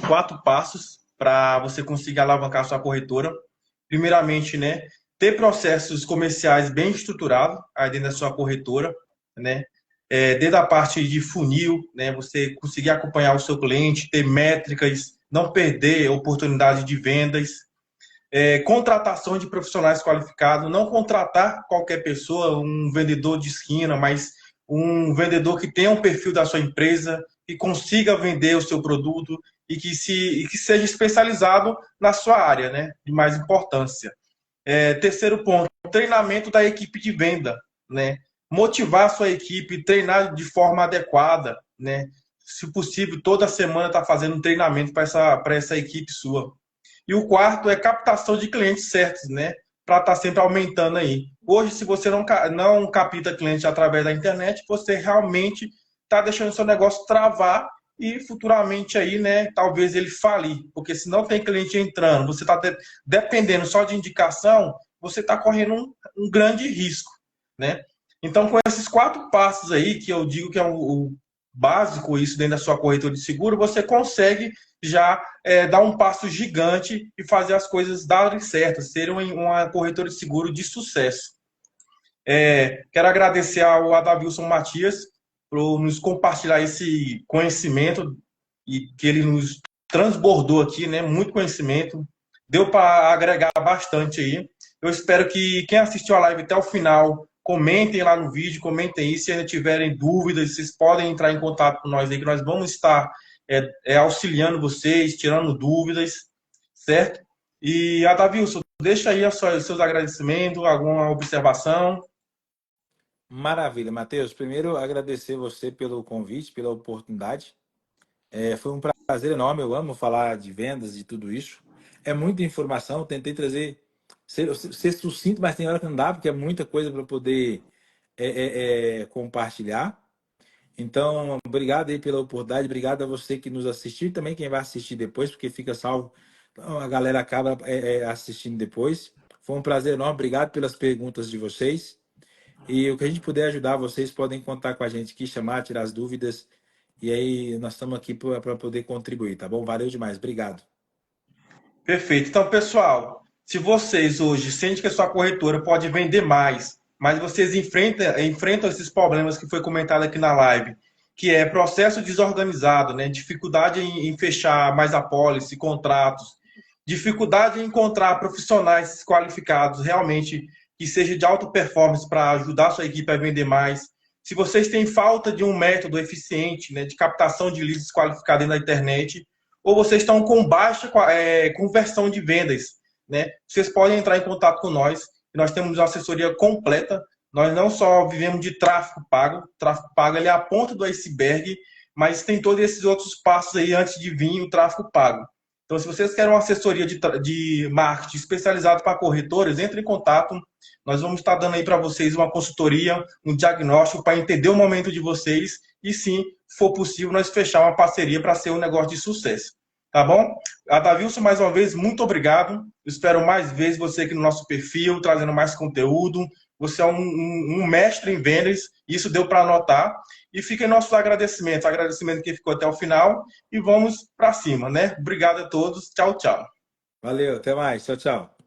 [SPEAKER 3] 4 passos para você conseguir alavancar sua corretora. Primeiramente, né, ter processos comerciais bem estruturados aí dentro da sua corretora, né? Desde a parte de funil, né, você conseguir acompanhar o seu cliente, ter métricas, não perder oportunidade de vendas, contratação de profissionais qualificados, não contratar qualquer pessoa, um vendedor de esquina, mas um vendedor que tenha um perfil da sua empresa, que consiga vender o seu produto e que seja especializado na sua área, né, de mais importância. Terceiro ponto, treinamento da equipe de venda, né? Motivar a sua equipe, treinar de forma adequada, né? Se possível, toda semana tá fazendo um treinamento para essa equipe sua. E o quarto é captação de clientes certos, né? Para estar sempre aumentando aí. Hoje, se você não capta cliente através da internet, você realmente está deixando seu negócio travar e futuramente aí, né, talvez ele falir, porque se não tem cliente entrando, você está dependendo só de indicação, você está correndo um grande risco, né? Então, com esses 4 passos aí, que eu digo que é o básico isso dentro da sua corretora de seguro, você consegue já dar um passo gigante e fazer as coisas darem certo, ser uma corretora de seguro de sucesso. Quero agradecer ao Adavilson Matias por nos compartilhar esse conhecimento e que ele nos transbordou aqui, né? Muito conhecimento. Deu para agregar bastante aí. Eu espero que quem assistiu a live até o final, comentem lá no vídeo, comentem aí. Se ainda tiverem dúvidas, vocês podem entrar em contato com nós aí, que nós vamos estar auxiliando vocês, tirando dúvidas, certo? E, Adavilson, deixa aí os seus agradecimentos, alguma observação.
[SPEAKER 2] Maravilha, Matheus. Primeiro, agradecer você pelo convite, pela oportunidade. Foi um prazer enorme. Eu amo falar de vendas, de tudo isso. É muita informação. Tentei trazer, ser sucinto, mas tem hora que não dá, porque é muita coisa para poder compartilhar. Então, obrigado aí pela oportunidade. Obrigado a você que nos assistiu e também quem vai assistir depois, porque fica salvo. Então, a galera acaba assistindo depois. Foi um prazer enorme. Obrigado pelas perguntas de vocês. E o que a gente puder ajudar, vocês podem contar com a gente aqui, chamar, tirar as dúvidas. E aí, nós estamos aqui para poder contribuir, tá bom? Valeu demais, obrigado.
[SPEAKER 3] Perfeito. Então, pessoal, se vocês hoje sentem que a sua corretora pode vender mais, mas vocês enfrentam esses problemas que foi comentado aqui na live, que é processo desorganizado, né? Dificuldade em fechar mais apólice, contratos, dificuldade em encontrar profissionais qualificados realmente que seja de alta performance para ajudar a sua equipe a vender mais. Se vocês têm falta de um método eficiente, né, de captação de leads qualificados na internet, ou vocês estão com baixa conversão de vendas, né, vocês podem entrar em contato com nós. Nós temos uma assessoria completa. Nós não só vivemos de tráfego pago ele é a ponta do iceberg, mas tem todos esses outros passos aí antes de vir o tráfego pago. Então, se vocês querem uma assessoria de marketing especializada para corretores, entre em contato. Nós vamos estar dando aí para vocês uma consultoria, um diagnóstico para entender o momento de vocês e, se for possível, nós fechar uma parceria para ser um negócio de sucesso. Tá bom? Adavilson, mais uma vez, muito obrigado. Espero mais vezes você aqui no nosso perfil, trazendo mais conteúdo. Você é um mestre em vendas, isso deu para anotar. E fiquem nossos agradecimentos. Agradecimento que ficou até o final. E vamos para cima, né? Obrigado a todos. Tchau, tchau.
[SPEAKER 2] Valeu, até mais. Tchau, tchau.